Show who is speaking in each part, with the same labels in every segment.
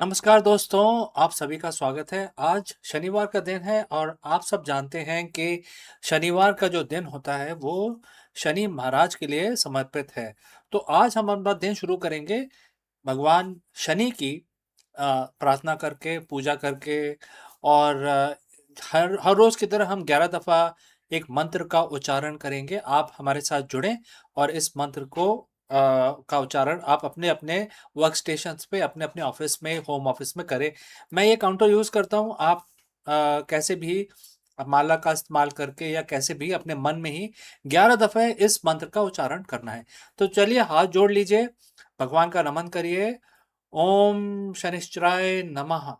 Speaker 1: नमस्कार दोस्तों, आप सभी का स्वागत है। आज शनिवार का दिन है और आप सब जानते हैं कि शनिवार का जो दिन होता है वो शनि महाराज के लिए समर्पित है। तो आज हम अपना दिन शुरू करेंगे भगवान शनि की प्रार्थना करके, पूजा करके और हर हर रोज़ की तरह हम 11 दफ़ा एक मंत्र का उच्चारण करेंगे। आप हमारे साथ जुड़ें और इस मंत्र का उच्चारण आप अपने-अपने वर्क स्टेशंस पे, अपने-अपने ऑफ़िस में, होम ऑफ़िस में करें। मैं ये काउंटर यूज़ करता हूँ, आप कैसे भी माला का इस्तेमाल करके या कैसे भी अपने मन में ही 11 दफ़े इस मंत्र का उच्चारण करना है। तो चलिए हाथ जोड़ लीजिए, भगवान का नमन करिए। ओम शनिश्चराय नमः।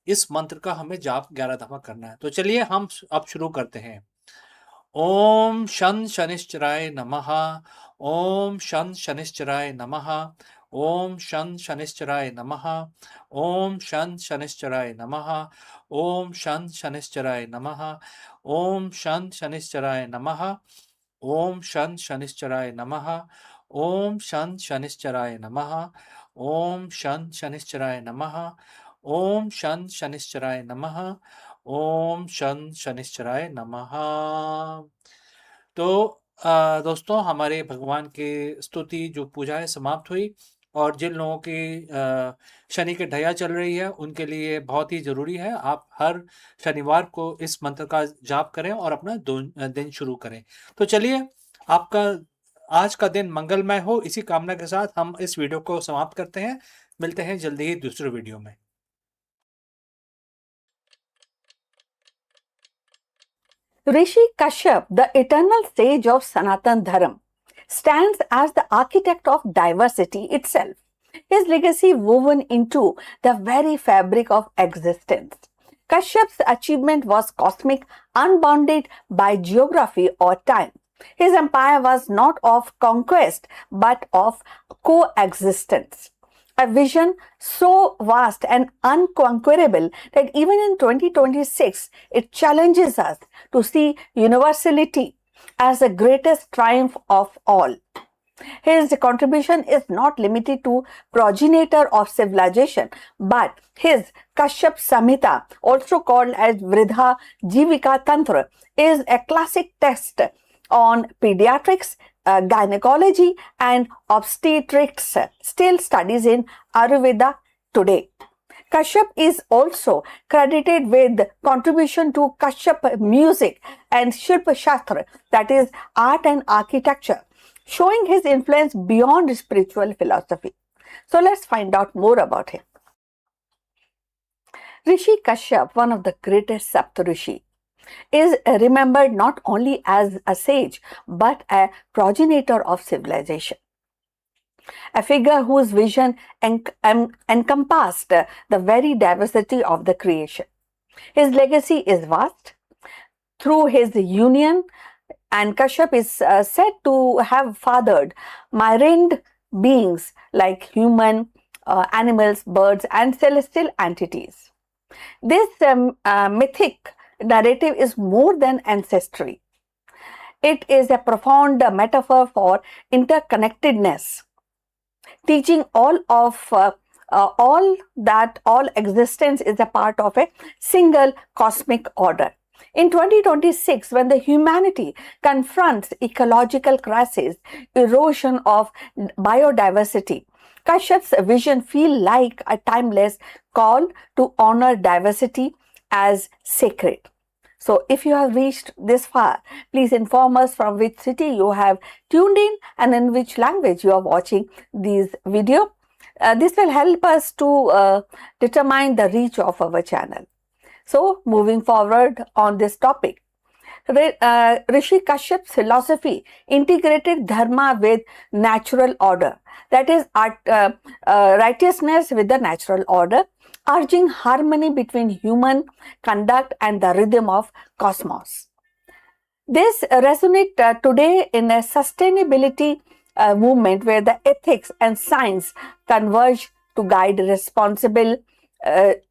Speaker 1: इस मंत्र का हमें जाप 11 दफ़ा करना है। तो चलिए हम अब शुरू करते हैं। ओम शं शनिश्चराय नमः। ओम शं शनिश्चराय नमः। ओम शं शनिश्चराय नमः। ओम शं शनिश्चराय नमः। ओम शं शनिश्चराय नमः। ओम शं शनिश्चराय नमः। ओम शं शनिश्चराय नमः। ओम शं शनिश्चराय नमः। ओम शं शनिश्चराय नमः। ओम शं शनिश्चराय नमः। ओम शं शनिश्चराय नमः। तो दोस्तों, हमारे भगवान की स्तुति जो पूजा है समाप्त हुई और जिन लोगों की शनि की ढैया चल रही है उनके लिए बहुत ही ज़रूरी है आप हर शनिवार को इस मंत्र का जाप करें और अपना दिन शुरू करें। तो चलिए, आपका आज का दिन मंगलमय हो, इसी कामना के साथ हम इस वीडियो को समाप्त करते हैं। मिलते हैं जल्दी ही दूसरे वीडियो में।
Speaker 2: Rishi Kashyap, the eternal sage of Sanatan Dharam, stands as the architect of diversity itself, his legacy woven into the very fabric of existence. Kashyap's achievement was cosmic, unbounded by geography or time. His empire was not of conquest but of coexistence. A vision so vast and unconquerable that even in 2026 it challenges us to see universality as the greatest triumph of all. His contribution is not limited to progenitor of civilization, but his Kashyap Samhita, also called as Vridha Jivika Tantra, is a classic text on pediatrics, gynecology, and obstetrics, still studies in Ayurveda today. Kashyap is also credited with contribution to Kashyap music and Shilpa Shastra, that is art and architecture, showing his influence beyond spiritual philosophy. So let's find out more about him. Rishi Kashyap, one of the greatest Saptarishi, is remembered not only as a sage but a progenitor of civilization. A figure whose vision encompassed the very diversity of the creation. His legacy is vast. Through his union, and Kashyap is said to have fathered myriad beings like human, animals, birds, and celestial entities. This mythic narrative is more than ancestry. It is a profound metaphor for interconnectedness, teaching all that all existence is a part of a single cosmic order. In 2026, when the humanity confronts ecological crisis, erosion of biodiversity, Kashyap's vision feels like a timeless call to honor diversity as sacred. So if you have reached this far, please inform us from which city you have tuned in and in which language you are watching this video. This will help us to determine the reach of our channel. So moving forward on this topic, Rishi Kashyap's philosophy integrated dharma with natural order, that is righteousness with the natural order, urging harmony between human conduct and the rhythm of cosmos. This resonates today in a sustainability movement where the ethics and science converge to guide responsible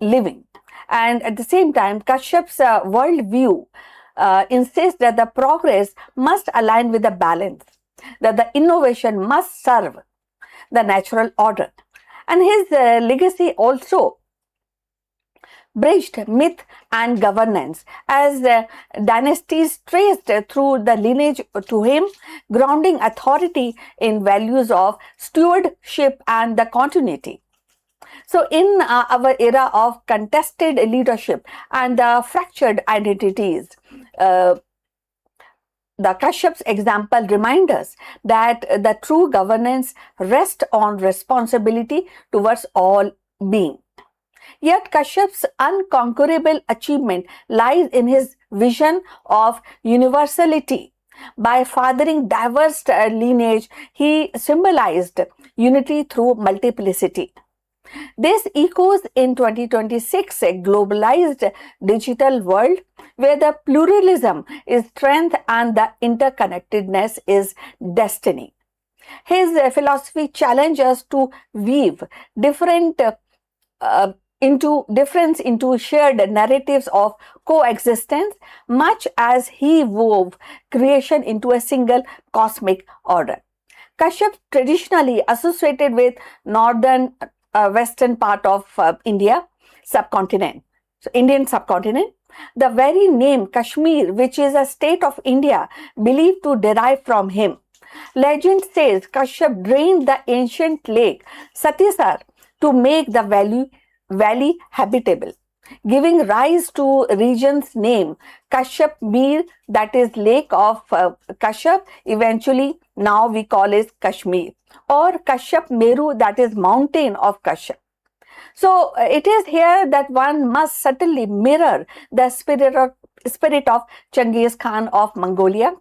Speaker 2: living. And at the same time, Kashyap's worldview insists that the progress must align with the balance, that the innovation must serve the natural order, And his legacy also bridged myth and governance, as dynasties traced through the lineage to him, grounding authority in values of stewardship and the continuity. So, in our era of contested leadership and fractured identities, uh, the Kashyap's example reminds us that the true governance rests on responsibility towards all being. Yet Kashyap's unconquerable achievement lies in his vision of universality. By fathering diverse lineage, he symbolized unity through multiplicity. This echoes in 2026, a globalized digital world where the pluralism is strength and the interconnectedness is destiny. His philosophy challenges us to weave different into difference into shared narratives of coexistence, much as he wove creation into a single cosmic order. Kashyap, traditionally associated with northern western part of India subcontinent, so Indian subcontinent, the very name Kashmir, which is a state of India, believed to derive from him. Legend says Kashyap drained the ancient lake Satisar to make the valley habitable, giving rise to region's name Kashyap Mir, that is lake of Kashyap, eventually now we call it Kashmir, or Kashyap Meru, that is mountain of Kashyap. So it is here that one must certainly mirror the spirit of Genghis Khan of Mongolia.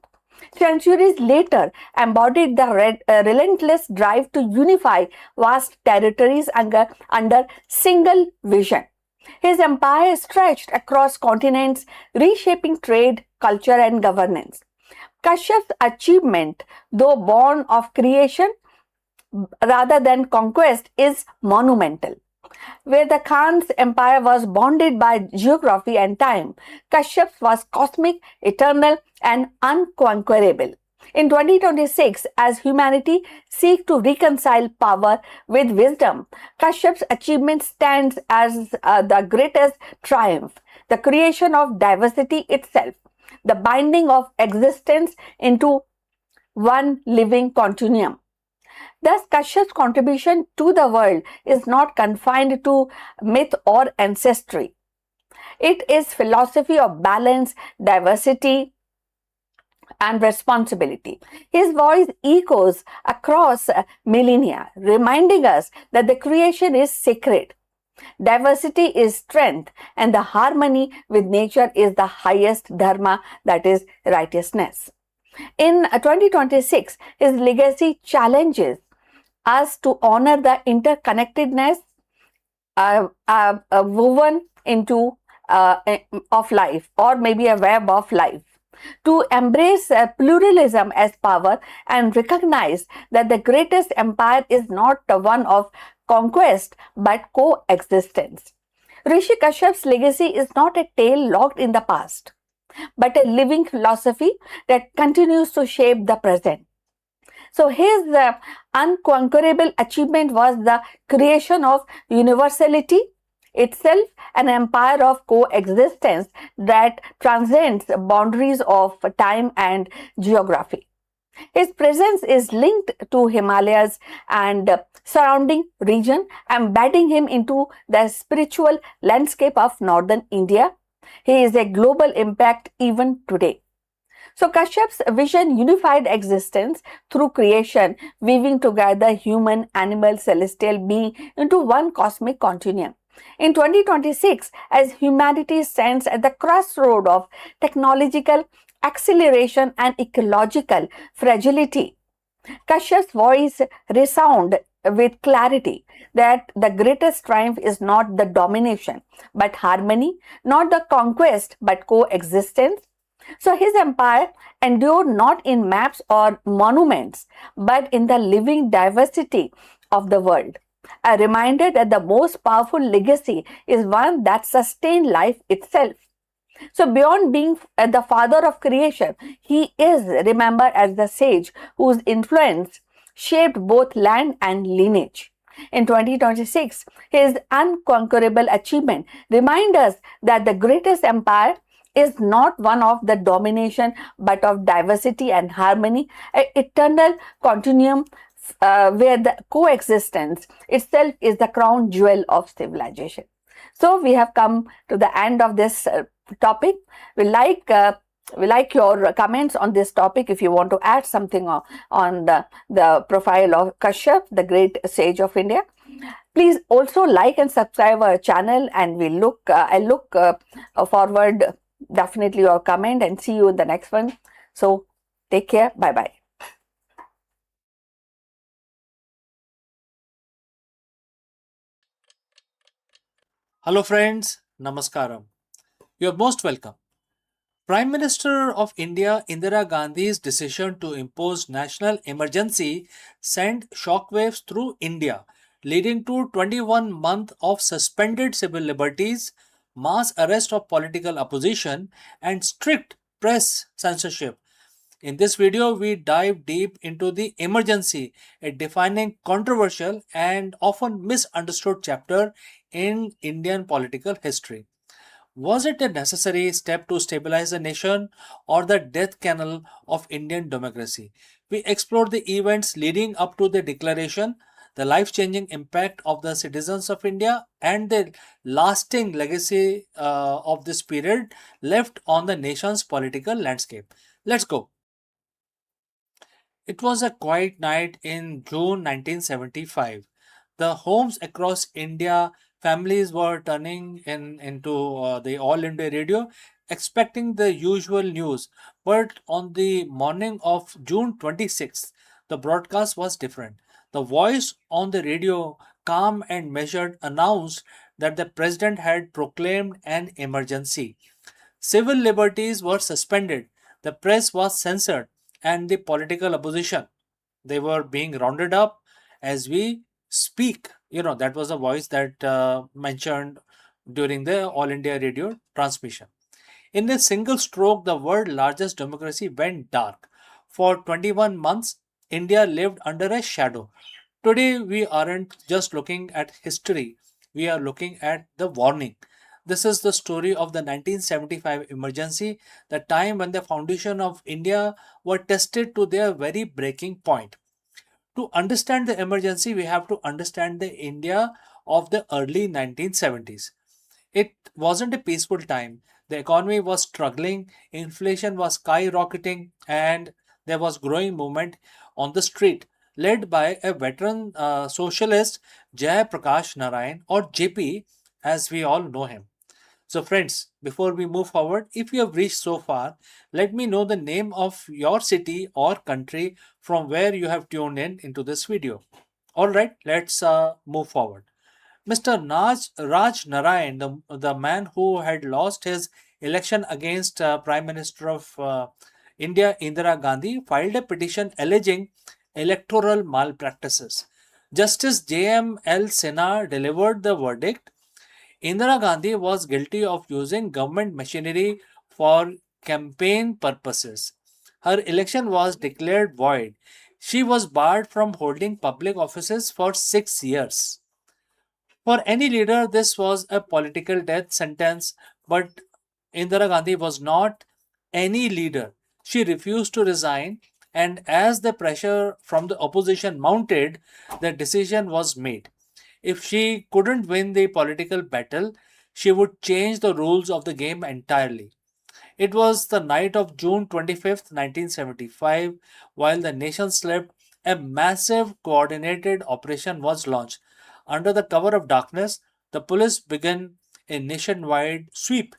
Speaker 2: Centuries later, embodied the relentless drive to unify vast territories under single vision. His empire stretched across continents, reshaping trade, culture, and governance. Kashyap's achievement, though born of creation rather than conquest, is monumental. Where the Khan's empire was bounded by geography and time, Kashyap's was cosmic, eternal, and unconquerable. In 2026, as humanity seeks to reconcile power with wisdom, Kashyap's achievement stands as the greatest triumph, the creation of diversity itself, the binding of existence into one living continuum. Thus, Kashyap's contribution to the world is not confined to myth or ancestry. It is philosophy of balance, diversity, and responsibility. His voice echoes across millennia, reminding us that the creation is sacred. Diversity is strength, and the harmony with nature is the highest dharma, that is righteousness. In 2026, his legacy challenges us to honor the interconnectedness woven into of life, or maybe a web of life, to embrace pluralism as power and recognize that the greatest empire is not the one of conquest but coexistence. Rishi Kashyap's legacy is not a tale locked in the past, but a living philosophy that continues to shape the present. So his unconquerable achievement was the creation of universality itself, an empire of coexistence that transcends boundaries of time and geography. His presence is linked to Himalayas and surrounding region, embedding him into the spiritual landscape of northern India. He is a global impact even today. So Kashyap's vision unified existence through creation, weaving together human, animal, celestial being into one cosmic continuum. In 2026, as humanity stands at the crossroad of technological acceleration and ecological fragility, Kashyap's voice resounds with clarity that the greatest triumph is not the domination but harmony, not the conquest but coexistence. So his empire endured not in maps or monuments, but in the living diversity of the world. A reminder that the most powerful legacy is one that sustains life itself. So beyond being the father of creation, he is remembered as the sage whose influence shaped both land and lineage. in 2026, his unconquerable achievement reminds us that the greatest empire is not one of the domination but of diversity and harmony, an eternal continuum where the coexistence itself is the crown jewel of civilization. So we have come to the end of this topic. We like we like your comments on this topic. If you want to add something on the profile of Kashyap, the great sage of India, please also like and subscribe our channel. And I look forward definitely your comment, and see you in the next one. So take care. Bye bye.
Speaker 1: Hello friends, Namaskaram. You are most welcome. Prime Minister of India Indira Gandhi's decision to impose national emergency sent shockwaves through India, leading to 21 months of suspended civil liberties, mass arrest of political opposition, and strict press censorship. In this video, we dive deep into the emergency, a defining, controversial, and often misunderstood chapter in Indian political history. Was it a necessary step to stabilize the nation or the death knell of Indian democracy? We explored the events leading up to the declaration, the life changing impact of the citizens of India, and the lasting legacy of this period left on the nation's political landscape. Let's go. It was a quiet night in June 1975. The homes across India, families were turning into the All India radio, expecting the usual news. But on the morning of June 26th, the broadcast was different. The voice on the radio, calm and measured, announced that the president had proclaimed an emergency. Civil liberties were suspended, the press was censored, and the political opposition, they were being rounded up as we speak. That was a voice that mentioned during the All India radio transmission. In a single stroke, the world's largest democracy went dark. For 21 months, India lived under a shadow. Today, we aren't just looking at history, we are looking at the warning. This is the story of the 1975 emergency, the time when the foundation of India were tested to their very breaking point. To understand the emergency, we have to understand the India of the early 1970s. It wasn't a peaceful time. The economy was struggling, inflation was skyrocketing, and there was growing movement on the street, led by a veteran socialist, Jai Prakash Narayan, or JP, as we all know him. So, friends, before we move forward, if you have reached so far, let me know the name of your city or country from where you have tuned in into this video. All right, let's move forward. Mr. Raj Narayan, the man who had lost his election against Prime Minister of India Indira Gandhi, filed a petition alleging electoral malpractices. Justice J.M.L. Sinha delivered the verdict. Indira Gandhi was guilty of using government machinery for campaign purposes. Her election was declared void. She was barred from holding public offices for 6 years. For any leader, this was a political death sentence, but Indira Gandhi was not any leader. She refused to resign, and as the pressure from the opposition mounted, the decision was made. If she couldn't win the political battle, she would change the rules of the game entirely. It was the night of June 25th, 1975, while the nation slept, a massive coordinated operation was launched. Under the cover of darkness, the police began a nationwide sweep.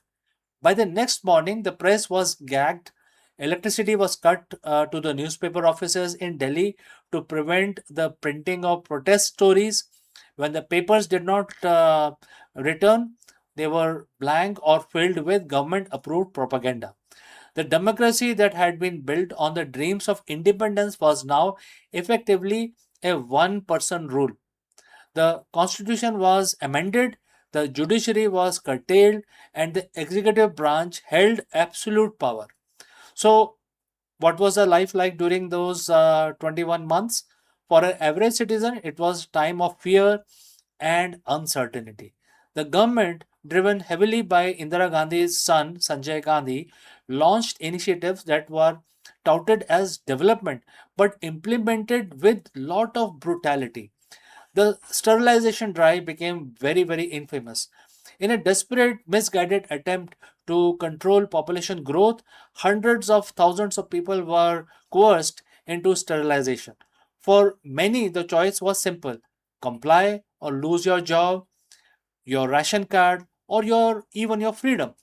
Speaker 1: By the next morning, the press was gagged. Electricity was cut to the newspaper offices in Delhi to prevent the printing of protest stories. When the papers did not return, they were blank or filled with government approved propaganda. The democracy that had been built on the dreams of independence was now effectively a one person rule. The constitution was amended, the judiciary was curtailed, and the executive branch held absolute power. So, what was the life like during those 21 months? For an average citizen, it was time of fear and uncertainty. The government, driven heavily by Indira Gandhi's son Sanjay Gandhi, launched initiatives that were touted as development but implemented with lot of brutality. The sterilization drive became very, very infamous. In a desperate, misguided attempt to control population growth, hundreds of thousands of people were coerced into sterilization. For many, the choice was simple: comply or lose your job, your ration card, or even your freedom.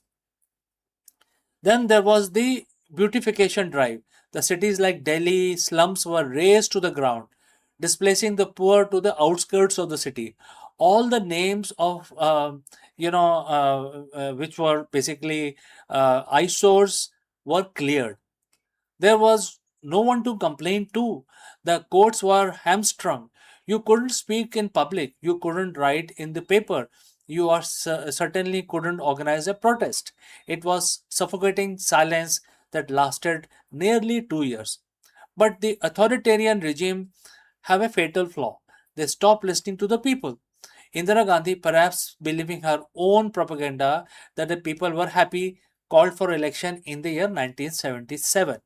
Speaker 1: Then there was the beautification drive. The cities like Delhi slums were razed to the ground, displacing the poor to the outskirts of the city. All the names of which were basically eyesores were cleared. There was no one to complain to. The courts were hamstrung. You couldn't speak in public. You couldn't write in the paper. Certainly couldn't organize a protest. It was suffocating silence that lasted nearly 2 years. But the authoritarian regime have a fatal flaw. They stopped listening to the people. Indira Gandhi, perhaps believing her own propaganda that the people were happy, called for election in the year 1977.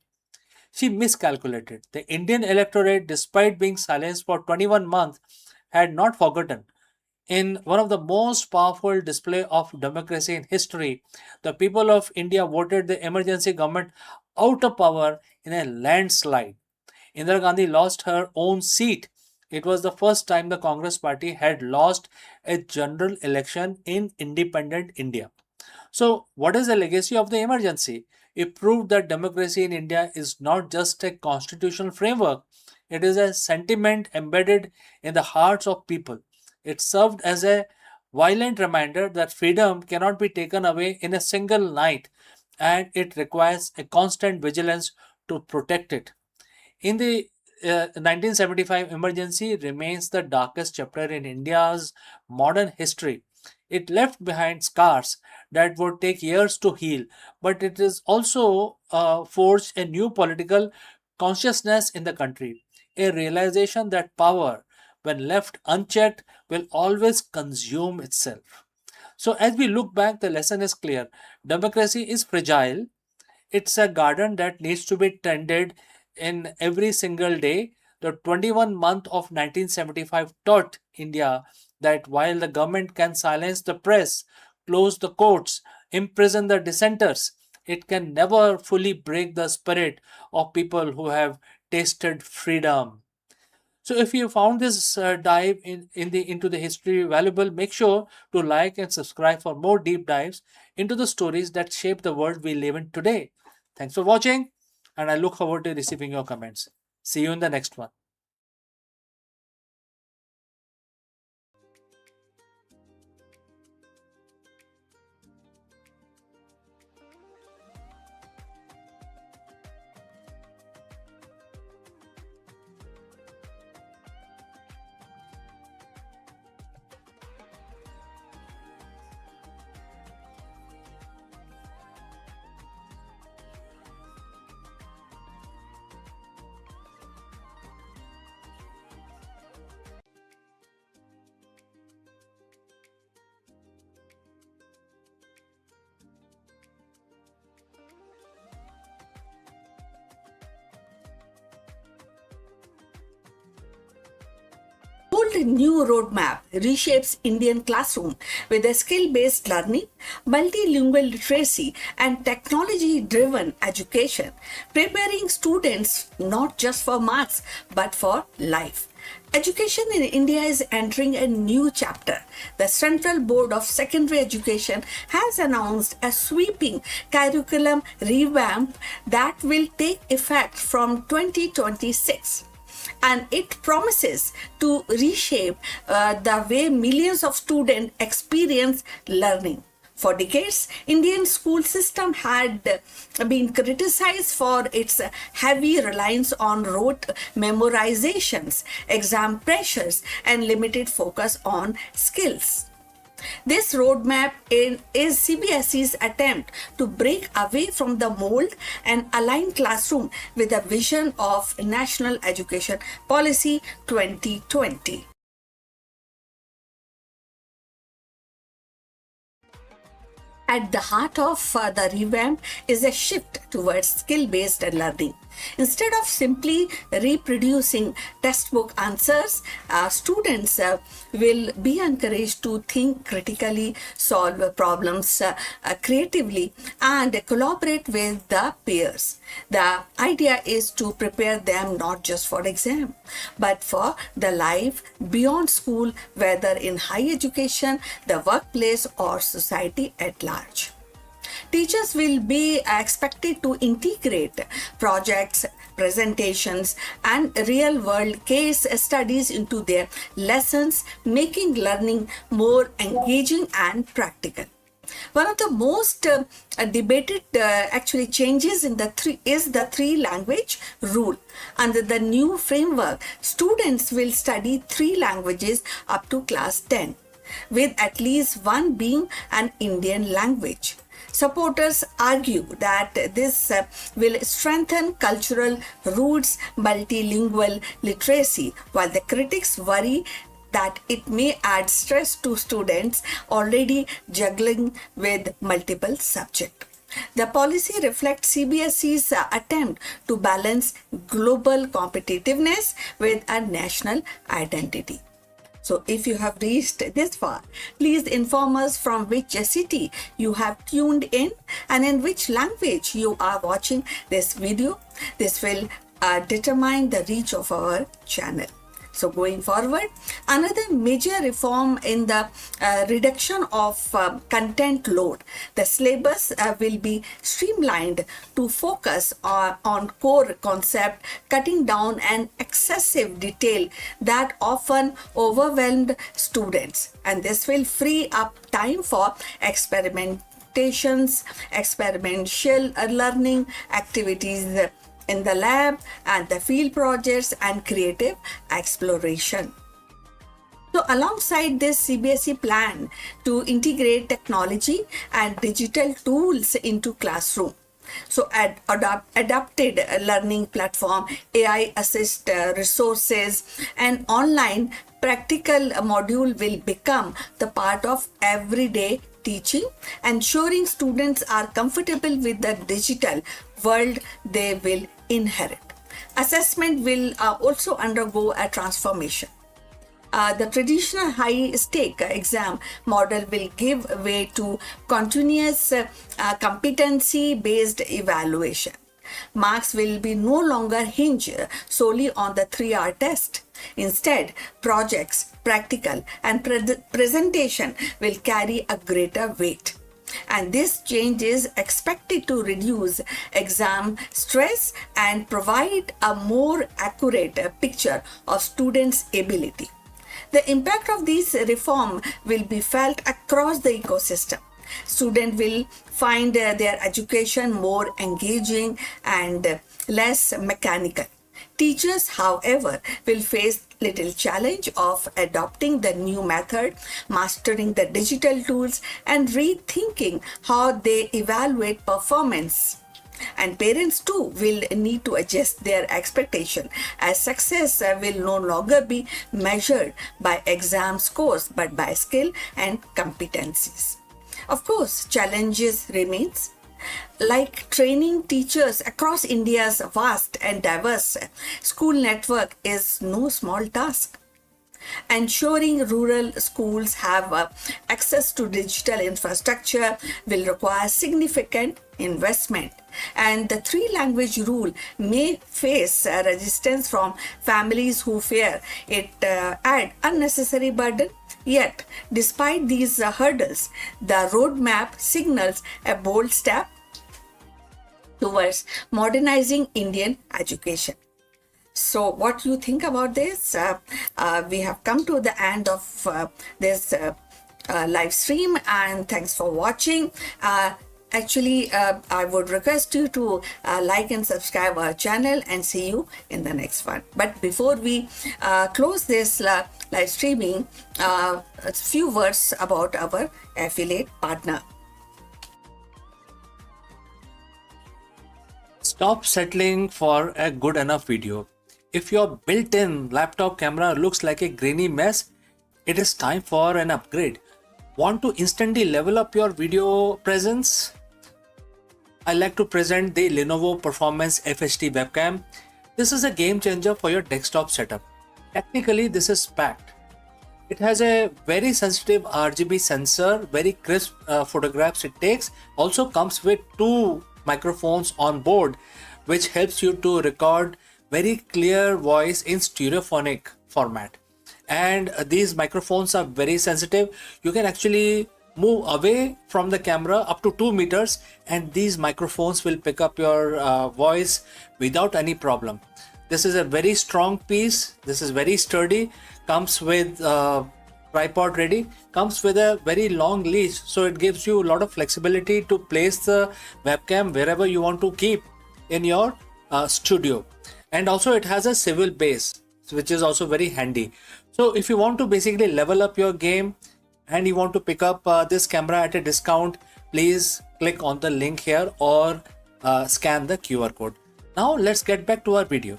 Speaker 1: She miscalculated. The Indian electorate, despite being silenced for 21 months, had not forgotten. In one of the most powerful display of democracy in history, the people of India voted the emergency government out of power in a landslide. Indira Gandhi lost her own seat. It was the first time the Congress party had lost a general election in independent India. So, what is the legacy of the emergency? It proved that democracy in India is not just a constitutional framework, it is a sentiment embedded in the hearts of people. It served as a violent reminder that freedom cannot be taken away in a single night, and it requires a constant vigilance to protect it. In the 1975 emergency remains the darkest chapter in India's modern history. It left behind scars that would take years to heal, but it is also forged a new political consciousness in the country, a realization that power, when left unchecked, will always consume itself. So, as we look back, the lesson is clear: democracy is fragile, it's a garden that needs to be tended in every single day. The 21 month of 1975 taught India that while the government can silence the press, close the courts, imprison the dissenters, it can never fully break the spirit of people who have tasted freedom. So if you found this dive into the history valuable, make sure to like and subscribe for more deep dives into the stories that shape the world we live in today. Thanks for watching, and I look forward to receiving your comments. See you in the next one.
Speaker 2: Bold new roadmap reshapes Indian classroom with a skill-based learning, multilingual literacy, and technology-driven education, preparing students not just for marks but for life. Education in India is entering a new chapter. The Central Board of Secondary Education has announced a sweeping curriculum revamp that will take effect from 2026, and it promises to reshape the way millions of students experience learning. For decades, Indian school system had been criticized for its heavy reliance on rote memorizations, exam pressures, and limited focus on skills. This roadmap is CBSE's attempt to break away from the mold and align classroom with the vision of National Education Policy 2020. At the heart of the revamp is a shift towards skill-based learning. Instead of simply reproducing textbook answers, students will be encouraged to think critically, solve problems creatively, and collaborate with the peers. The idea is to prepare them not just for exam, but for the life beyond school, whether in higher education, the workplace, or society at large. Teachers will be expected to integrate projects, presentations, and real world case studies into their lessons, making learning more engaging and practical. One of the most debated actually changes in is the three language rule. Under the new framework, students will study three languages up to class 10, with at least one being an Indian language. Supporters argue that this will strengthen cultural roots, multilingual literacy, while the critics worry that it may add stress to students already juggling with multiple subjects. The policy reflects CBSE's attempt to balance global competitiveness with a national identity. So if you have reached this far, please inform us from which city you have tuned in and in which language you are watching this video. This will determine the reach of our channel. So going forward, another major reform in the reduction of content load. The syllabus will be streamlined to focus on core concept, cutting down an excessive detail that often overwhelmed students. And this will free up time for experimentations, experiential learning activities in the lab and the field projects and creative exploration. So alongside this, CBSE plan to integrate technology and digital tools into classroom. So adapted learning platform, AI assist resources, and online practical module will become the part of everyday teaching, ensuring students are comfortable with the digital world they will inherit. Assessment will also undergo a transformation. The traditional high-stake exam model will give way to continuous competency-based evaluation. Marks will be no longer hinged solely on the 3-hour test. Instead, projects, practical, and presentation will carry a greater weight. And this change is expected to reduce exam stress and provide a more accurate picture of students' ability. The impact of this reform will be felt across the ecosystem. Students will find their education more engaging and less mechanical. Teachers, however, will face little challenge of adopting the new method, mastering the digital tools, and rethinking how they evaluate performance. And parents too will need to adjust their expectation, as success will no longer be measured by exam scores but by skill and competencies. Of course, challenges remains, like training teachers across India's vast and diverse school network is no small task. Ensuring rural schools have access to digital infrastructure will require significant investment, and the 3-language rule may face resistance from families who fear it add unnecessary burden. Yet, despite these hurdles, the roadmap signals a bold step towards modernizing Indian education. So, what do you think about this? We have come to the end of this live stream, and thanks for watching. Actually, I would request you to like and subscribe our channel, and see you in the next one. But before we close this live streaming, a few words about our affiliate partner.
Speaker 1: Stop settling for a good enough video. If your built-in laptop camera looks like a grainy mess, it is time for an upgrade. Want to instantly level up your video presence? I like to present the Lenovo Performance FHD webcam. This is a game changer for your desktop setup. Technically, this is packed. It has a very sensitive RGB sensor, very crisp photographs it takes. Also comes with two microphones on board, which helps you to record very clear voice in stereophonic format. And these microphones are very sensitive. You can actually move away from the camera up to 2 meters, and these microphones will pick up your voice without any problem. This is a very strong piece. This is very sturdy. Comes with tripod ready. Comes with a very long leash, so it gives you a lot of flexibility to place the webcam wherever you want to keep in your studio. And also it has a swivel base, which is also very handy. So if you want to basically level up your game and you want to pick up this camera at a discount, please click on the link here or scan the QR code. Now let's get back to our video.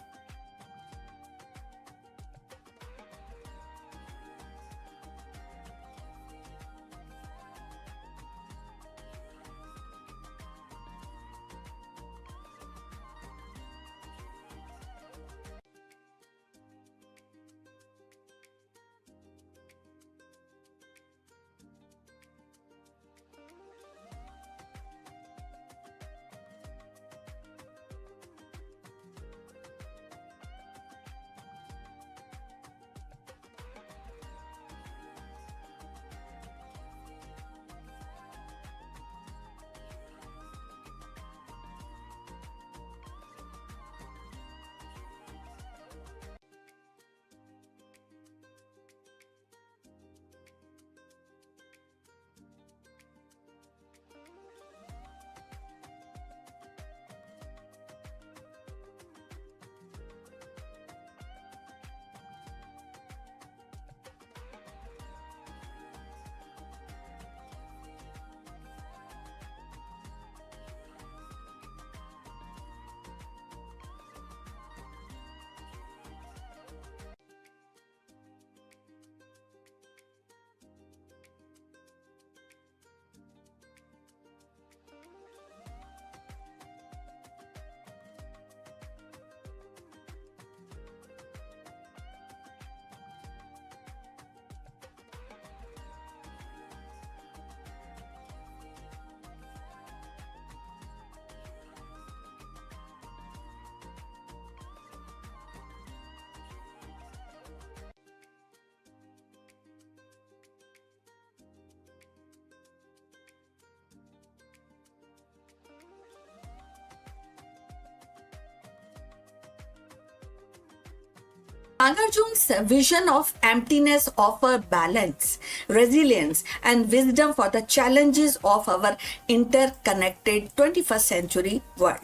Speaker 2: Nagarjuna's vision of emptiness offers balance, resilience, and wisdom for the challenges of our interconnected 21st century world.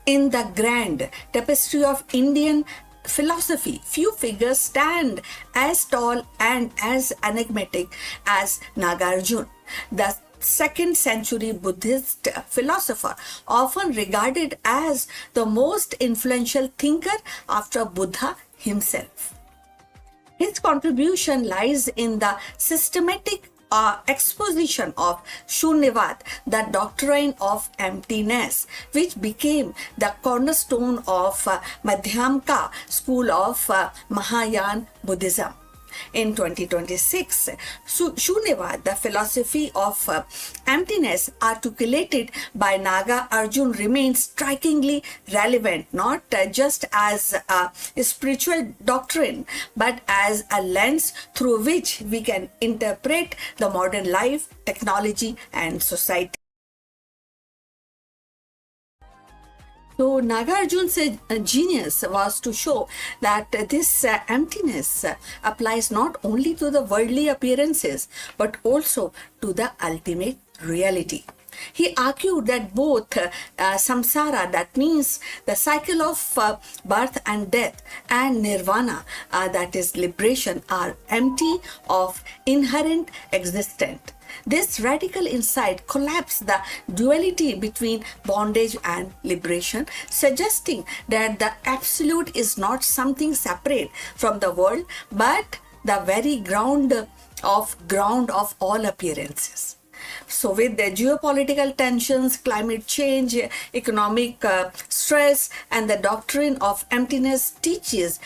Speaker 2: In the grand tapestry of Indian philosophy, few figures stand as tall and as enigmatic as Nagarjuna, the 2nd century Buddhist philosopher, often regarded as the most influential thinker after Buddha himself. His contribution lies in the systematic exposition of Shunyavad, the doctrine of emptiness, which became the cornerstone of Madhyamaka school of Mahayana Buddhism. In 2026, Shunyavad, the philosophy of emptiness articulated by Naga Arjun, remains strikingly relevant, not just as a spiritual doctrine, but as a lens through which we can interpret the modern life, technology, and society. So Nagarjuna's genius was to show that this emptiness applies not only to the worldly appearances but also to the ultimate reality. He argued that both samsara, that means the cycle of birth and death, and nirvana, that is liberation, are empty of inherent existence. This radical insight collapsed the duality between bondage and liberation, suggesting that the absolute is not something separate from the world, but the very ground of all appearances. So, with the geopolitical tensions, climate change, economic stress, and the doctrine of emptiness teaches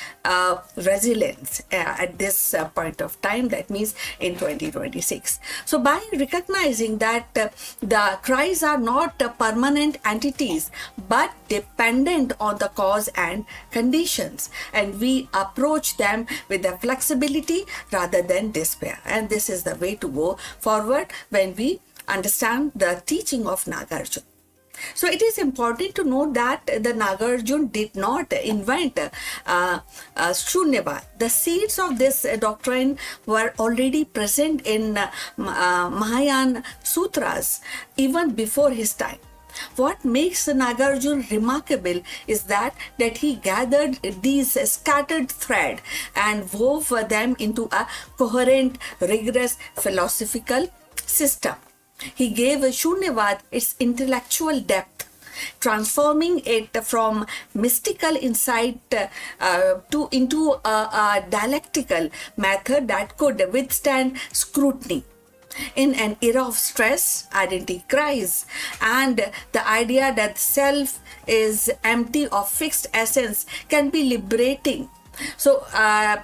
Speaker 2: resilience at this point of time, that means in 2026. So, by recognizing that the cries are not permanent entities but dependent on the cause and conditions, and we approach them with the flexibility rather than despair. And this is the way to go forward when we understand the teaching of Nagarjuna. So it is important to note that the Nagarjuna did not invent Shunyavad. The seeds of this doctrine were already present in Mahayana Sutras even before his time. What makes Nagarjuna remarkable is that he gathered these scattered threads and wove them into a coherent, rigorous philosophical system. He gave Shunyavad its intellectual depth, transforming it from mystical insight into a dialectical method that could withstand scrutiny. In an era of stress, identity crisis, and the idea that self is empty of fixed essence can be liberating. So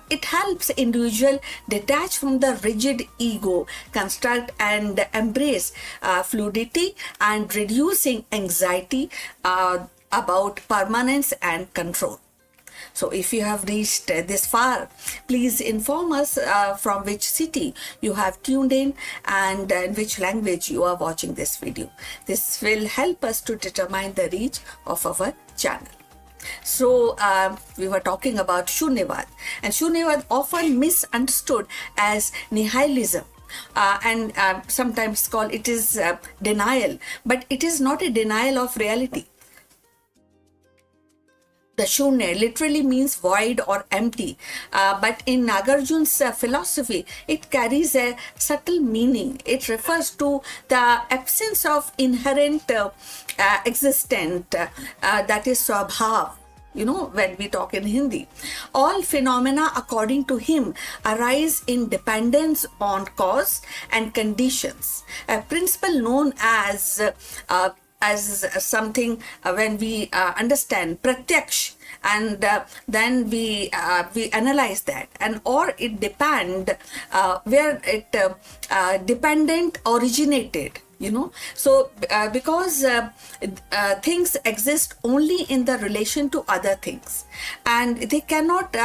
Speaker 2: it helps individual detach from the rigid ego construct and embrace fluidity, and reducing anxiety about permanence and control. So if you have reached this far, please inform us from which city you have tuned in and in which language you are watching this video. This will help us to determine the reach of our channel. So we were talking about Shunyavad, and Shunyavad often misunderstood as nihilism. And sometimes called it is denial, but it is not a denial of reality. The Shunya literally means void or empty, but in Nagarjuna's philosophy, it carries a subtle meaning. It refers to the absence of inherent existence, that is swabhav. When we talk in Hindi, all phenomena, according to him, arise in dependence on cause and conditions. A principle known as something when we understand pratyaksh, and then we analyze that, and or it depend where it dependent originated. So because things exist only in the relation to other things, and they cannot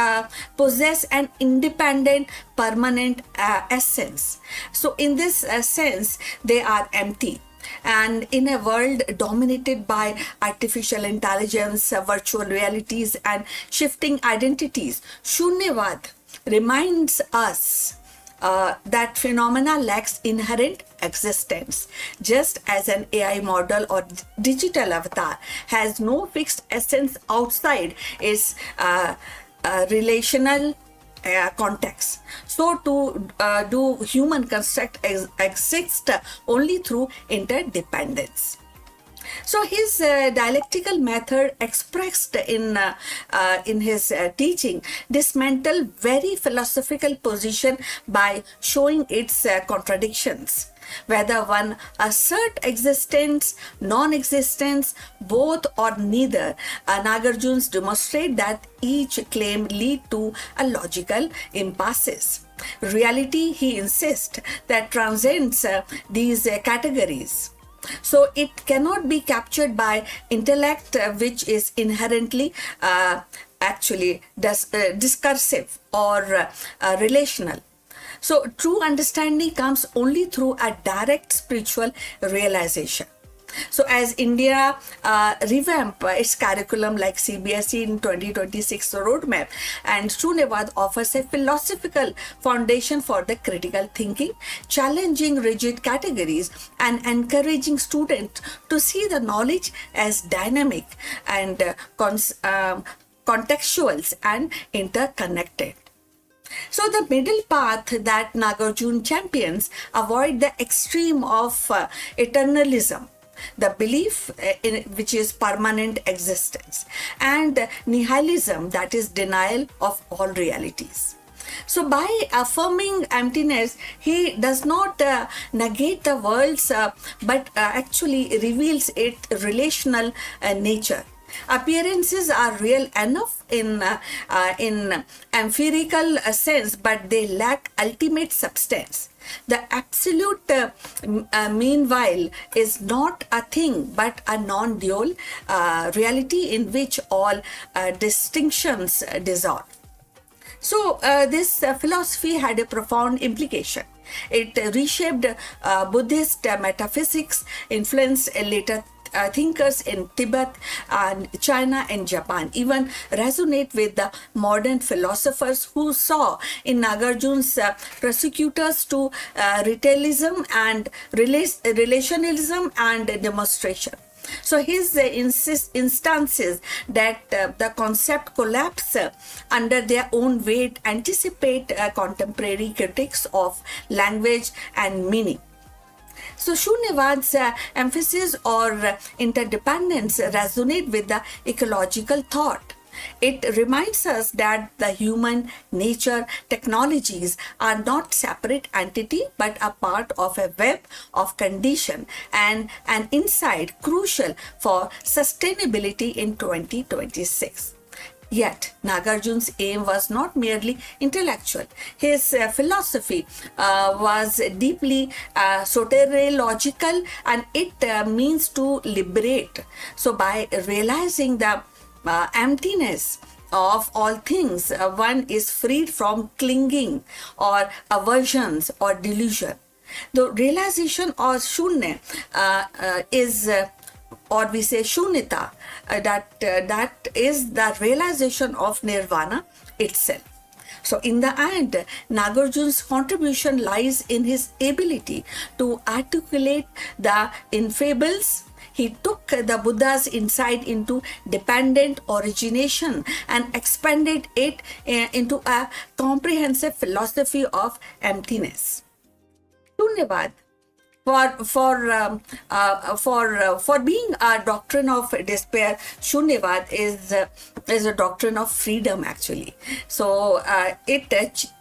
Speaker 2: possess an independent permanent essence. So in this sense, they are empty. And in a world dominated by artificial intelligence, virtual realities, and shifting identities, Shunyavad reminds us that phenomena lacks inherent existence. Just as an AI model or digital avatar has no fixed essence outside its relational context, so to do human construct exist only through interdependence. So his dialectical method expressed in his teaching dismantle very philosophical position by showing its contradictions. Whether one assert existence, non-existence, both or neither, Nagarjunas demonstrate that each claim lead to a logical impasses. Reality, he insists, that transcends these categories. So it cannot be captured by intellect, which is inherently actually discursive or relational. So true understanding comes only through a direct spiritual realization. So as India revamp its curriculum like CBSE in 2026 roadmap, and Shunyavad offers a philosophical foundation for the critical thinking, challenging rigid categories and encouraging students to see the knowledge as dynamic and contextual and interconnected. So the middle path that Nagarjuna champions avoid the extreme of eternalism, the belief in which is permanent existence, and nihilism, that is denial of all realities. So by affirming emptiness, he does not negate the world's, but actually reveals its relational nature. Appearances are real enough in empirical sense, but they lack ultimate substance. The absolute, meanwhile, is not a thing but a non-dual reality in which all distinctions dissolve. So this philosophy had a profound implication. It reshaped Buddhist metaphysics, influenced later thinkers in Tibet and China and Japan, even resonate with the modern philosophers who saw in Nagarjuna's prosecutors to retailism and relationalism and demonstration. So his instances that the concept collapse under their own weight anticipate contemporary critics of language and meaning. So Shunyavad's emphasis or interdependence resonate with the ecological thought. It reminds us that the human nature technologies are not separate entity but a part of a web of condition and an insight crucial for sustainability in 2026. Yet, Nagarjuna's aim was not merely intellectual. His philosophy was deeply soteriological, and it means to liberate. So, by realizing the emptiness of all things, one is freed from clinging or aversions or delusion. The realization of Shunya is or we say Shunyata, that is the realization of nirvana itself. So in the end, Nagarjuna's contribution lies in his ability to articulate the infables. He took the Buddha's insight into dependent origination and expanded it into a comprehensive philosophy of emptiness. Shunyavad, for being a doctrine of despair, Shunyavad is a doctrine of freedom actually. So it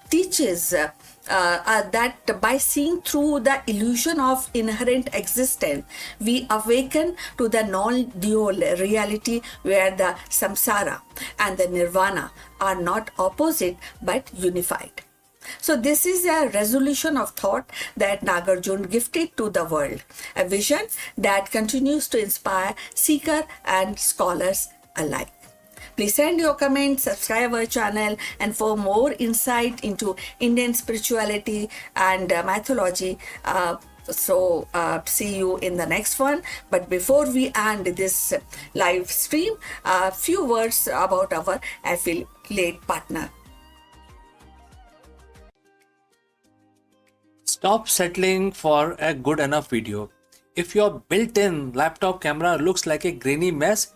Speaker 2: teaches that by seeing through the illusion of inherent existence, we awaken to the non-dual reality where the samsara and the nirvana are not opposite but unified. So this is a resolution of thought that Nagarjuna gifted to the world, a vision that continues to inspire seeker and scholars alike. Please send your comments, subscribe our channel, and for more insight into Indian spirituality and mythology, see you in the next one. But before we end this live stream, a few words about our affiliate partner.
Speaker 1: Stop settling for a good enough video. If your built-in laptop camera looks like a grainy mess,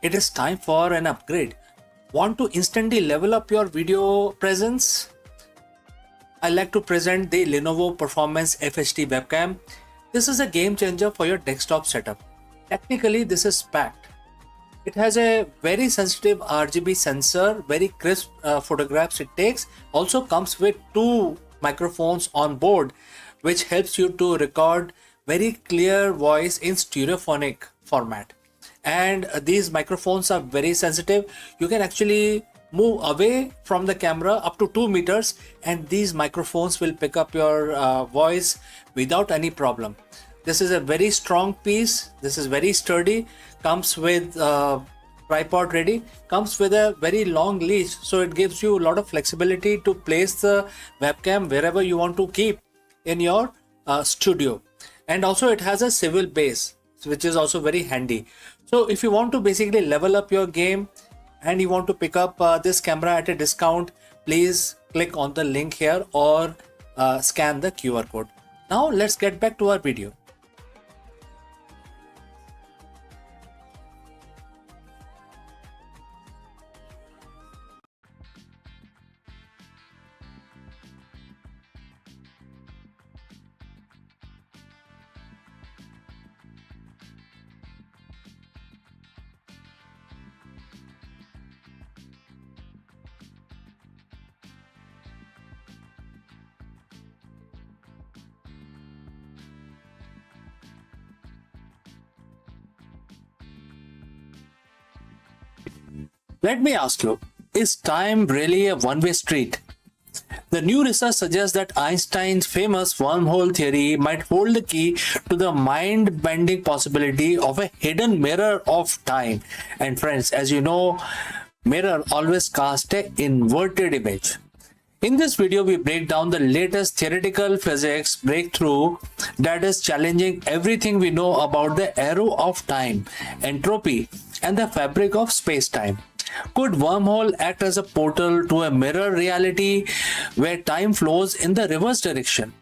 Speaker 1: it is time for an upgrade. Want to instantly level up your video presence? I like to present the Lenovo Performance FHD webcam. This is a game changer for your desktop setup. Technically, this is packed. It has a very sensitive RGB sensor, very crisp photographs it takes. Also comes with 2 microphones on board, which helps you to record very clear voice in stereophonic format. And these microphones are very sensitive. You can actually move away from the camera up to 2 meters and these microphones will pick up your voice without any problem. This is a very strong piece. This is very sturdy. Comes with tripod ready, comes with a very long leash, so it gives you a lot of flexibility to place the webcam wherever you want to keep in your studio. And also it has a swivel base, which is also very handy. So if you want to basically level up your game and you want to pick up this camera at a discount, please click on the link here or scan the QR code. Now let's get back to our video. Let me ask you, is time really a one-way street? The new research suggests that Einstein's famous wormhole theory might hold the key to the mind-bending possibility of a hidden mirror of time. And friends, as you know, mirror always casts an inverted image. In this video, we break down the latest theoretical physics breakthrough that is challenging everything we know about the arrow of time, entropy, and the fabric of space-time. Could wormhole act as a portal to a mirror reality where time flows in the reverse direction?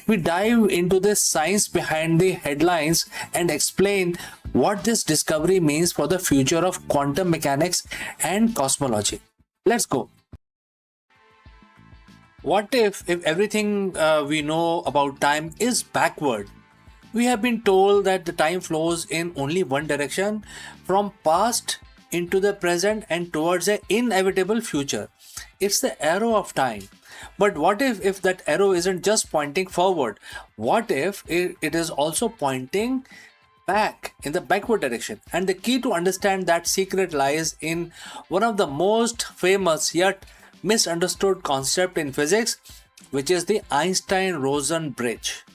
Speaker 1: We dive into the science behind the headlines and explain what this discovery means for the future of quantum mechanics and cosmology. Let's go. What if everything we know about time is backward? We have been told that the time flows in only one direction, from past into the present and towards an inevitable future. It's the arrow of time. But what if that arrow isn't just pointing forward? What if it is also pointing back in the backward direction? And the key to understand that secret lies in one of the most famous yet misunderstood concept in physics, which is the Einstein-Rosen bridge.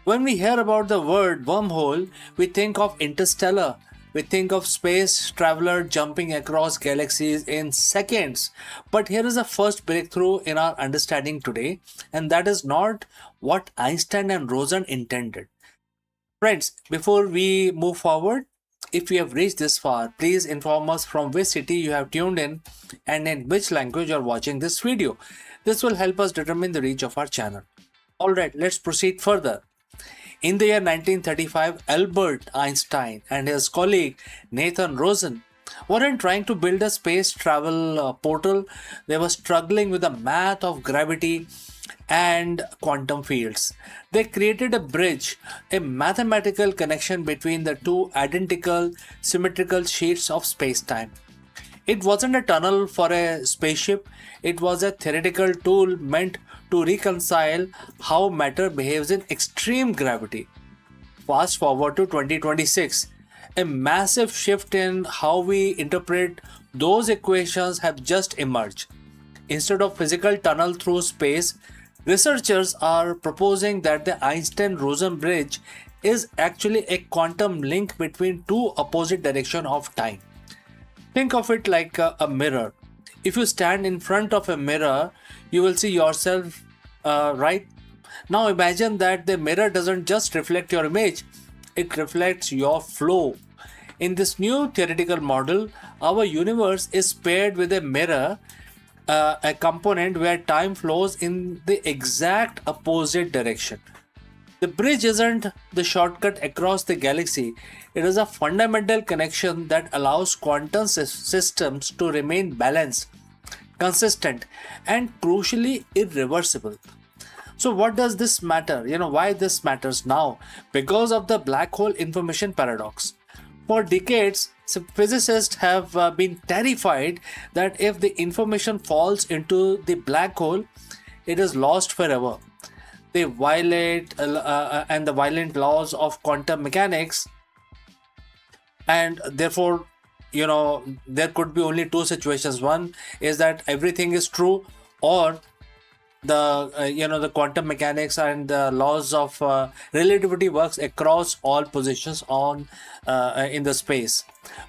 Speaker 1: When we hear about the word wormhole, we think of interstellar. We think of space traveler jumping across galaxies in seconds. But here is the first breakthrough in our understanding today, and that is not what Einstein and Rosen intended. Friends, before we move forward, if you have reached this far, please inform us from which city you have tuned in and in which language you are watching this video. This will help us determine the reach of our channel. Alright, let's proceed further. In the year 1935, Albert Einstein and his colleague Nathan Rosen weren't trying to build a space travel portal. They were struggling with the math of gravity and quantum fields. They created a bridge, a mathematical connection between the two identical symmetrical sheets of space-time. It wasn't a tunnel for a spaceship, it was a theoretical tool meant to reconcile how matter behaves in extreme gravity. Fast forward to 2026, a massive shift in how we interpret those equations have just emerged. Instead of physical tunnel through space, researchers are proposing that the Einstein-Rosen bridge is actually a quantum link between two opposite directions of time. Think of it like a mirror. If you stand in front of a mirror, you will see yourself, right? Now imagine that the mirror doesn't just reflect your image, it reflects your flow. In this new theoretical model, our universe is paired with a mirror, a component where time flows in the exact opposite direction. The bridge isn't the shortcut across the galaxy, it is a fundamental connection that allows quantum systems to remain balanced, consistent, and crucially irreversible. So what does this matter? Why this matters now? Because of the black hole information paradox. For decades, physicists have been terrified that if the information falls into the black hole, it is lost forever. They violate and the violent laws of quantum mechanics, and therefore, there could be only two situations. One is that everything is true, or the quantum mechanics and the laws of relativity works across all positions on in the space.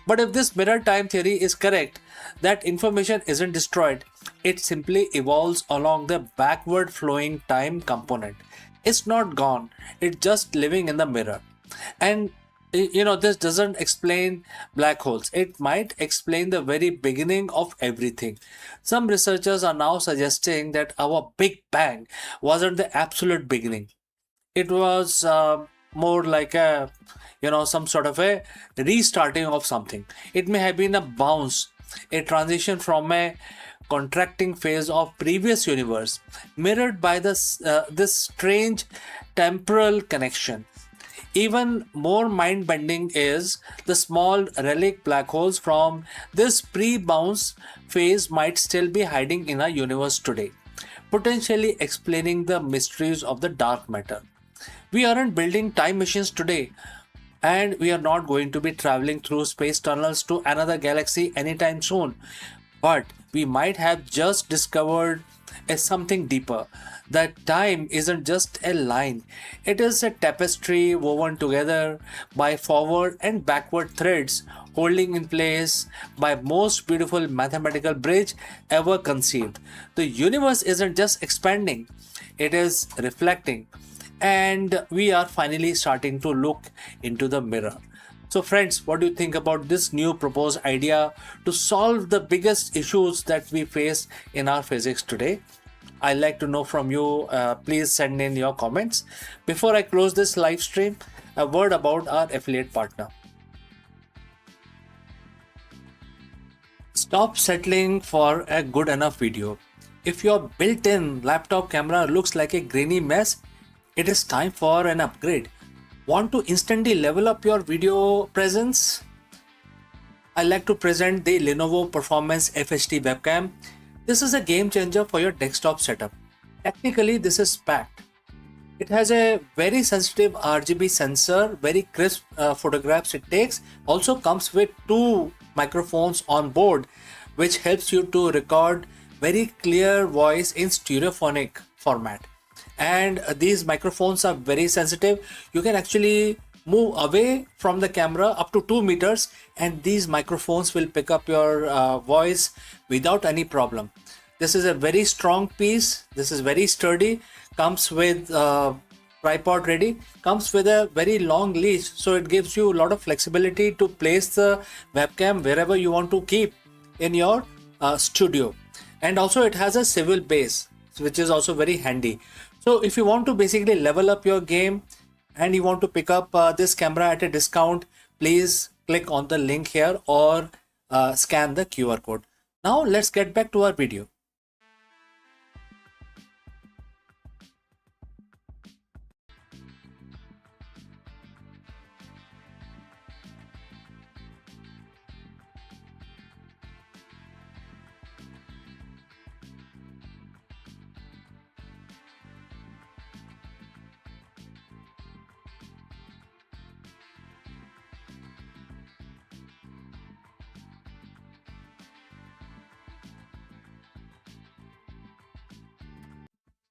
Speaker 1: But if this mirror time theory is correct, that information isn't destroyed, it simply evolves along the backward flowing time component. It's not gone, it's just living in the mirror. And This doesn't explain black holes. It might explain the very beginning of everything. Some researchers are now suggesting that our Big Bang wasn't the absolute beginning. It was more like some sort of a restarting of something. It may have been a bounce, a transition from a contracting phase of previous universe, mirrored by this strange temporal connection. Even more mind bending is the small relic black holes from this pre bounce phase might still be hiding in our universe today, potentially explaining the mysteries of the dark matter. We aren't building time machines today, and we are not going to be traveling through space tunnels to another galaxy anytime soon. But we might have just discovered a something deeper. That time isn't just a line, it is a tapestry woven together by forward and backward threads, holding in place by most beautiful mathematical bridge ever conceived. The universe isn't just expanding, it is reflecting, and we are finally starting to look into the mirror. So, friends, what do you think about this new proposed idea to solve the biggest issues that we face in our physics today? I'd like to know from you. Please send in your comments. Before I close this live stream, a word about our affiliate partner. Stop settling for a good enough video. If your built-in laptop camera looks like a grainy mess, it is time for an upgrade. Want to instantly level up your video presence? I like to present the Lenovo Performance FHD webcam. This is a game changer for your desktop setup. Technically, this is packed. It has a very sensitive RGB sensor, very crisp photographs it takes. Also comes with two microphones on board, which helps you to record very clear voice in stereophonic format. And these microphones are very sensitive. You can actually move away from the camera up to 2 meters, and these microphones will pick up your voice without any problem. This is a very strong piece. This is very sturdy. Comes with tripod ready. Comes with a very long leash, so it gives you a lot of flexibility to place the webcam wherever you want to keep in your studio. And also it has a swivel base, which is also very handy. So if you want to basically level up your game and you want to pick up this camera at a discount, please click on the link here or scan the QR code. Now let's get back to our video.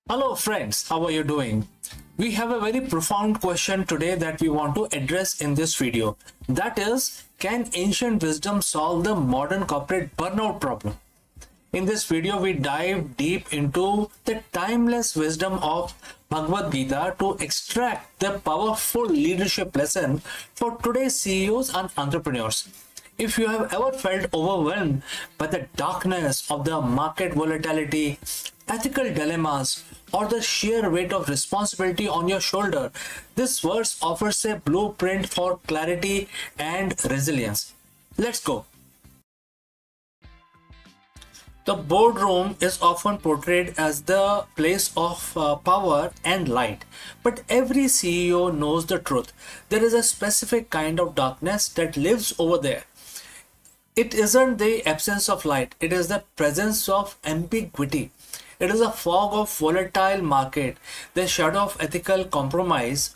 Speaker 1: Hello friends, how are you doing? We have a very profound question today that we want to address in this video. That is, can ancient wisdom solve the modern corporate burnout problem? In this video, we dive deep into the timeless wisdom of Bhagavad Gita to extract the powerful leadership lesson for today's CEOs and entrepreneurs. If you have ever felt overwhelmed by the darkness of the market volatility, ethical dilemmas, or the sheer weight of responsibility on your shoulder, this verse offers a blueprint for clarity and resilience. Let's go. The boardroom is often portrayed as the place of power and light, but every CEO knows the truth. There is a specific kind of darkness that lives over there. It isn't the absence of light, it is the presence of ambiguity. It is a fog of volatile market, the shadow of ethical compromise,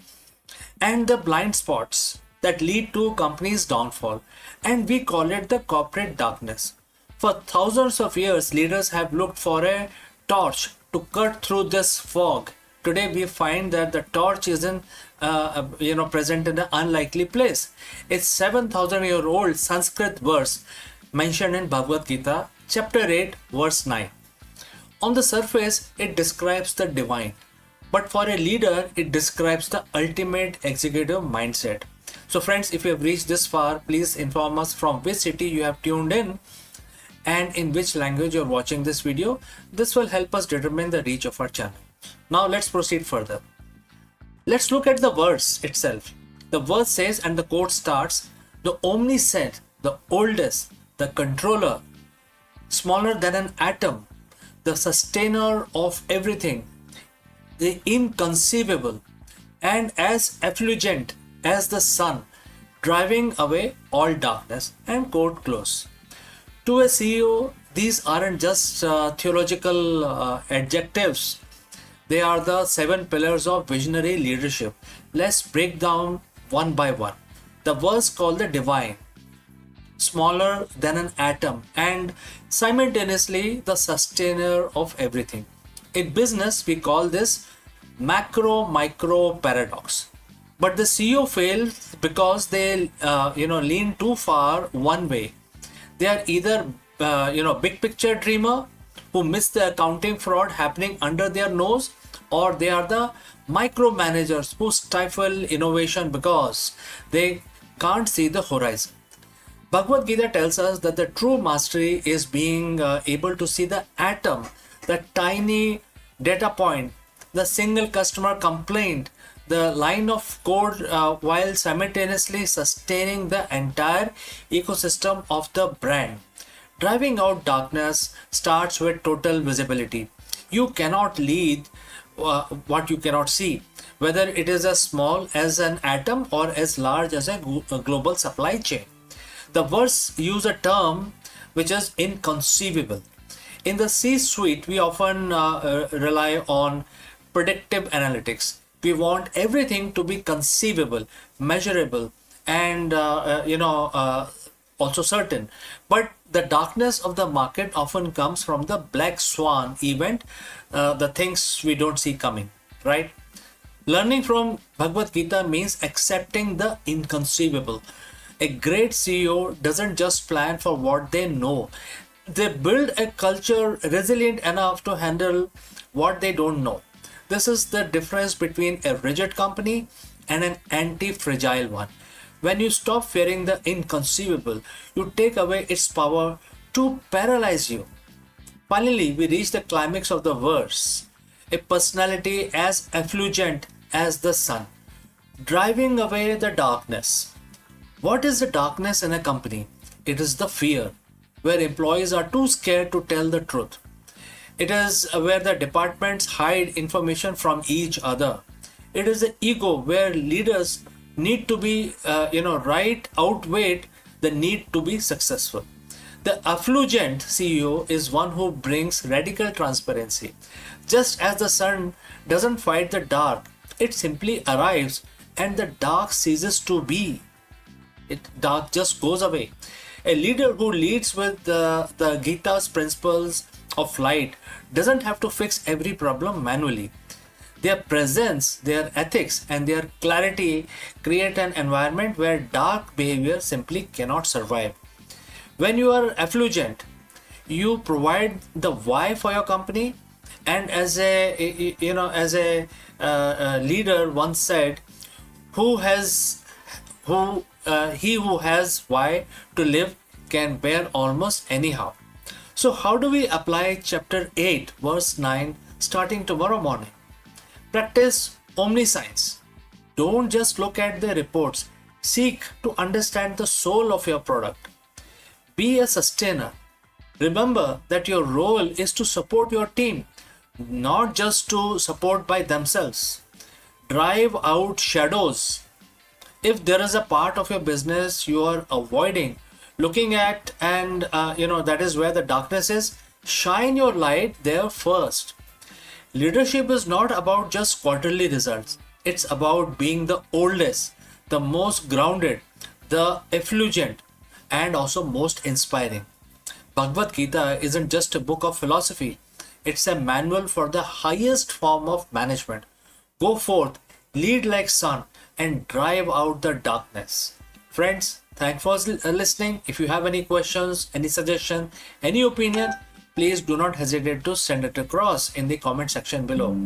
Speaker 1: and the blind spots that lead to companies' downfall. And we call it the corporate darkness. For thousands of years, leaders have looked for a torch to cut through this fog. Today, we find that the torch isn't, present in an unlikely place. It's 7,000-year-old Sanskrit verse mentioned in Bhagavad Gita, chapter 8, verse 9. On the surface, it describes the divine, but for a leader, it describes the ultimate executive mindset. So friends, if you have reached this far, please inform us from which city you have tuned in and in which language you're watching this video. This will help us determine the reach of our channel. Now let's proceed further. Let's look at the verse itself. The verse says, and the quote starts, the omniscient, the oldest, the controller, smaller than an atom, the sustainer of everything, the inconceivable, and as effulgent as the sun, driving away all darkness. And quote close. To a CEO, these aren't just theological adjectives. They are the 7 pillars of visionary leadership. Let's break down one by one. The verse called the divine, smaller than an atom, and simultaneously the sustainer of everything. In business, we call this macro-micro paradox. But the CEO fails because they lean too far one way. They are either big picture dreamer who miss the accounting fraud happening under their nose, or they are the micromanagers who stifle innovation because they can't see the horizon. Bhagavad Gita tells us that the true mastery is being able to see the atom, the tiny data point, the single customer complaint, the line of code, while simultaneously sustaining the entire ecosystem of the brand. Driving out darkness starts with total visibility. You cannot lead what you cannot see, whether it is as small as an atom or as large as a global supply chain. The verse uses a term which is inconceivable. In the C-suite, we often rely on predictive analytics. We want everything to be conceivable, measurable, and also certain. But the darkness of the market often comes from the black swan event, the things we don't see coming, right? Learning from Bhagavad Gita means accepting the inconceivable. A great CEO doesn't just plan for what they know. They build a culture resilient enough to handle what they don't know. This is the difference between a rigid company and an anti-fragile one. When you stop fearing the inconceivable, you take away its power to paralyze you. Finally, we reach the climax of the verse. A personality as effulgent as the sun, driving away the darkness. What is the darkness in a company? It is the fear, where employees are too scared to tell the truth. It is where the departments hide information from each other. It is the ego where leaders need to be, right, outweighed the need to be successful. The effulgent CEO is one who brings radical transparency. Just as the sun doesn't fight the dark, it simply arrives and the dark ceases to be. Dark just goes away. A leader who leads with the Gita's principles of light doesn't have to fix every problem manually. Their presence, their ethics, and their clarity create an environment where dark behavior simply cannot survive. When you are effulgent, you provide the why for your company, and as a leader once said, he who has why to live can bear almost anyhow. So how do we apply chapter 8 verse 9 starting tomorrow morning? Practice omniscience. Don't just look at the reports. Seek to understand the soul of your product. Be a sustainer. Remember that your role is to support your team, not just to support by themselves. Drive out shadows. If there is a part of your business you are avoiding looking at, and that is where the darkness is, shine your light there first. Leadership is not about just quarterly results. It's about being the oldest, the most grounded, the effulgent, and also most inspiring. Bhagavad Gita isn't just a book of philosophy. It's a manual for the highest form of management. Go forth, lead like sun, and drive out the darkness. Friends, thanks for listening. If you have any questions, any suggestion, any opinion, please do not hesitate to send it across in the comment section below.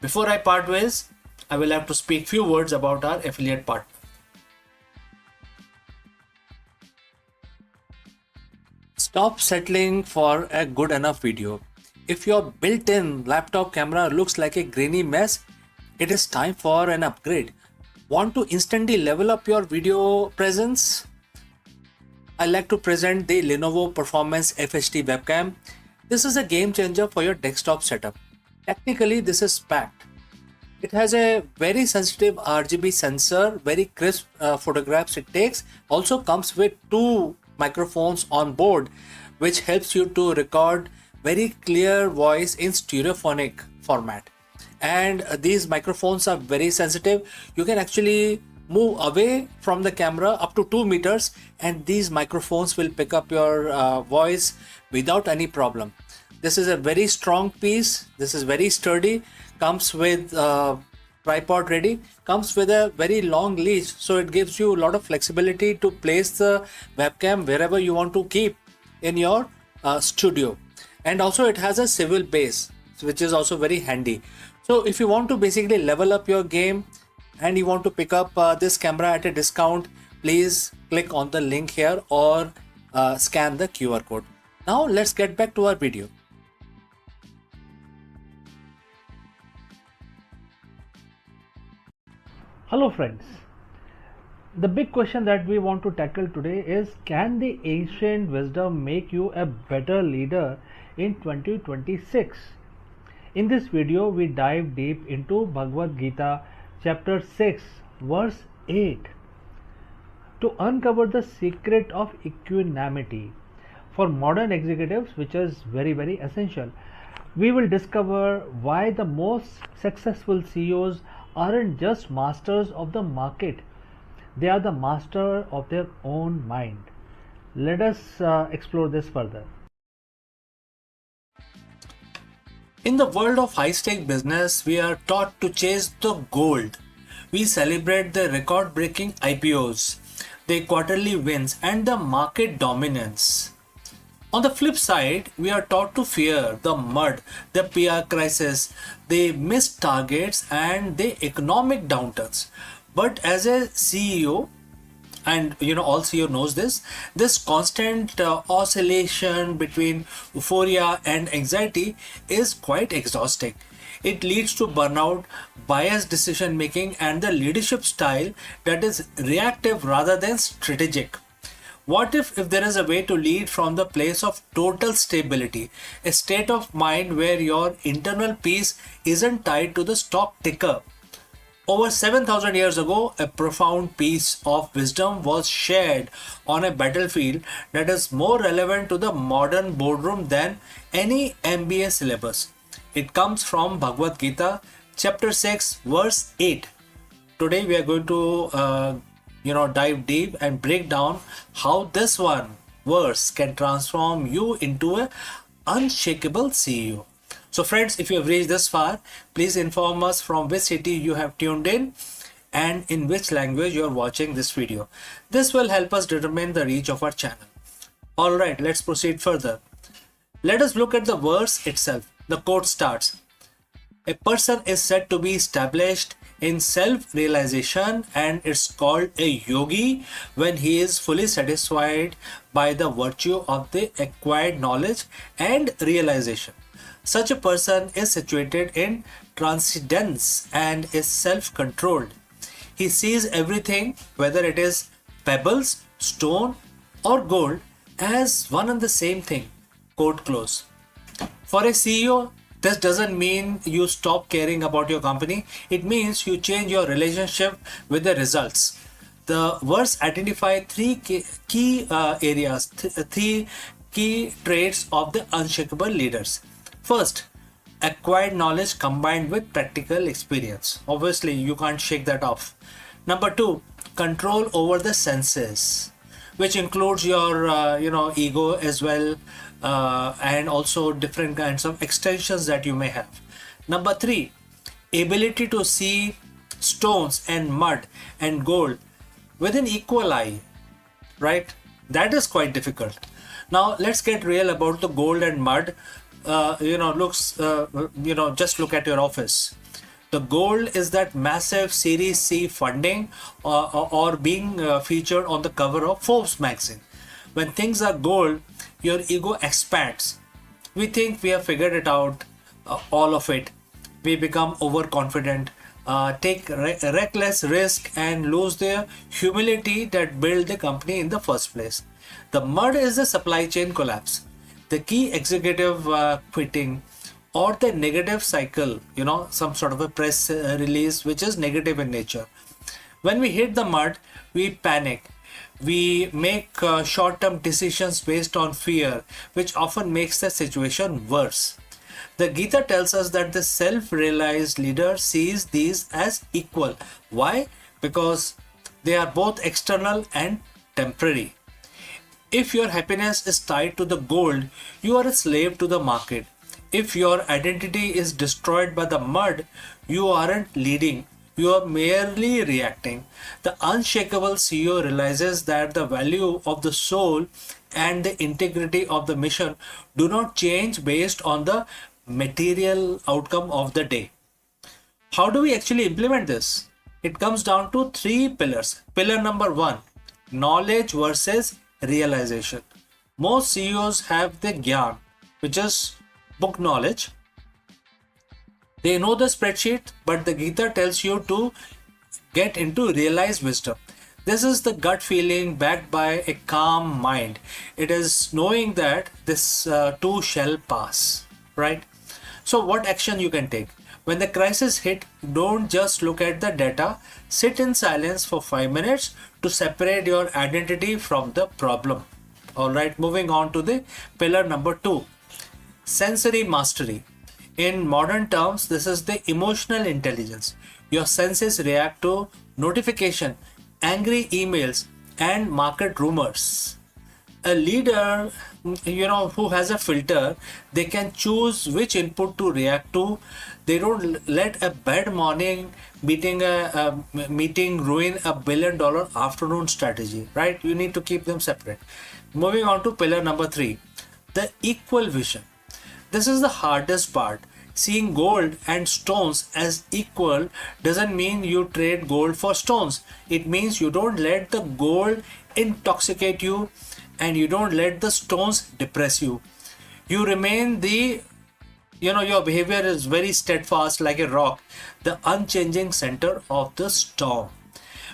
Speaker 1: Before I part ways, I will have to speak few words about our affiliate partner. Stop settling for a good enough video. If your built-in laptop camera looks like a grainy mess, it is time for an upgrade. Want to instantly level up your video presence? I like to present the Lenovo Performance FHD webcam. This is a game changer for your desktop setup. Technically, this is packed. It has a very sensitive RGB sensor, very crisp photographs it takes. Also comes with two microphones on board, which helps you to record very clear voice in stereophonic format. And these microphones are very sensitive. You can actually move away from the camera up to 2 meters and these microphones will pick up your voice without any problem. This is a very strong piece. This is very sturdy. Comes with tripod ready. Comes with a very long leash, so it gives you a lot of flexibility to place the webcam wherever you want to keep in your studio. And also it has a swivel base, which is also very handy. So if you want to basically level up your game and you want to pick up this camera at a discount, please click on the link here or scan the QR code. Now let's get back to our video.
Speaker 3: Hello friends, the big question that we want to tackle today is, can the ancient wisdom make you a better leader in 2026? In this video we dive deep into Bhagavad Gita chapter 6 verse 8 to uncover the secret of equanimity for modern executives, which is very essential. We will discover why the most successful CEOs aren't just masters of the market, they are the master of their own mind. Let us explore this further.
Speaker 1: In the world of high-stake business, we are taught to chase the gold. We celebrate the record-breaking IPOs, the quarterly wins, and the market dominance. On the flip side, we are taught to fear the mud, the PR crisis, the missed targets, and the economic downturns. But as a CEO, and all CEO knows this constant oscillation between euphoria and anxiety is quite exhausting. It leads to burnout, biased decision making, and the leadership style that is reactive rather than strategic. What if there is a way to lead from the place of total stability, a state of mind where your internal peace isn't tied to the stock ticker? Over 7,000 years ago, a profound piece of wisdom was shared on a battlefield that is more relevant to the modern boardroom than any MBA syllabus. It comes from Bhagavad Gita, chapter 6, verse 8. Today we are going to dive deep and break down how this one verse can transform you into an unshakable CEO. So friends, if you have reached this far, please inform us from which city you have tuned in and in which language you are watching this video. This will help us determine the reach of our channel. Alright, let's proceed further. Let us look at the verse itself. The quote starts, "A person is said to be established in self-realization and it's called a yogi when he is fully satisfied by the virtue of the acquired knowledge and realization. Such a person is situated in transcendence and is self-controlled. He sees everything, whether it is pebbles, stone or gold, as one and the same thing." Quote close. For a CEO, this doesn't mean you stop caring about your company. It means you change your relationship with the results. The verse identifies three key areas, three key traits of the unshakable leaders. First, acquired knowledge combined with practical experience. Obviously, you can't shake that off. Number two, control over the senses, which includes your ego as well, and also different kinds of extensions that you may have. Number three, ability to see stones and mud and gold with an equal eye, right? That is quite difficult. Now let's get real about the gold and mud. Just look at your office. The gold is that massive Series C funding or being featured on the cover of Forbes magazine. When things are gold, your ego expands. We think we have figured it out, all of it. We become overconfident, take reckless risk, and lose the humility that built the company in the first place. The mud is the supply chain collapse, the key executive quitting, or the negative cycle, some sort of a press release which is negative in nature. When we hit the mud, we panic. We make short term decisions based on fear, which often makes the situation worse. The Gita tells us that the self realized leader sees these as equal. Why? Because they are both external and temporary. If your happiness is tied to the gold, you are a slave to the market. If your identity is destroyed by the mud, you aren't leading, you are merely reacting. The unshakable CEO realizes that the value of the soul and the integrity of the mission do not change based on the material outcome of the day. How do we actually implement this? It comes down to three pillars. Pillar number one, knowledge versus realization. Most CEOs have the gyan, which is book knowledge. They know the spreadsheet, but the Gita tells you to get into realized wisdom. This is the gut feeling backed by a calm mind. It is knowing that this too shall pass, right? So what action you can take? When the crisis hit, don't just look at the data. Sit in silence for 5 minutes to separate your identity from the problem. Alright, moving on to the pillar number 2. Sensory mastery. In modern terms, this is the emotional intelligence. Your senses react to notification, angry emails, and market rumors. A leader, who has a filter, they can choose which input to react to. They don't let a bad morning meeting ruin $1 billion afternoon strategy, right? You need to keep them separate. Moving on to pillar number 3, the equal vision. This is the hardest part. Seeing gold and stones as equal doesn't mean you trade gold for stones. It means you don't let the gold intoxicate you and you don't let the stones depress you. You remain your behavior is very steadfast like a rock, the unchanging center of the storm.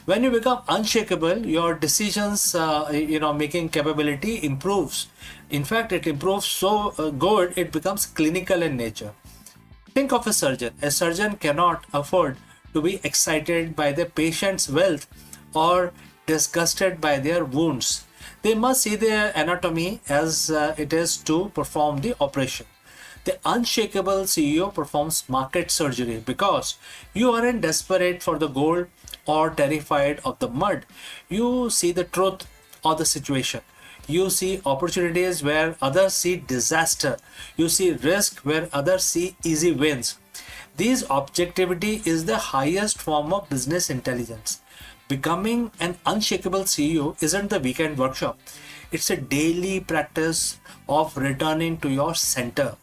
Speaker 1: When you become unshakable, your decisions, making capability improves. In fact, it improves so good, it becomes clinical in nature. Think of a surgeon. A surgeon cannot afford to be excited by the patient's wealth or disgusted by their wounds. They must see their anatomy as it is to perform the operation. The unshakable CEO performs market surgery because you aren't desperate for the gold or terrified of the mud. You see the truth of the situation. You see opportunities where others see disaster. You see risk where others see easy wins. This objectivity is the highest form of business intelligence. Becoming an unshakable CEO isn't the weekend workshop. It's a daily practice of returning to your center.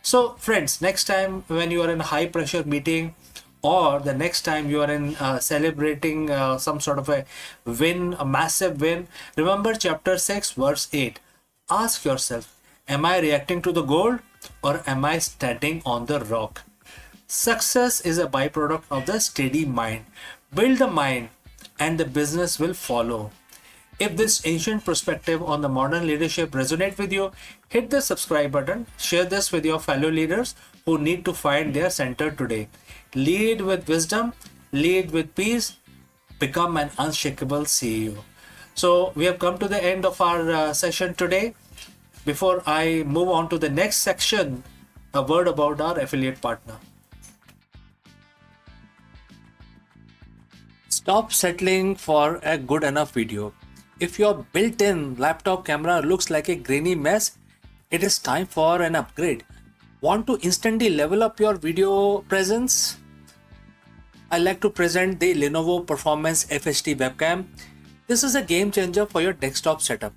Speaker 1: So friends, next time when you are in a high pressure meeting or the next time you are in celebrating some sort of a win, a massive win, remember chapter 6 verse 8. Ask yourself, am I reacting to the gold or am I standing on the rock? Success is a byproduct of the steady mind. Build the mind and the business will follow. If this ancient perspective on the modern leadership resonates with you, hit the subscribe button, share this with your fellow leaders who need to find their center today. Lead with wisdom, lead with peace, become an unshakable CEO. So we have come to the end of our session today. Before I move on to the next section, a word about our affiliate partner. Stop settling for a good enough video. If your built-in laptop camera looks like a grainy mess, it is time for an upgrade. Want to instantly level up your video presence? I like to present the Lenovo Performance FHD webcam. This is a game changer for your desktop setup.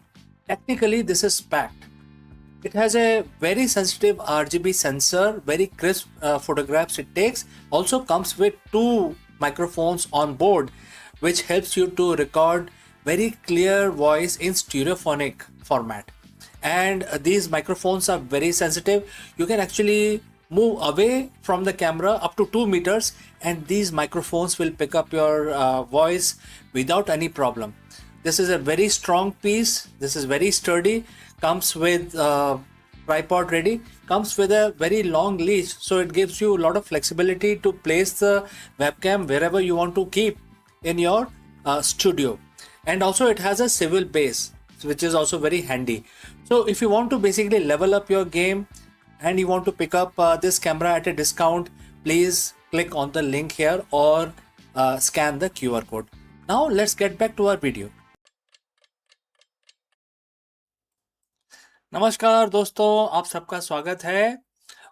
Speaker 1: Technically, this is packed. It has a very sensitive RGB sensor, very crisp photographs it takes. Also comes with 2 microphones on board, which helps you to record very clear voice in stereophonic format. and these microphones are very sensitive. You can actually move away from the camera up to 2 meters, and these microphones will pick up your voice without any problem. This is a very strong piece. This is very sturdy. Comes with tripod ready. Comes with a very long leash, so it gives you a lot of flexibility to place the webcam wherever you want to keep in your studio. And also it has a swivel base, which is also very handy. So if you want to basically level up your game and you want to pick up this camera at a discount, please click on the link here or scan the QR code. Now let's get back to our video. नमस्कार दोस्तों, आप सबका स्वागत है।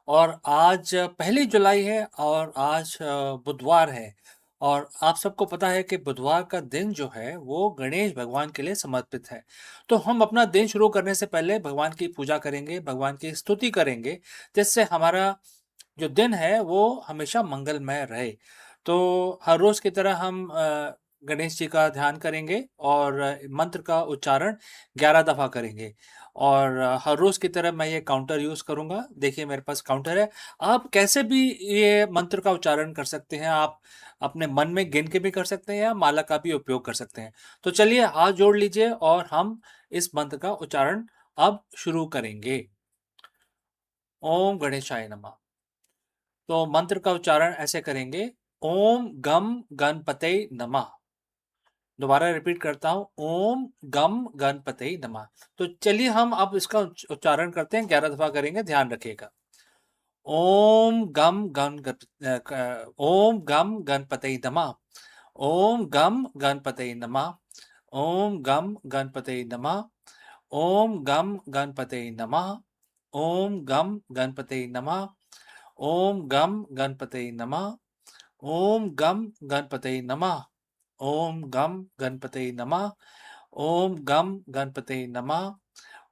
Speaker 1: और आज 1 जुलाई है और आज बुधवार है, और आप सबको पता है कि बुधवार का दिन जो है वो गणेश भगवान के लिए समर्पित है। तो हम अपना दिन शुरू करने से पहले भगवान की पूजा करेंगे, भगवान की स्तुति करेंगे, जिससे हमारा जो दिन है वो हमेशा मंगलमय रहे। तो हर रोज की तरह हम गणेश जी का ध्यान करेंगे और मंत्र का उच्चारण 11 दफा करेंगे। और हर रोज की तरह मैं ये काउंटर यूज करूंगा। देखिए मेरे पास काउंटर है। आप कैसे भी ये मंत्र का उच्चारण कर सकते हैं। आप अपने मन में गिन के भी कर सकते हैं या माला का भी उपयोग कर सकते हैं। तो चलिए हाथ जोड़ लीजिए और हम इस मंत्र का उच्चारण अब शुरू करेंगे। ओम गणेशाय नमः। तो मंत्र का उच्चारण ऐसे करेंगे, ओम गम गणपते नमः। दोबारा रिपीट करता हूं, ओम गम गणपते नमः। तो चलिए हम अब इसका उच्चारण करते हैं, 11 दफा करेंगे, ध्यान रखिएगा। ओम गम गणपते नमः। ओम गम गणपते नमः। ओम गम गणपते नमः। ओम गम गणपते नमः। ओम गम गणपते नमः। ओम गम गणपते नमः। ओम गम गणपते नमः। ओम गम गणपते नमः। ओम गम गणपते नमः।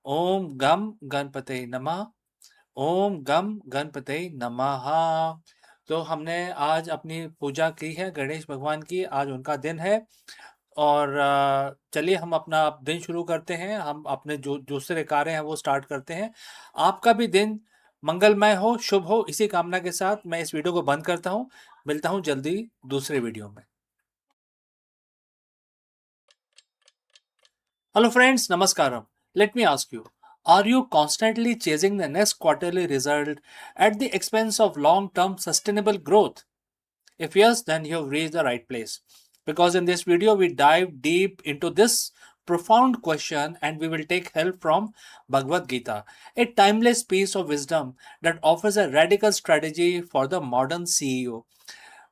Speaker 1: ओम गम गणपते नमः। ओम गम गणपते नमः। तो हमने आज अपनी पूजा की है गणेश भगवान की, आज उनका दिन है। और चलिए हम अपना दिन शुरू करते हैं। हम अपने जो दूसरे कार्य हैं वो स्टार्ट करते हैं। आपका भी दिन मंगलमय हो, शुभ हो, इसी कामना के साथ मैं इस वीडियो को बंद करता हूँ। मिलता हूँ जल्दी दूसरे वीडियो में। Hello friends, Namaskaram. Let me ask you, are you constantly chasing the next quarterly result at the expense of long-term sustainable growth? If yes, then you have reached the right place. Because in this video, we dive deep into this profound question and we will take help from Bhagavad Gita, a timeless piece of wisdom that offers a radical strategy for the modern CEO.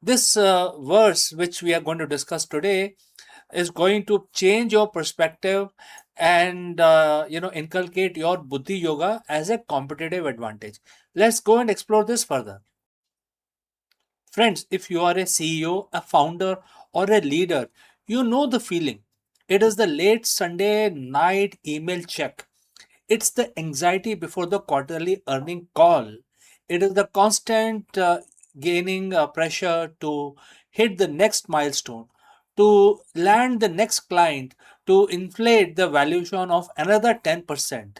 Speaker 1: This verse, which we are going to discuss today, is going to change your perspective and inculcate your buddhi yoga as a competitive advantage. Let's go and explore this further. Friends, if you are a CEO, a founder, or a leader, you know the feeling. It is the late Sunday night email check. It's the anxiety before the quarterly earning call. It is the constant gaining pressure to hit the next milestone, to land the next client, to inflate the valuation of another 10%.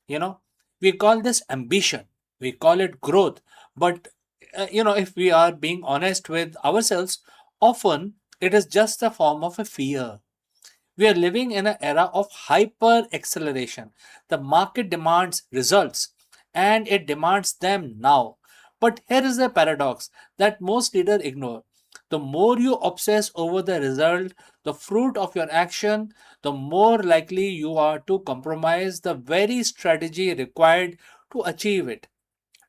Speaker 1: You know, we call this ambition, we call it growth. But, if we are being honest with ourselves, often it is just a form of a fear. We are living in an era of hyper acceleration. The market demands results and it demands them now. But here is the paradox that most leaders ignore. The more you obsess over the result, the fruit of your action, the more likely you are to compromise the very strategy required to achieve it.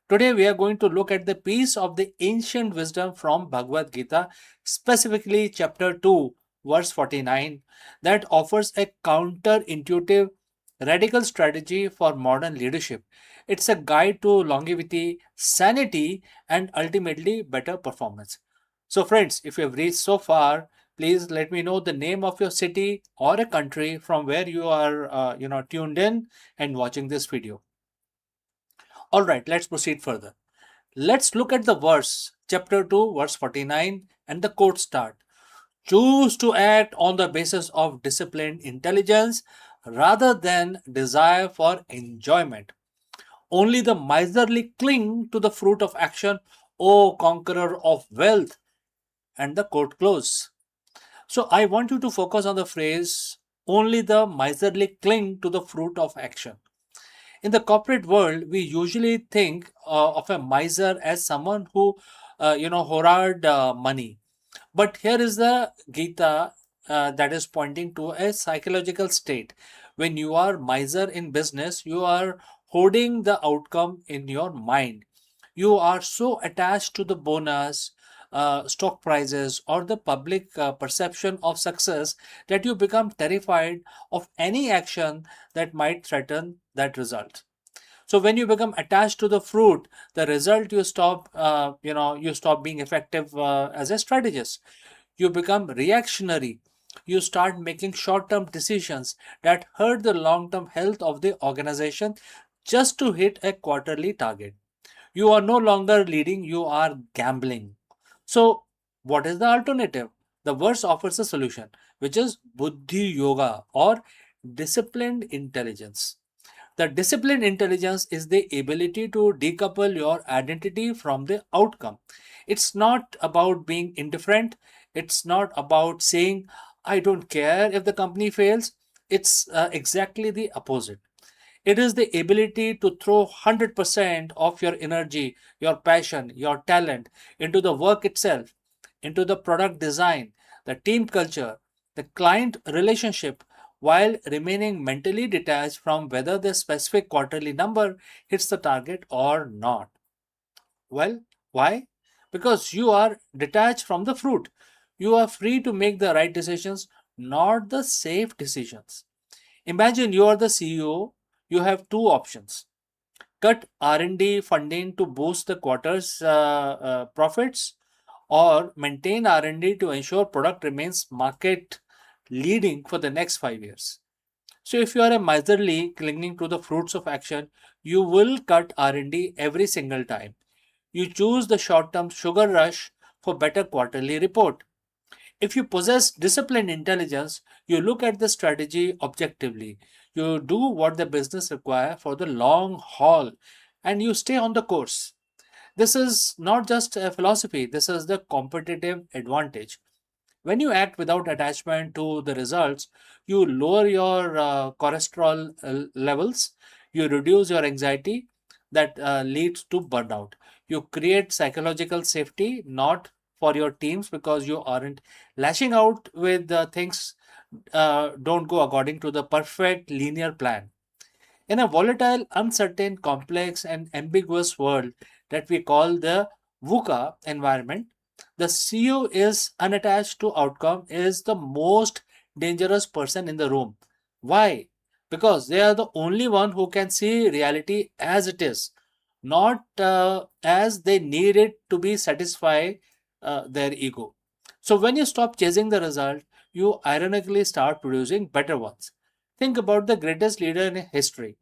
Speaker 1: Today, we are going to look at the piece of the ancient wisdom from Bhagavad Gita, specifically chapter 2, verse 49, that offers a counterintuitive, radical strategy for modern leadership. It's a guide to longevity, sanity, and ultimately better performance. So, friends, if you have reached so far, please let me know the name of your city or a country from where you are, tuned in and watching this video. All right, let's proceed further. Let's look at the verse, chapter 2, verse 49, and the quote start. Choose to act on the basis of disciplined intelligence rather than desire for enjoyment. Only the miserly cling to the fruit of action, O conqueror of wealth. And the quote close. So I want you to focus on the phrase, only the miserly cling to the fruit of action. In the corporate world, we usually think of a miser as someone who, hoard money. But here is the Gita that is pointing to a psychological state. When you are miser in business, you are holding the outcome in your mind. You are so attached to the bonus, stock prices, or the public perception of success that you become terrified of any action that might threaten that result. So when you become attached to the fruit, the result you stop being effective as a strategist. You become reactionary. You start making short term decisions that hurt the long term health of the organization just to hit a quarterly target. You are no longer leading, you are gambling. So, what is the alternative? The verse offers a solution, which is Buddhi Yoga or disciplined intelligence. The disciplined intelligence is the ability to decouple your identity from the outcome. It's not about being indifferent. It's not about saying, I don't care if the company fails. It's exactly the opposite. It is the ability to throw 100% of your energy, your passion, your talent into the work itself, into the product design, the team culture, the client relationship, while remaining mentally detached from whether the specific quarterly number hits the target or not. Well, why? Because you are detached from the fruit. You are free to make the right decisions, not the safe decisions. Imagine you are the CEO, you have two options. Cut R&D funding to boost the quarter's profits, or maintain R&D to ensure product remains market leading for the next 5 years. So if you are a miserly clinging to the fruits of action, you will cut R&D every single time. You choose the short-term sugar rush for better quarterly report. If you possess disciplined intelligence, you look at the strategy objectively. You do what the business require for the long haul and you stay on the course. This is not just a philosophy, this is the competitive advantage. When you act without attachment to the results, you lower your cholesterol levels, you reduce your anxiety that leads to burnout. You create psychological safety, not for your teams because you aren't lashing out with things don't go according to the perfect linear plan. In a volatile, uncertain, complex, and ambiguous world that we call the VUCA environment, the CEO is unattached to outcome is the most dangerous person in the room. Why? Because they are the only one who can see reality as it is, not as they need it to be satisfy their ego. So when you stop chasing the result, you ironically start producing better ones. Think about the greatest leader in history.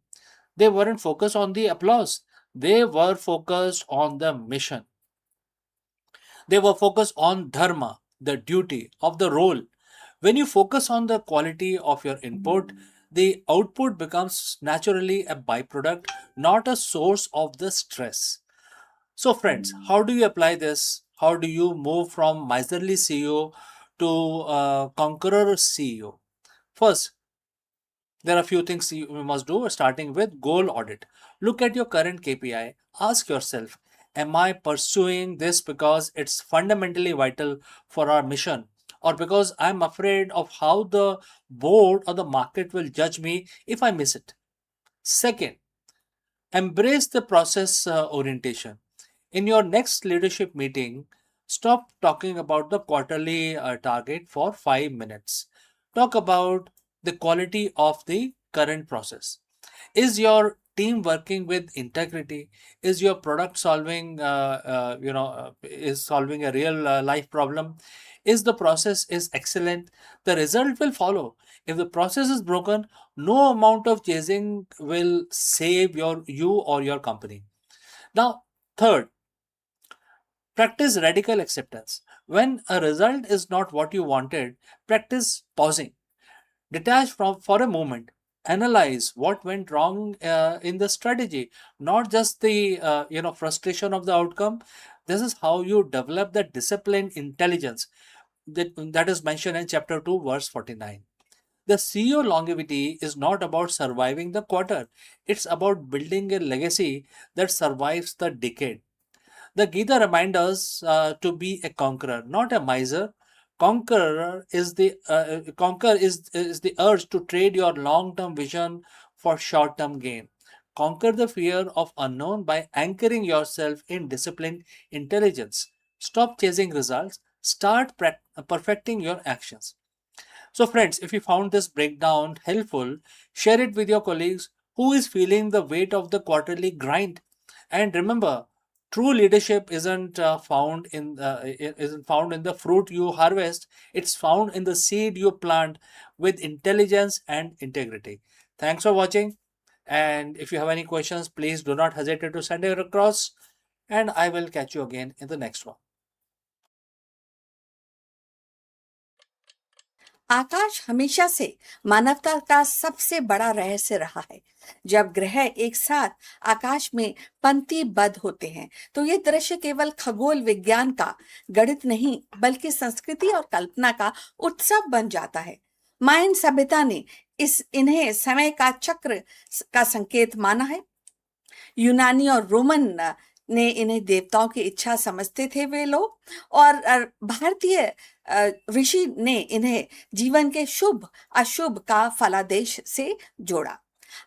Speaker 1: They weren't focused on the applause. They were focused on the mission. They were focused on dharma, the duty of the role. When you focus on the quality of your input, the output becomes naturally a byproduct, not a source of the stress. So, friends, how do you apply this? How do you move from miserly CEO to conqueror CEO? First, there are a few things you must do, starting with goal audit. Look at your current KPI. Ask yourself, am I pursuing this because it's fundamentally vital for our mission, or because I'm afraid of how the board or the market will judge me if I miss it? Second, embrace the process orientation. In your next leadership meeting, stop talking about the quarterly target for 5 minutes. Talk about the quality of the current process. Is your team working with integrity? Is your product is solving a real life problem? Is the process is excellent? The result will follow. If the process is broken, no amount of chasing will save you or your company. Now, third, practice radical acceptance. When a result is not what you wanted, practice pausing. Detach from for a moment. analyze what went wrong in the strategy, not just the frustration of the outcome. This is how you develop the disciplined intelligence that is mentioned in chapter 2, verse 49. The CEO longevity is not about surviving the quarter, it's about building a legacy that survives the decade. The Gita reminds us to be a conqueror, not a miser. Conquer is the urge to trade your long-term vision for short-term gain. Conquer the fear of unknown by anchoring yourself in disciplined intelligence. Stop chasing results. Start perfecting your actions. So, friends, if you found this breakdown helpful, share it with your colleagues who is feeling the weight of the quarterly grind. And remember, true leadership isn't found in the fruit you harvest. It's found in the seed you plant with intelligence and integrity. Thanks for watching. And if you have any questions, please do not hesitate to send it across. And I will catch you again in the next one.
Speaker 2: आकाश हमेशा से मानवता का सबसे बड़ा रहस्य रहा है। जब ग्रह एक साथ आकाश में पंक्तिबद्ध होते हैं तो ये दृश्य केवल खगोल विज्ञान का गणित नहीं बल्कि संस्कृति और कल्पना का उत्सव बन जाता है। मायन सभ्यता ने इन्हें समय का चक्र का संकेत माना है। यूनानी और रोमन ने इन्हें देवताओं की इच्छा समझते थे वे लोग, और भारतीय ऋषि ने इन्हें जीवन के शुभ अशुभ का फलादेश से जोड़ा।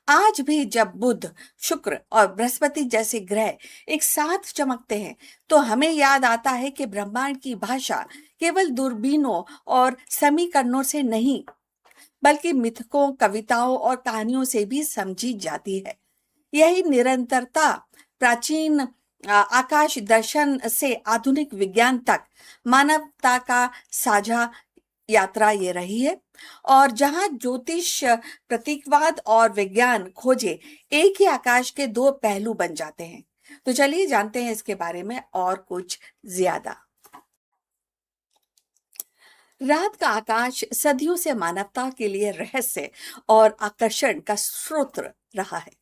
Speaker 2: आज भी जब बुध, शुक्र और बृहस्पति जैसे ग्रह एक साथ चमकते हैं तो हमें याद आता है कि ब्रह्मांड की भाषा केवल दूरबीनों और समीकरणों से नहीं बल्कि मिथकों, कविताओं और कहानियों से भी समझी जाती है। यही निरंतरता प्राचीन आकाश दर्शन से आधुनिक विज्ञान तक मानवता का साझा यात्रा ये रही है। और जहां ज्योतिष, प्रतीकवाद और विज्ञान खोजे एक ही आकाश के दो पहलू बन जाते हैं। तो चलिए जानते हैं इसके बारे में और कुछ ज्यादा। रात का आकाश सदियों से मानवता के लिए रहस्य और आकर्षण का स्रोत रहा है।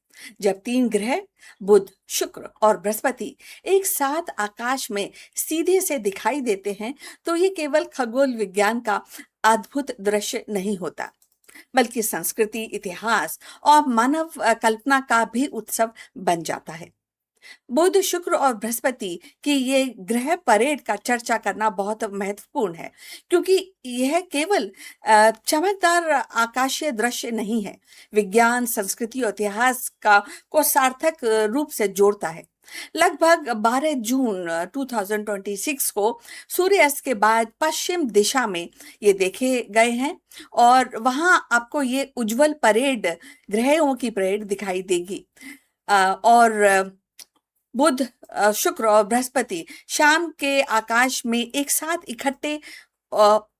Speaker 2: जब तीन ग्रह बुध, शुक्र और बृहस्पति एक साथ आकाश में सीधे से दिखाई देते हैं तो ये केवल खगोल विज्ञान का अद्भुत दृश्य नहीं होता बल्कि संस्कृति, इतिहास और मानव कल्पना का भी उत्सव बन जाता है। बुध, शुक्र और बृहस्पति की ये ग्रह परेड का चर्चा करना बहुत महत्वपूर्ण है क्योंकि यह केवल चमकदार आकाशीय दृश्य नहीं है, विज्ञान, संस्कृति और इतिहास को सार्थक रूप से जोड़ता है। लगभग 12 जून 2026 को सूर्यास्त के बाद पश्चिम दिशा में ये देखे गए हैं और वहां आपको ये उज्जवल परेड, ग्रहों की परेड दिखाई देगी। और बुध, शुक्र और बृहस्पति शाम के आकाश में एक साथ इकट्ठे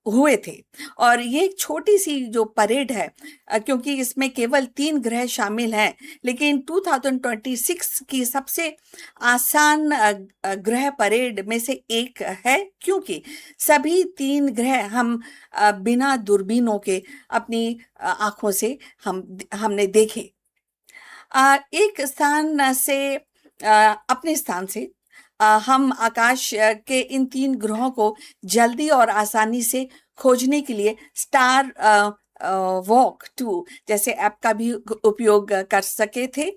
Speaker 2: हुए थे और ये एक छोटी सी जो परेड है, क्योंकि इसमें केवल 3 ग्रह शामिल हैं, लेकिन 2026 की सबसे आसान ग्रह परेड में से एक है क्योंकि सभी 3 ग्रह हम बिना दूरबीनों के अपनी आंखों से हमने देखे। एक स्थान से अपने स्थान से हम आकाश के इन 3 ग्रहों को जल्दी और आसानी से खोजने के लिए स्टार वॉक 2 जैसे ऐप का भी उपयोग कर सके थे।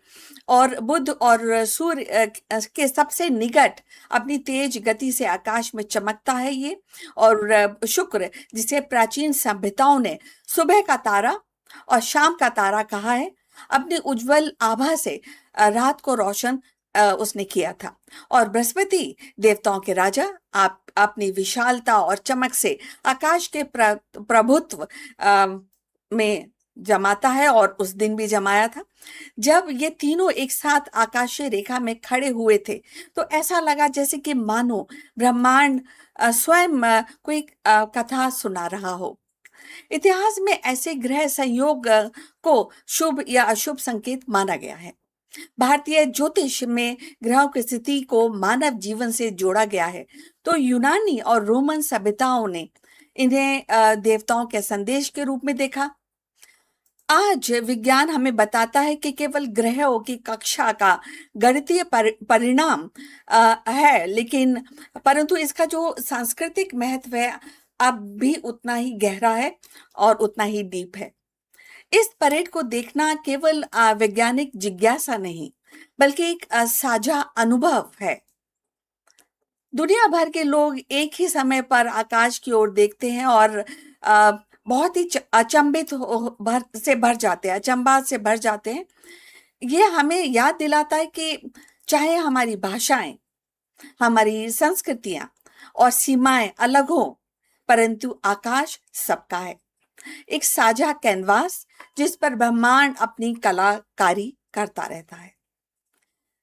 Speaker 2: और बुध और सूर्य के सबसे निकट अपनी तेज गति से आकाश में चमकता है ये। और शुक्र, जिसे प्राचीन सभ्यताओं ने सुबह का तारा और शाम का तारा कहा है, अपनी उज्जवल आभा से रात को रोशन उसने किया था। और बृहस्पति, देवताओं के राजा, आप अपनी विशालता और चमक से आकाश के प्रभुत्व में जमाता है और उस दिन भी जमाया था। जब ये तीनों एक साथ आकाशीय रेखा में खड़े हुए थे तो ऐसा लगा जैसे कि मानो ब्रह्मांड स्वयं कोई कथा सुना रहा हो। इतिहास में ऐसे ग्रह संयोग को शुभ या अशुभ संकेत माना गया है। भारतीय ज्योतिष में ग्रहों की स्थिति को मानव जीवन से जोड़ा गया है, तो यूनानी और रोमन सभ्यताओं ने इन्हें देवताओं के संदेश के रूप में देखा। आज विज्ञान हमें बताता है कि केवल ग्रहों की कक्षा का गणितीय परिणाम है, लेकिन परंतु इसका जो सांस्कृतिक महत्व है अब भी उतना ही गहरा है और उतना ही डीप है। इस परेड को देखना केवल वैज्ञानिक जिज्ञासा नहीं, बल्कि एक साझा अनुभव है। दुनिया भर के लोग एक ही समय पर आकाश की ओर देखते हैं और बहुत ही अचंभित भर जाते हैं, अचंभा से भर जाते हैं। ये हमें याद दिलाता है कि चाहे हमारी भाषाएं, हमारी संस्कृतियां और सीमाएं अलग हो, परंतु आकाश सबका है, एक साझा कैनवास जिस पर ब्रह्मांड अपनी कलाकारी करता रहता है।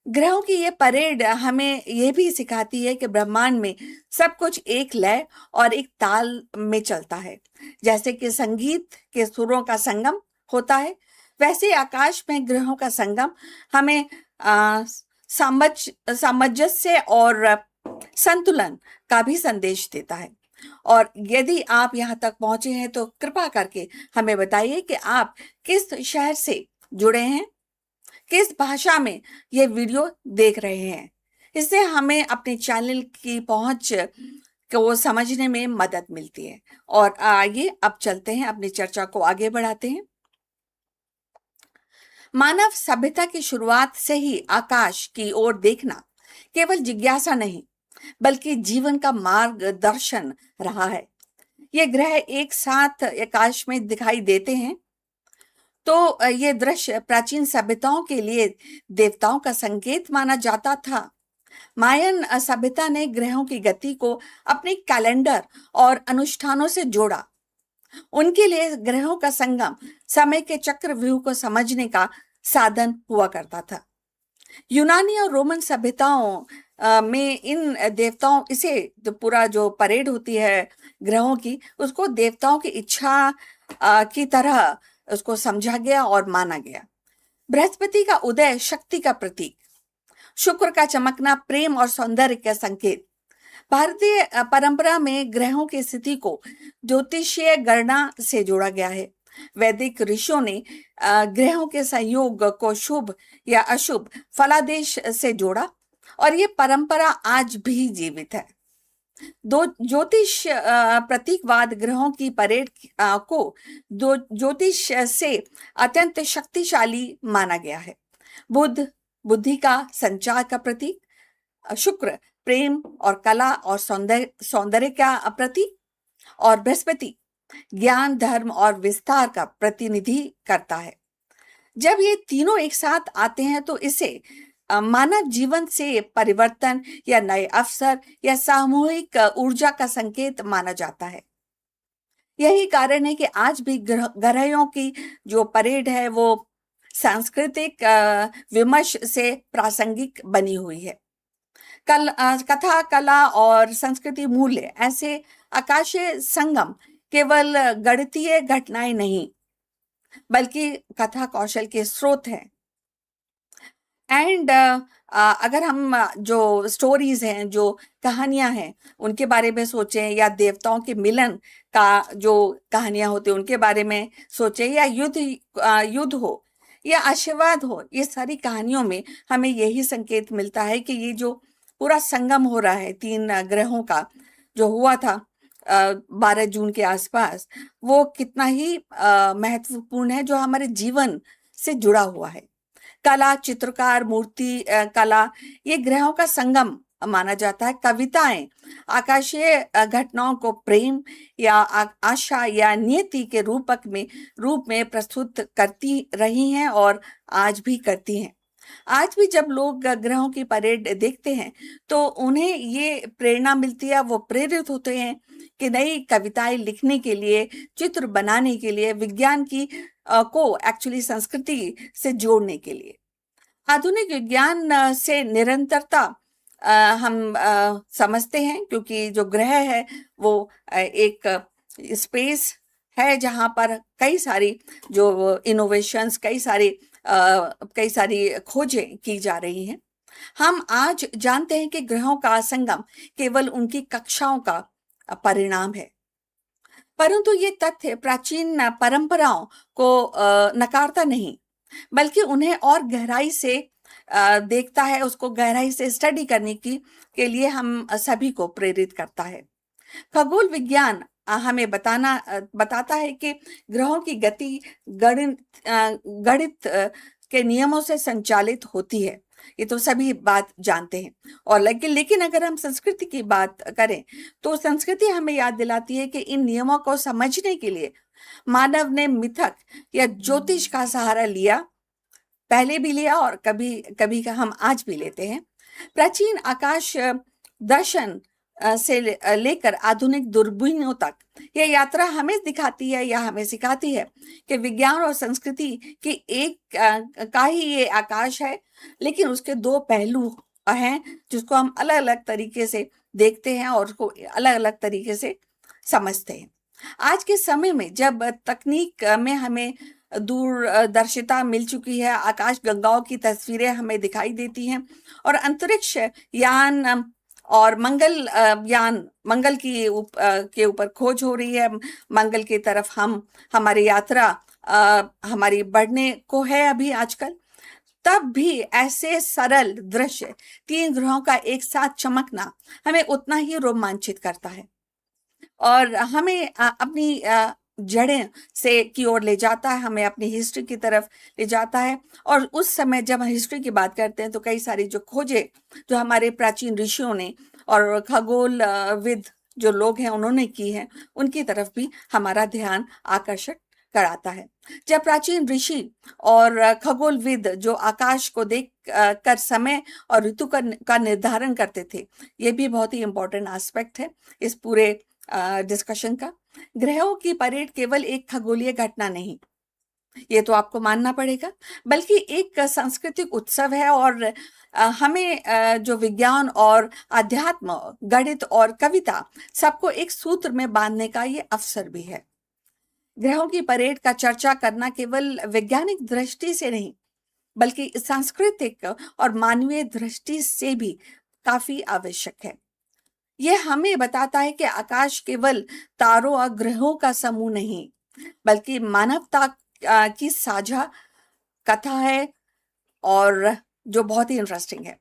Speaker 2: ग्रहों की ये परेड हमें ये भी सिखाती है कि ब्रह्मांड में सब कुछ एक लय और एक ताल में चलता है। जैसे कि संगीत के सुरों का संगम होता है, वैसे ही आकाश में ग्रहों का संगम हमें सामंजस्य और संतुलन का भी संदेश देता है। और यदि आप यहाँ तक पहुंचे हैं तो कृपा करके हमें बताइए कि आप किस शहर से जुड़े हैं, किस भाषा में ये वीडियो देख रहे हैं। इससे हमें अपने चैनल की पहुंच को समझने में मदद मिलती है। और आइए अब चलते हैं, अपनी चर्चा को आगे बढ़ाते हैं। मानव सभ्यता की शुरुआत से ही आकाश की ओर देखना केवल जिज्ञासा नहीं, बल्कि जीवन का मार्गदर्शन रहा है। ये ग्रह एक साथ आकाश में दिखाई देते हैं तो ये दृश्य प्राचीन सभ्यताओं के लिए देवताओं का संकेत माना जाता था। मायन सभ्यता ने ग्रहों की गति को अपने कैलेंडर और अनुष्ठानों से जोड़ा। उनके लिए ग्रहों का संगम समय के चक्रव्यूह को समझने का साधन हुआ करता था। यूनानी और रोमन सभ्यताओं में इन देवताओं, इसे जो पूरा जो परेड होती है ग्रहों की, उसको देवताओं की इच्छा की तरह उसको समझा गया और माना गया। बृहस्पति का उदय शक्ति का प्रतीक, शुक्र का चमकना प्रेम और सौंदर्य का संकेत। भारतीय परंपरा में ग्रहों की स्थिति को ज्योतिषीय गणना से जोड़ा गया है। वैदिक ऋषियों ने ग्रहों के संयोग को शुभ या अशुभ फलादेश से जोड़ा और ये परंपरा आज भी जीवित है। दो ज्योतिष प्रतीकवाद ग्रहों की परेड को दो ज्योतिष से अत्यंत शक्तिशाली माना गया है। बुध बुद्धि का संचार का प्रतीक, शुक्र प्रेम और कला और सौंदर्य का प्रतीक, और बृहस्पति ज्ञान धर्म और विस्तार का प्रतिनिधि करता है। जब ये तीनों एक साथ आते हैं तो इसे मानव जीवन से परिवर्तन या नए अवसर या सामूहिक ऊर्जा का संकेत माना जाता है। यही कारण है कि आज भी ग्रहों की जो परेड है वो सांस्कृतिक विमर्श से प्रासंगिक बनी हुई है। कथा, कला और संस्कृति मूल्य ऐसे आकाशीय संगम केवल गणितीय घटनाएं नहीं, बल्कि कथा कौशल के स्रोत हैं। एंड अगर हम जो स्टोरीज हैं, जो कहानियां हैं, उनके बारे में सोचें, या देवताओं के मिलन का जो कहानियां होती हैं उनके बारे में सोचें, या युद्ध हो या आशीर्वाद हो, ये सारी कहानियों में हमें यही संकेत मिलता है कि ये जो पूरा संगम हो रहा है तीन ग्रहों का, जो हुआ था 12 जून के आसपास, वो कितना ही महत्वपूर्ण है, जो हमारे जीवन से जुड़ा हुआ है। कला, चित्रकार, मूर्ति कला, ये ग्रहों का संगम माना जाता है। कविताएं आकाशीय घटनाओं को प्रेम या आशा या नियति के रूप में प्रस्तुत करती रही हैं और आज भी करती हैं। आज भी जब लोग ग्रहों की परेड देखते हैं तो उन्हें ये प्रेरणा मिलती है, वो प्रेरित होते हैं कि नई कविताएं लिखने के लिए, चित्र बनाने के लिए, विज्ञान की को एक्चुअली संस्कृति से जोड़ने के लिए। आधुनिक विज्ञान से निरंतरता हम समझते हैं, क्योंकि जो ग्रह है वो एक स्पेस है जहां पर कई सारी जो इनोवेशंस, कई सारी खोजें की जा रही हैं। हम आज जानते हैं कि ग्रहों का संगम केवल उनकी कक्षाओं का परिणाम है, परंतु ये तथ्य प्राचीन परंपराओं को नकारता नहीं, बल्कि उन्हें और गहराई से देखता है, उसको गहराई से स्टडी करने की के लिए हम सभी को प्रेरित करता है। खगोल विज्ञान हमें बताता है कि ग्रहों की गति गणित के नियमों से संचालित होती है। ये तो सभी बात जानते हैं। और लेकिन अगर हम संस्कृति की बात करें, तो संस्कृति हमें याद दिलाती है कि इन नियमों को समझने के लिए मानव ने मिथक या ज्योतिष का सहारा लिया, पहले भी लिया और कभी कभी का हम आज भी लेते हैं। प्राचीन आकाश दर्शन से लेकर आधुनिक दूरबीनों तक यह यात्रा हमें दिखाती है या हमें सिखाती है कि विज्ञान और संस्कृति की एक का ही ये आकाश है, लेकिन उसके दो पहलू हैं जिसको हम अलग अलग तरीके से देखते हैं और उसको अलग अलग तरीके से समझते हैं। आज के समय में जब तकनीक में हमें दूरदर्शिता मिल चुकी है, आकाश गंगाओं की तस्वीरें हमें दिखाई देती हैं और अंतरिक्ष यान और मंगल के ऊपर खोज हो रही है, मंगल की तरफ हमारी यात्रा हमारी बढ़ने को है अभी आजकल, तब भी ऐसे सरल दृश्य, 3 ग्रहों का एक साथ चमकना हमें उतना ही रोमांचित करता है और हमें अपनी जड़ें से की ओर ले जाता है, हमें अपनी हिस्ट्री की तरफ ले जाता है। और उस समय जब हम हिस्ट्री की बात करते हैं तो कई सारी जो खोजें जो हमारे प्राचीन ऋषियों ने और खगोल विद जो लोग हैं उन्होंने की है, उनकी तरफ भी हमारा ध्यान आकर्षित कराता है। जब प्राचीन ऋषि और खगोलविद जो आकाश को देख कर समय और ऋतु का निर्धारण करते थे, ये भी बहुत ही इंपॉर्टेंट एस्पेक्ट है इस पूरे डिस्कशन का। ग्रहों की परेड केवल एक खगोलीय घटना नहीं, ये तो आपको मानना पड़ेगा, बल्कि एक सांस्कृतिक उत्सव है और हमें जो विज्ञान और अध्यात्म, गणित और कविता सबको एक सूत्र में बांधने का ये अवसर भी है। ग्रहों की परेड का चर्चा करना केवल वैज्ञानिक दृष्टि से नहीं, बल्कि सांस्कृतिक और मानवीय दृष्टि से भी काफी आवश्यक है। यह हमें बताता है कि आकाश केवल तारों और ग्रहों का समूह नहीं, बल्कि मानवता की साझा कथा है और जो बहुत ही इंटरेस्टिंग है।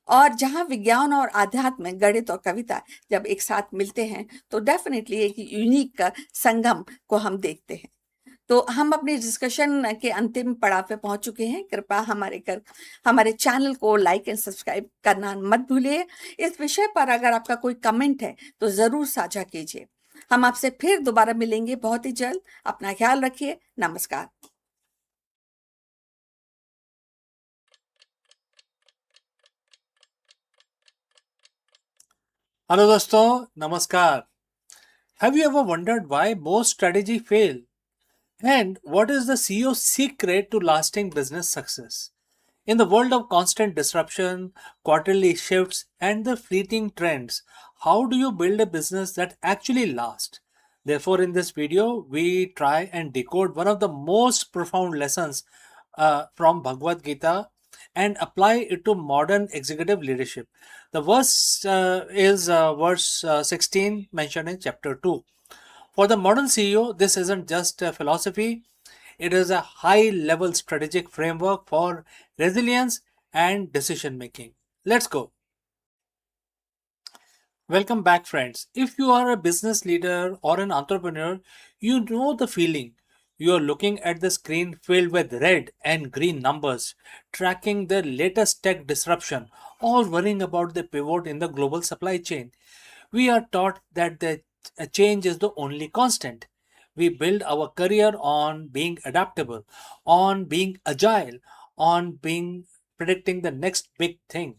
Speaker 2: और जहाँ विज्ञान और आध्यात्म, गणित और कविता जब एक साथ मिलते हैं तो डेफिनेटली एक यूनिक संगम को हम देखते हैं। तो हम अपनी डिस्कशन के अंतिम पड़ाव पे पहुंच चुके हैं। कृपया हमारे चैनल को लाइक एंड सब्सक्राइब करना मत भूलिए। इस विषय पर अगर आपका कोई कमेंट है तो जरूर साझा कीजिए। हम आपसे फिर दोबारा मिलेंगे बहुत ही जल्द। अपना ख्याल रखिए। नमस्कार।
Speaker 1: हेलो दोस्तों, नमस्कार। Have you ever wondered why most strategy fail? And what is the CEO's secret to lasting business success? In the world of constant disruption, quarterly shifts, and the fleeting trends, how do you build a business that actually lasts? Therefore, in this video, we try and decode one of the most profound lessons from Bhagavad Gita and apply it to modern executive leadership. The verse is verse 16 mentioned in chapter 2. For the modern CEO, this isn't just a philosophy, it is a high level strategic framework for resilience and decision making. Let's go. Welcome back, friends. If you are a business leader or an entrepreneur, you know the feeling. You are looking at the screen filled with red and green numbers, tracking the latest tech disruption, or worrying about the pivot in the global supply chain. We are taught that the change is the only constant. We build our career on being adaptable, on being agile, on being predicting the next big thing.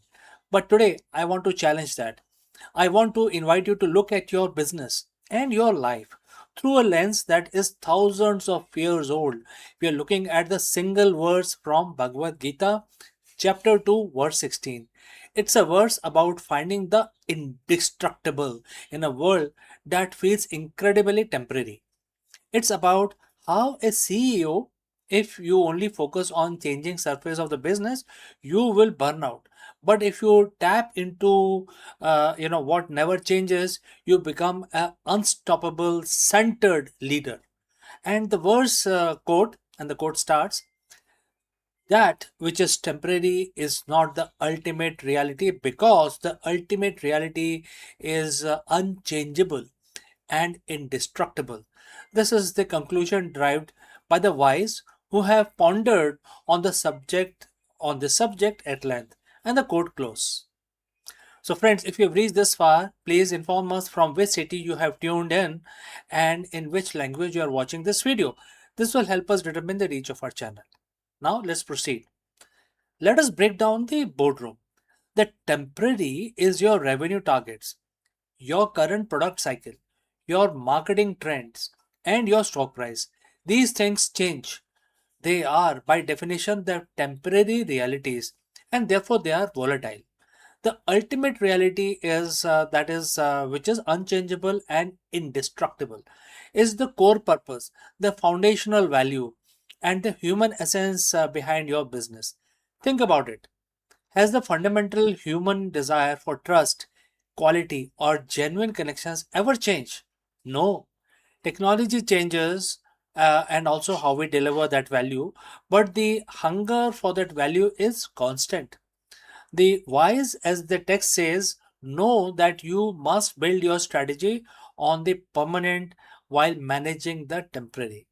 Speaker 1: But today, I want to challenge that. I want to invite you to look at your business and your life through a lens that is thousands of years old. We are looking at the single verse from Bhagavad Gita, chapter 2, verse 16. It's a verse about finding the indestructible in a world that feels incredibly temporary. It's about how a CEO, if you only focus on changing surface of the business, you will burn out. But if you tap into what never changes, you become an unstoppable centered leader. And the verse quote, and the quote starts, that which is temporary is not the ultimate reality, because the ultimate reality is unchangeable and indestructible. This is the conclusion derived by the wise who have pondered on the subject at length. And the quote close. So, friends, if you've reached this far, please inform us from which city you have tuned in and in which language you are watching this video. This will help us determine the reach of our channel. Now, let's proceed. Let us break down the boardroom. The temporary is your revenue targets, your current product cycle, your marketing trends, and your stock price. These things change. They are, by definition, the temporary realities, and therefore they are volatile. The ultimate reality is which is unchangeable and indestructible, is the core purpose, the foundational value, and the human essence behind your business. Think about it. Has the fundamental human desire for trust, quality, or genuine connections ever changed? No. Technology changes and also how we deliver that value, but the hunger for that value is constant. The wise, as the text says, know that you must build your strategy on the permanent while managing the temporary.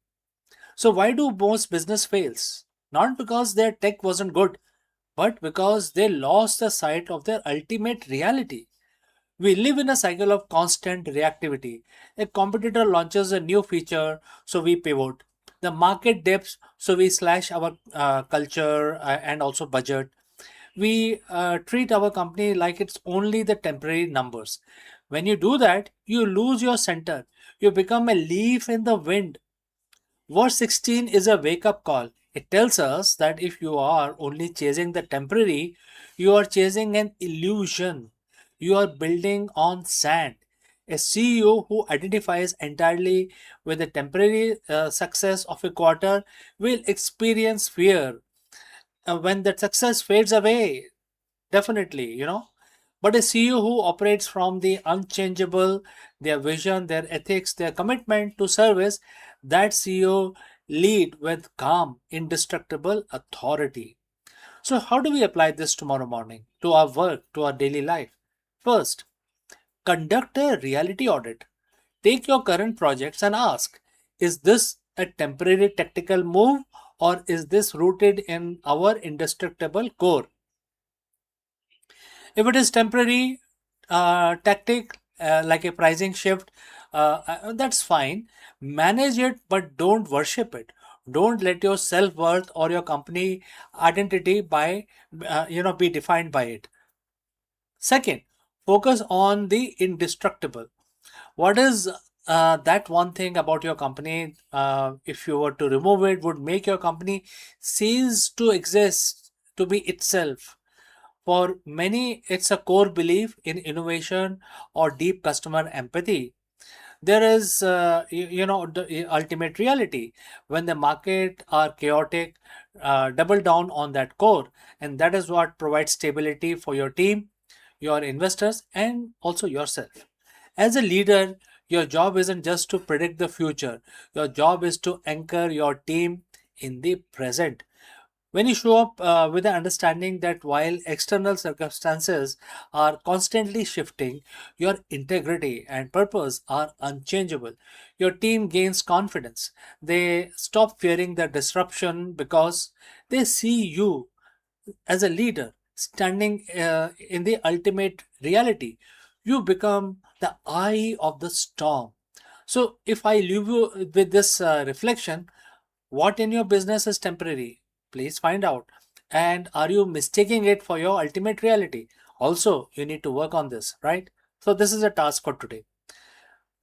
Speaker 1: So why do most business fails? Not because their tech wasn't good, but because they lost the sight of their ultimate reality. We live in a cycle of constant reactivity. A competitor launches a new feature, so we pivot. The market dips, so we slash our culture and also budget. We treat our company like it's only the temporary numbers. When you do that, you lose your center. You become a leaf in the wind. Verse 16 is a wake up call. It tells us that if you are only chasing the temporary, you are chasing an illusion. You are building on sand. A CEO who identifies entirely with the temporary success of a quarter will experience fear when that success fades away. Definitely, But a CEO who operates from the unchangeable, their vision, their ethics, their commitment to service, that CEO lead with calm, indestructible authority. So, how do we apply this tomorrow morning to our work, to our daily life? First, conduct a reality audit. Take your current projects and ask, is this a temporary tactical move, or is this rooted in our indestructible core? If it is temporary tactic, like a pricing shift, that's fine. Manage it, but don't worship it. Don't let your self worth or your company identity be defined by it. Second, focus on the indestructible. What is that one thing about your company, if you were to remove it, would make your company cease to exist, to be itself? For many, it's a core belief in innovation or deep customer empathy. There is, the ultimate reality. When the market are chaotic, double down on that core, and that is what provides stability for your team, your investors, and also yourself. As a leader, your job isn't just to predict the future. Your job is to anchor your team in the present. When you show up with the understanding that while external circumstances are constantly shifting, your integrity and purpose are unchangeable. Your team gains confidence. They stop fearing the disruption because they see you as a leader standing in the ultimate reality. You become the eye of the storm. So, if I leave you with this reflection, what in your business is temporary? Please find out. And are you mistaking it for your ultimate reality? Also, you need to work on this, right? So, this is a task for today.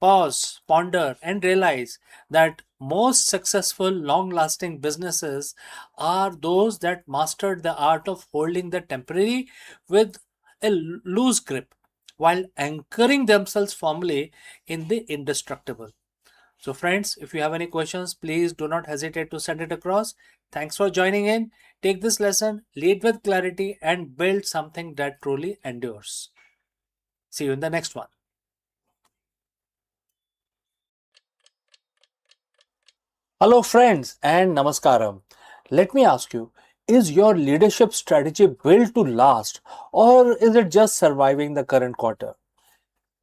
Speaker 1: Pause, ponder, and realize that most successful, long lasting businesses are those that mastered the art of holding the temporary with a loose grip while anchoring themselves firmly in the indestructible. So, friends, if you have any questions, please do not hesitate to send it across. Thanks for joining in. Take this lesson, lead with clarity, and build something that truly endures. See you in the next one. Hello, friends, and namaskaram. Let me ask you, is your leadership strategy built to last, or is it just surviving the current quarter?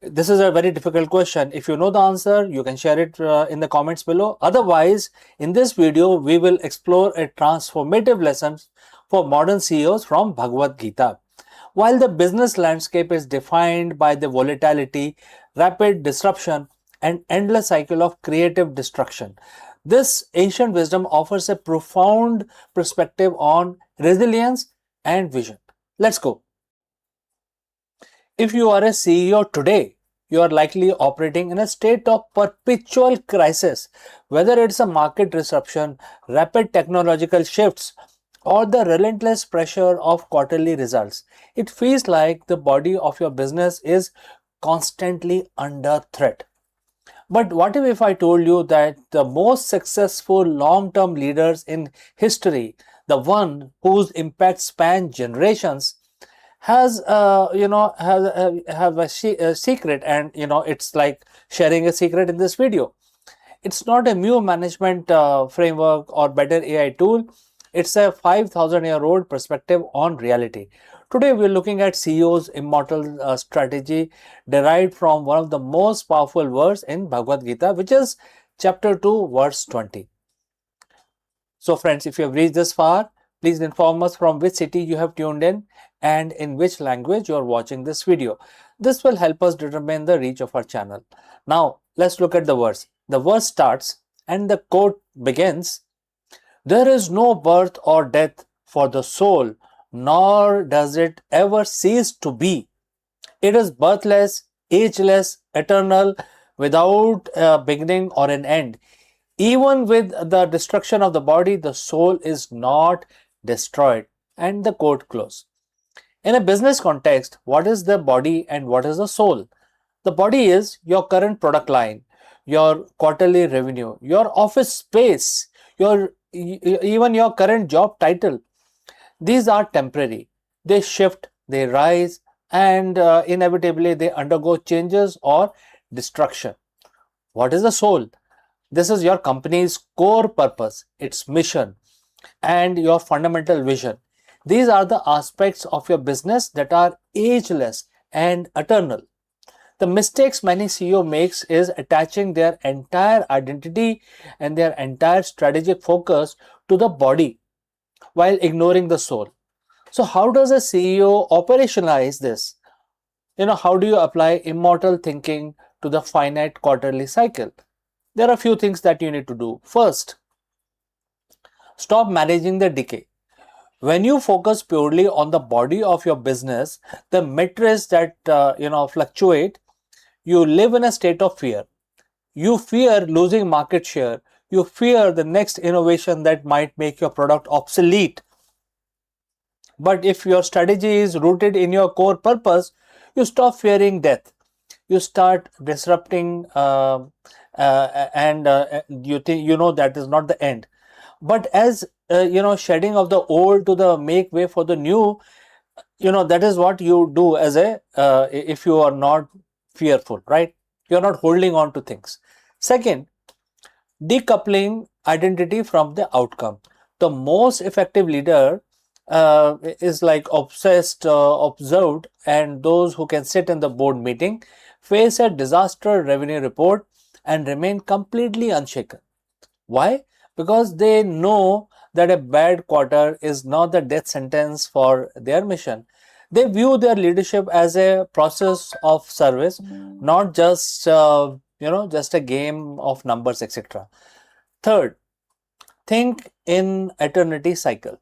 Speaker 1: This is a very difficult question. If you know the answer, you can share it in the comments below. Otherwise, in this video, we will explore a transformative lesson for modern CEOs from Bhagavad Gita. While the business landscape is defined by the volatility, rapid disruption, and endless cycle of creative destruction, this ancient wisdom offers a profound perspective on resilience and vision. Let's go. If you are a CEO today, you are likely operating in a state of perpetual crisis, whether it's a market disruption, rapid technological shifts, or the relentless pressure of quarterly results. It feels like the body of your business is constantly under threat. But what if I told you that the most successful long-term leaders in history, the one whose impact span generations, has have a secret, and it's like sharing a secret in this video. It's not a new management framework or better AI tool. It's a 5,000-year-old perspective on reality. Today we're looking at CEO's immortal strategy derived from one of the most powerful verses in Bhagavad Gita, which is chapter 2 verse 20. So friends, if you have reached this far, please inform us from which city you have tuned in and in which language you are watching this video. This will help us determine the reach of our channel. Now, let's look at the verse. The verse starts and the quote begins, "There is no birth or death for the soul, nor does it ever cease to be. It is birthless, ageless, eternal, without a beginning or an end. Even with the destruction of the body, the soul is not destroyed." And the quote close. In a business context, what is the body and what is the soul? The body is your current product line, your quarterly revenue, your office space, even your current job title. These are temporary. They shift, they rise, and inevitably they undergo changes or destruction. What is the soul? This is your company's core purpose, its mission, and your fundamental vision. These are the aspects of your business that are ageless and eternal. The mistakes many CEO makes is attaching their entire identity and their entire strategic focus to the body while ignoring the soul. So how does a CEO operationalize this? How do you apply immortal thinking to the finite quarterly cycle? There are a few things that you need to do. First, stop managing the decay. When you focus purely on the body of your business, the metrics that fluctuate, you live in a state of fear. You fear losing market share. You fear the next innovation that might make your product obsolete. But if your strategy is rooted in your core purpose, you stop fearing death. You start disrupting, and you think that is not the end. But as shedding of the old to the make way for the new, that is what you do as a if you are not fearful, right? You're not holding on to things. Second, decoupling identity from the outcome. The most effective leader is like obsessed, observed, and those who can sit in the board meeting, face a disaster revenue report, and remain completely unshaken. Why? Because they know that a bad quarter is not the death sentence for their mission. They view their leadership as a process of service, not just just a game of numbers, etc. Third, think in eternity cycle.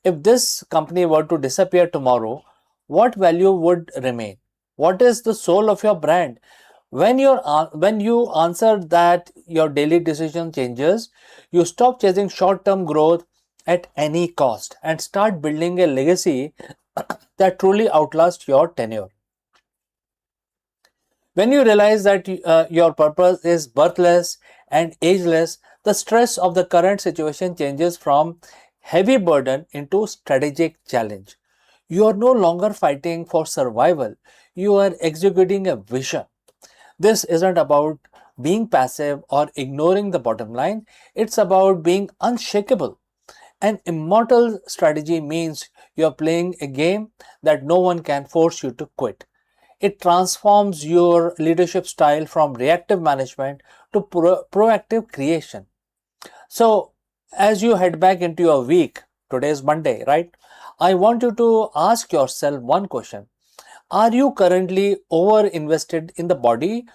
Speaker 1: If this company were to disappear tomorrow, what value would remain? What is the soul of your brand? When you answer that, your daily decision changes. You stop chasing short-term growth at any cost and start building a legacy that truly outlasts your tenure. When you realize that your purpose is birthless and ageless, the stress of the current situation changes from heavy burden into strategic challenge. You are no longer fighting for survival, you are executing a vision. This isn't about being passive or ignoring the bottom line, it's about being unshakable. An immortal strategy means you're playing a game that no one can force you to quit. It transforms your leadership style from reactive management to proactive creation. So, as you head back into your week, today is Monday, right? I want you to ask yourself one question. Are you currently over invested in the body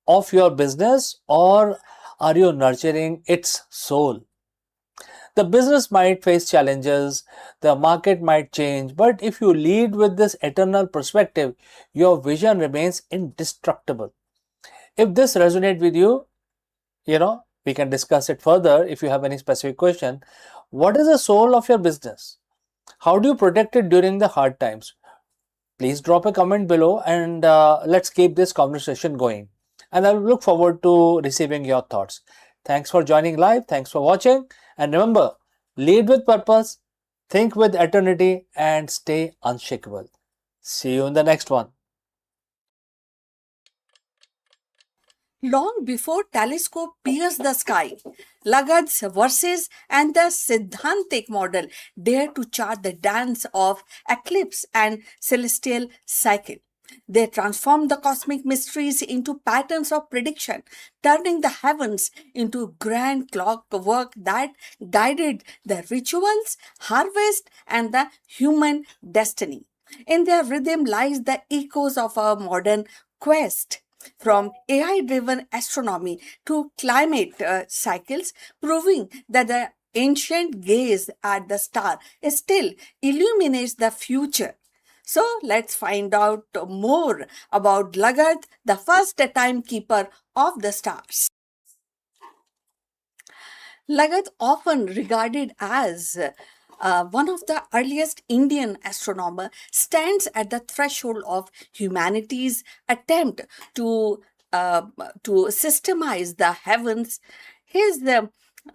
Speaker 1: of your business, or are you nurturing its soul? The business might face challenges, the market might change, but if you lead with this eternal perspective, your vision remains indestructible. If this resonates with you, we can discuss it further if you have any specific question. What is the soul of your business? How do you protect it during the hard times? Please drop a comment below, and let's keep this conversation going. And I look forward to receiving your thoughts. Thanks for joining live. Thanks for watching. And remember, lead with purpose, think with eternity, and stay unshakable. See you in the next one.
Speaker 2: Long before telescope pierced the sky, Lagarde's verses and the Siddhantic model dare to chart the dance of eclipse and celestial cycle. They transform the cosmic mysteries into patterns of prediction, turning the heavens into grand clockwork that guided the rituals, harvest, and the human destiny. In their rhythm lies the echoes of our modern quest, from AI driven astronomy to climate cycles, proving that the ancient gaze at the star still illuminates the future. So let's find out more about Lagarde, the first timekeeper of the stars. Lagat, often regarded as one of the earliest Indian astronomers, stands at the threshold of humanity's attempt to systemize the heavens. His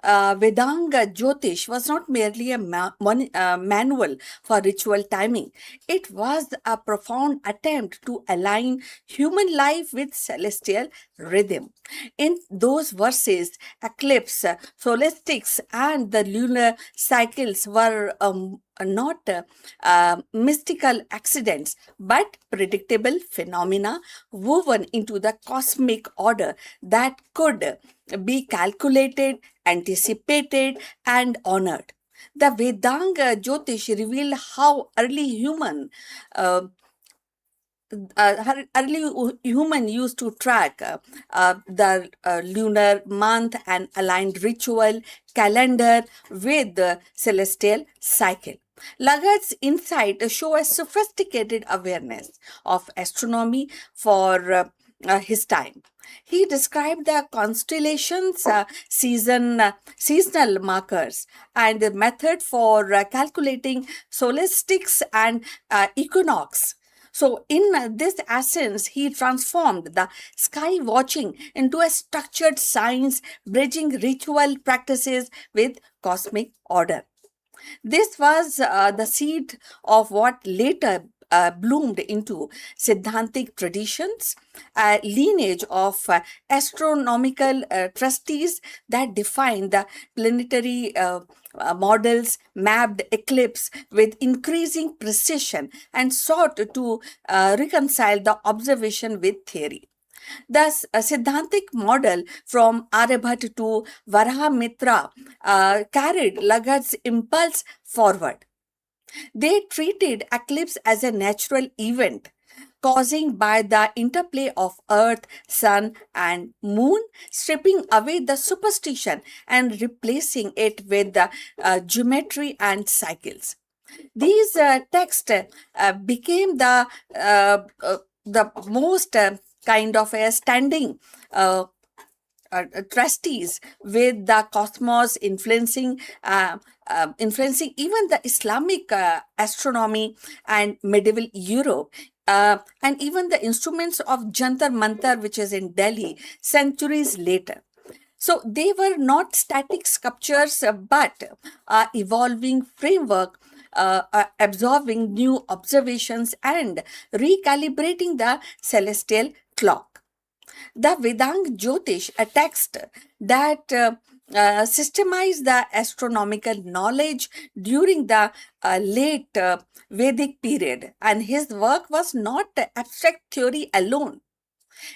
Speaker 2: Vedanga Jyotish was not merely a manual for ritual timing. It was a profound attempt to align human life with celestial rhythm. In those verses, eclipse, solstices, and the lunar cycles were not mystical accidents, but predictable phenomena woven into the cosmic order that could be calculated, anticipated, and honored. The Vedanga Jyotish revealed how uh, early human used to track the lunar month and aligned ritual calendar with the celestial cycle. Lagarde's insight show a sophisticated awareness of astronomy for his time. He described the constellations, seasonal markers, and the method for calculating solstices and equinox. So, in this essence, he transformed the sky watching into a structured science, bridging ritual practices with cosmic order. This was the seed of what later bloomed into Siddhantic traditions, a lineage of astronomical trustees that defined the planetary models, mapped eclipse with increasing precision, and sought to reconcile the observation with theory. Thus, a Siddhantic model from Aryabhat to Varahamitra carried Lagarde's impulse forward. They treated eclipse as a natural event causing by the interplay of earth, sun, and moon, stripping away the superstition and replacing it with the geometry and cycles. These texts became the most kind of a standing trustees, with the cosmos influencing even the Islamic astronomy and medieval Europe. And even the instruments of Jantar Mantar, which is in Delhi, centuries later. So they were not static sculptures, but evolving framework, absorbing new observations and recalibrating the celestial clock. The Vedang Jyotish, a text that systemized the astronomical knowledge during the late Vedic period. And his work was not abstract theory alone.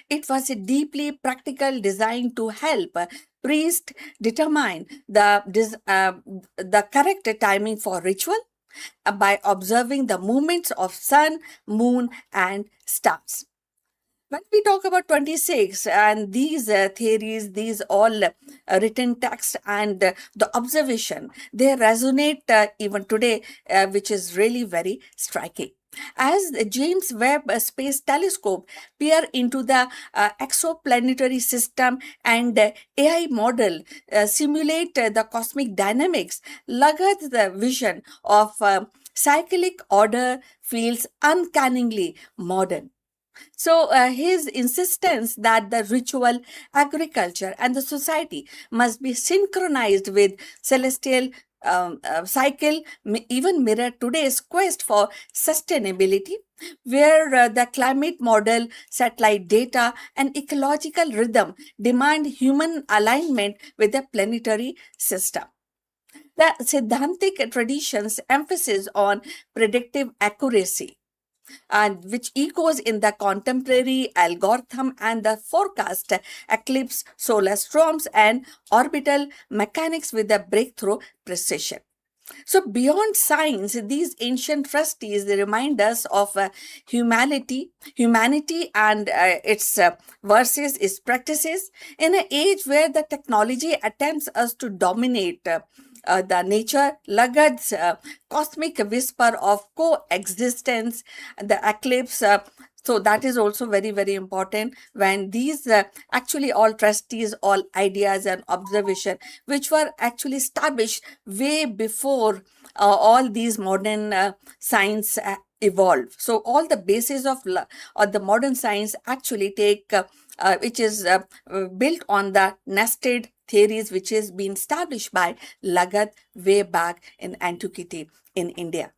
Speaker 2: It was a deeply practical design to help priests determine the correct timing for ritual by observing the movements of sun, moon, and stars. When we talk about 26 and these theories, these all written text and the observation, they resonate even today, which is really very striking. As the James Webb Space Telescope peer into the exoplanetary system and AI model simulate the cosmic dynamics, Lagarde's vision of cyclic order feels uncannily modern. So, his insistence that the ritual, agriculture, and the society must be synchronized with celestial cycle even mirror today's quest for sustainability, where the climate model, satellite data, and ecological rhythm demand human alignment with the planetary system. The Siddhantic tradition's emphasis on predictive accuracy and which echoes in the contemporary algorithm and the forecast eclipse, solar storms, and orbital mechanics with a breakthrough precision. So, beyond science, these ancient trustees remind us of humanity and its versus its practices in an age where the technology attempts us to dominate. The nature, Lagarde's cosmic whisper of coexistence, the eclipse. So that is also very, very important when these actually all trustees, all ideas and observation, which were actually established way before all these modern science evolved. So all the basis of or the modern science actually take, which is built on the nested theories which has been established by Lagarde way back in antiquity in India.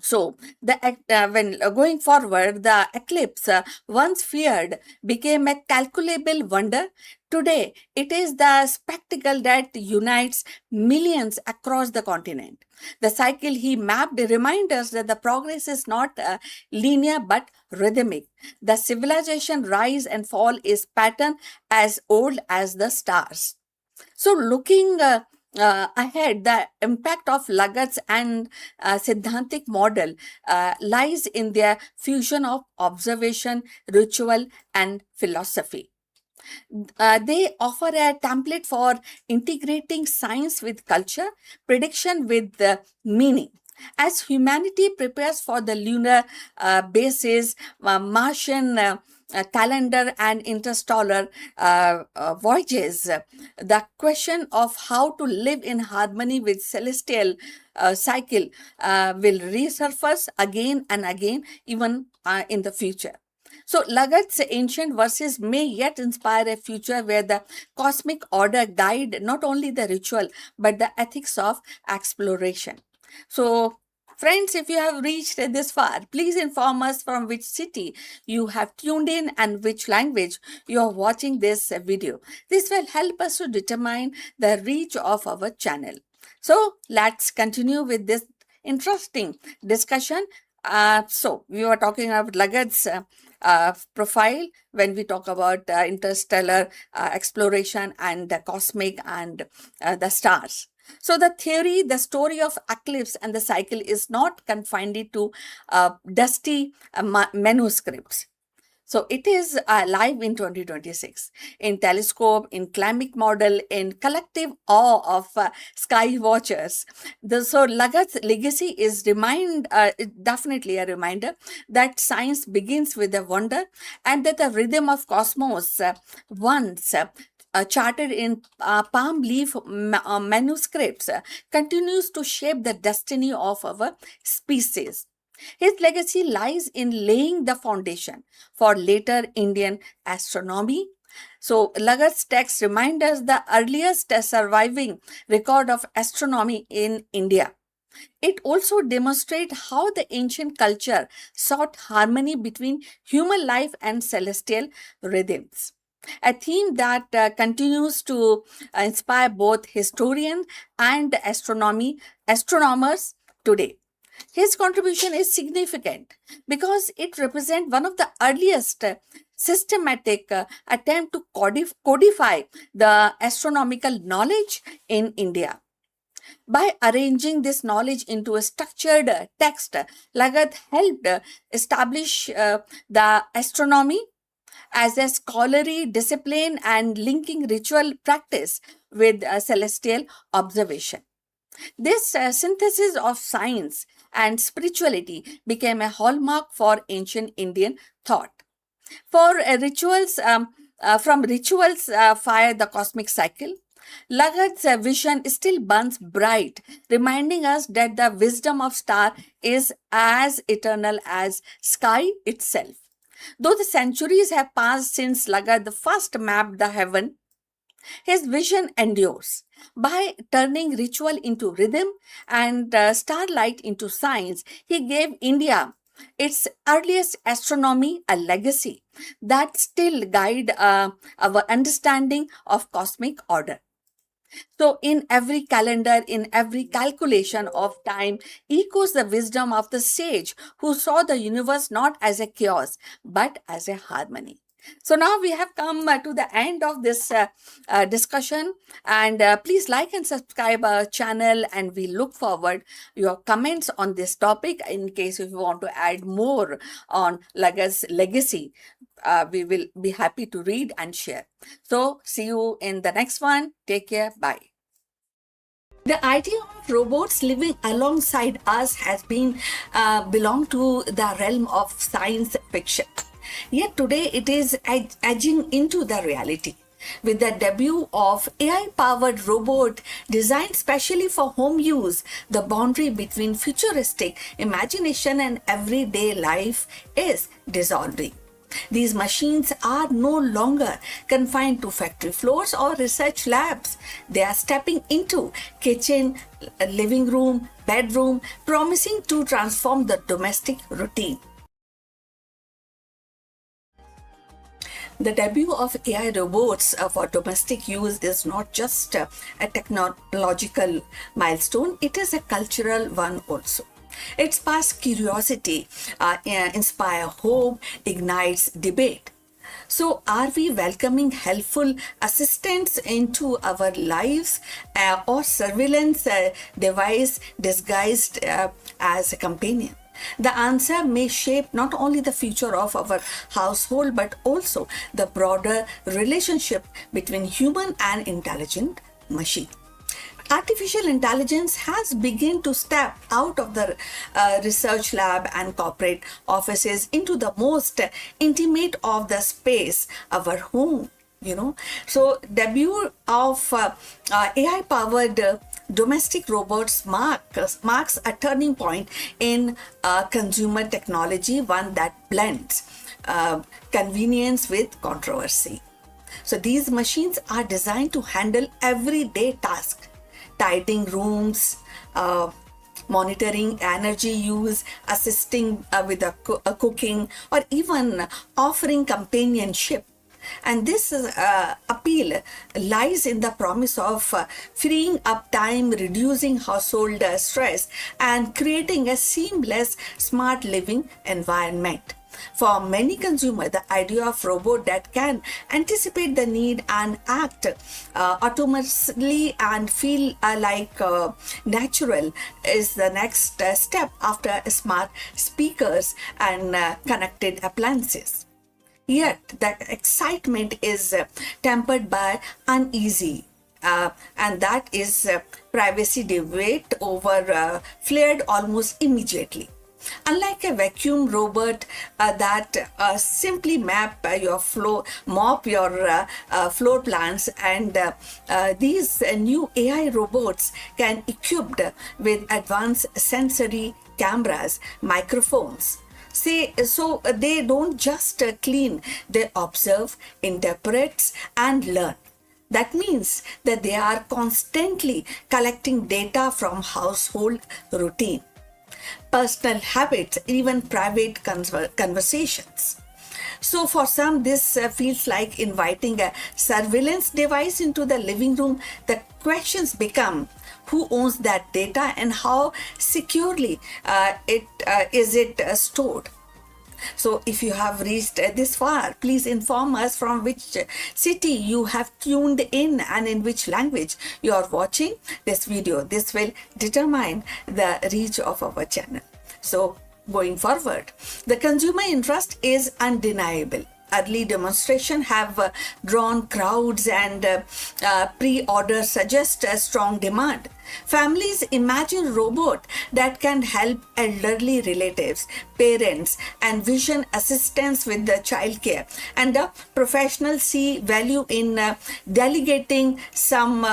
Speaker 2: So, when going forward, the eclipse, once feared, became a calculable wonder. Today, it is the spectacle that unites millions across the continent. The cycle he mapped reminds us that the progress is not linear but rhythmic. The civilization rise and fall is pattern as old as the stars. So, looking ahead, the impact of Lagarde's and Siddhantic model lies in their fusion of observation, ritual, and philosophy. They offer a template for integrating science with culture, prediction with meaning. As humanity prepares for the lunar bases, Martian calendar, and interstellar voyages, the question of how to live in harmony with celestial cycle will resurface again and again, even in the future. So, Lagarde's ancient verses may yet inspire a future where the cosmic order guide not only the ritual but the ethics of exploration. So, friends, if you have reached this far, please inform us from which city you have tuned in and which language you are watching this video. This will help us to determine the reach of our channel. So, let's continue with this interesting discussion. So, we were talking about Lagarde's profile when we talk about interstellar exploration and the cosmic and the stars. So the theory, the story of eclipse and the cycle is not confined to dusty manuscripts. So it is live in 2026 in telescope, in climate model, in collective awe of sky watchers. So Lagarde's legacy is definitely a reminder that science begins with a wonder and that the rhythm of cosmos once charted in palm leaf manuscripts continues to shape the destiny of our species. His legacy lies in laying the foundation for later Indian astronomy, So Lagat's text reminds us the earliest surviving record of astronomy in India. It also demonstrates how the ancient culture sought harmony between human life and celestial rhythms. A theme that continues to inspire both historians and astronomers today. His contribution is significant because it represents one of the earliest systematic attempt to codify the astronomical knowledge in India. By arranging this knowledge into a structured text, Lagat helped establish the astronomy as a scholarly discipline and linking ritual practice with celestial observation. This synthesis of science and spirituality became a hallmark for ancient Indian thought. For from rituals fire the cosmic cycle, Lagat's vision still burns bright, reminding us that the wisdom of star is as eternal as sky itself. Though the centuries have passed since Lagat the first mapped the heaven, his vision endures. By turning ritual into rhythm and starlight into science, he gave India its earliest astronomy a legacy that still guide our understanding of cosmic order. So, in every calendar, in every calculation of time, echoes the wisdom of the sage who saw the universe not as a chaos but as a harmony. So, now we have come to the end of this discussion, and please like and subscribe our channel, and we look forward your comments on this topic in case if you want to add more on Lagat's legacy. We will be happy to read and share. So, see you in the next one. Take care. Bye. The idea of robots living alongside us has been belonged to the realm of science fiction. Yet today it is edging into the reality. With the debut of AI-powered robot designed specially for home use, the boundary between futuristic imagination and everyday life is dissolving. These machines are no longer confined to factory floors or research labs. They are stepping into kitchen, living room, bedroom, promising to transform the domestic routine. The debut of AI robots for domestic use is not just a technological milestone, it is a cultural one also. It sparks curiosity, inspires hope, ignites debate. So, are we welcoming helpful assistants into our lives or surveillance device disguised as a companion? The answer may shape not only the future of our household but also the broader relationship between human and intelligent machine. Artificial intelligence has begun to step out of the research lab and corporate offices into the most intimate of the space, our home. So debut of AI powered domestic robots marks a turning point in consumer technology, one that blends convenience with controversy. So these machines are designed to handle everyday tasks, tidying rooms, monitoring energy use, assisting with cooking, or even offering companionship. And this appeal lies in the promise of freeing up time, reducing household stress, and creating a seamless, smart living environment. For many consumers, the idea of robot that can anticipate the need and act autonomously and feel natural is the next step after smart speakers and connected appliances. Yet that excitement is tempered by uneasy, and that is privacy debate over flared almost immediately. Unlike a vacuum robot that simply mop your floor plans, and these new AI robots can equipped with advanced sensory cameras, microphones, They don't just clean, they observe, interpret, and learn. That means that they are constantly collecting data from household routine, personal habits, even private conversations. So, for some, this feels like inviting a surveillance device into the living room. The questions become who owns that data and how securely it is stored. So, if you have reached this far, please inform us from which city you have tuned in and in which language you are watching this video. This will determine the reach of our channel. So, going forward, the consumer interest is undeniable. Early demonstrations have drawn crowds, and pre-order suggests a strong demand. Families imagine robots that can help elderly relatives, parents, and vision assistants with the childcare. And the professionals see value in delegating some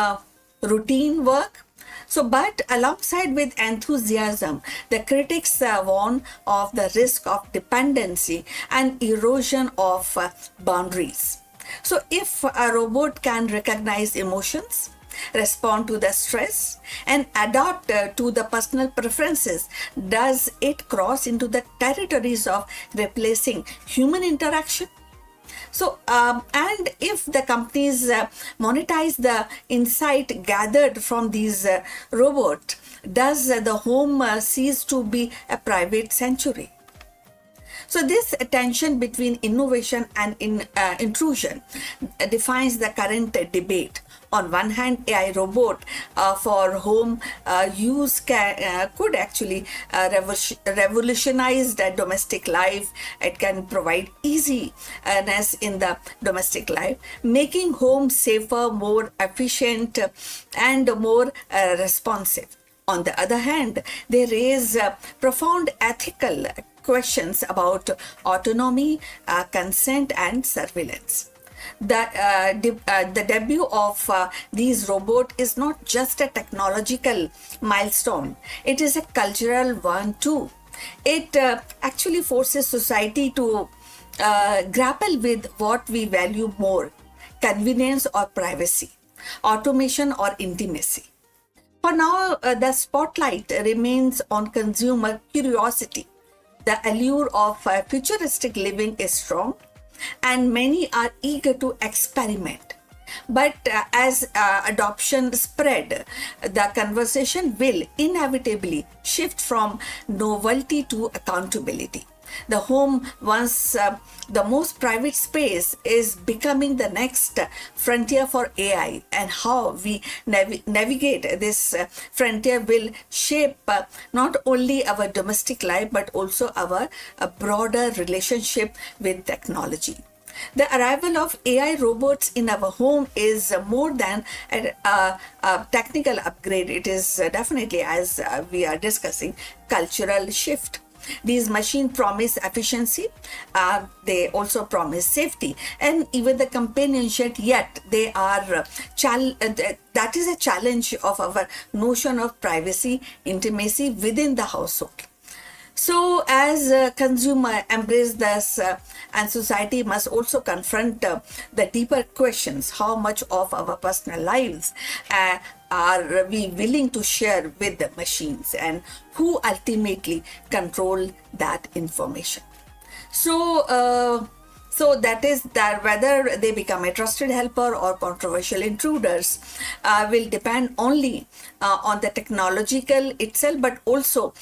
Speaker 2: routine work. So, but alongside with enthusiasm, the critics warn of the risk of dependency and erosion of boundaries. So, if a robot can recognize emotions, respond to the stress, and adapt to the personal preferences, does it cross into the territories of replacing human interaction? So, and if the companies monetize the insight gathered from these robots, does the home cease to be a private sanctuary? So, this tension between innovation and intrusion defines the current debate. On one hand, AI robot for home use could actually revolutionize the domestic life. It can provide easiness in the domestic life, making home safer, more efficient, and more responsive. On the other hand, they raise profound ethical questions about autonomy, consent, and surveillance. The debut of these robots is not just a technological milestone, it is a cultural one too. It actually forces society to grapple with what we value more: convenience or privacy, automation or intimacy. For now, the spotlight remains on consumer curiosity. The allure of futuristic living is strong, and many are eager to experiment. But as adoption spread, the conversation will inevitably shift from novelty to accountability. The home, once the most private space, is becoming the next frontier for AI, and how we navigate this frontier will shape not only our domestic life but also our broader relationship with technology. The arrival of AI robots in our home is more than a technical upgrade. It is definitely, as we are discussing, cultural shift. These machines promise efficiency, they also promise safety, and even the companionship, yet they are that is a challenge of our notion of privacy, intimacy within the household. So, as consumer embrace this, and society must also confront the deeper questions: how much of our personal lives are we willing to share with the machines, and who ultimately control that information? So that is that whether they become a trusted helper or controversial intruders will depend only on the technological itself, but also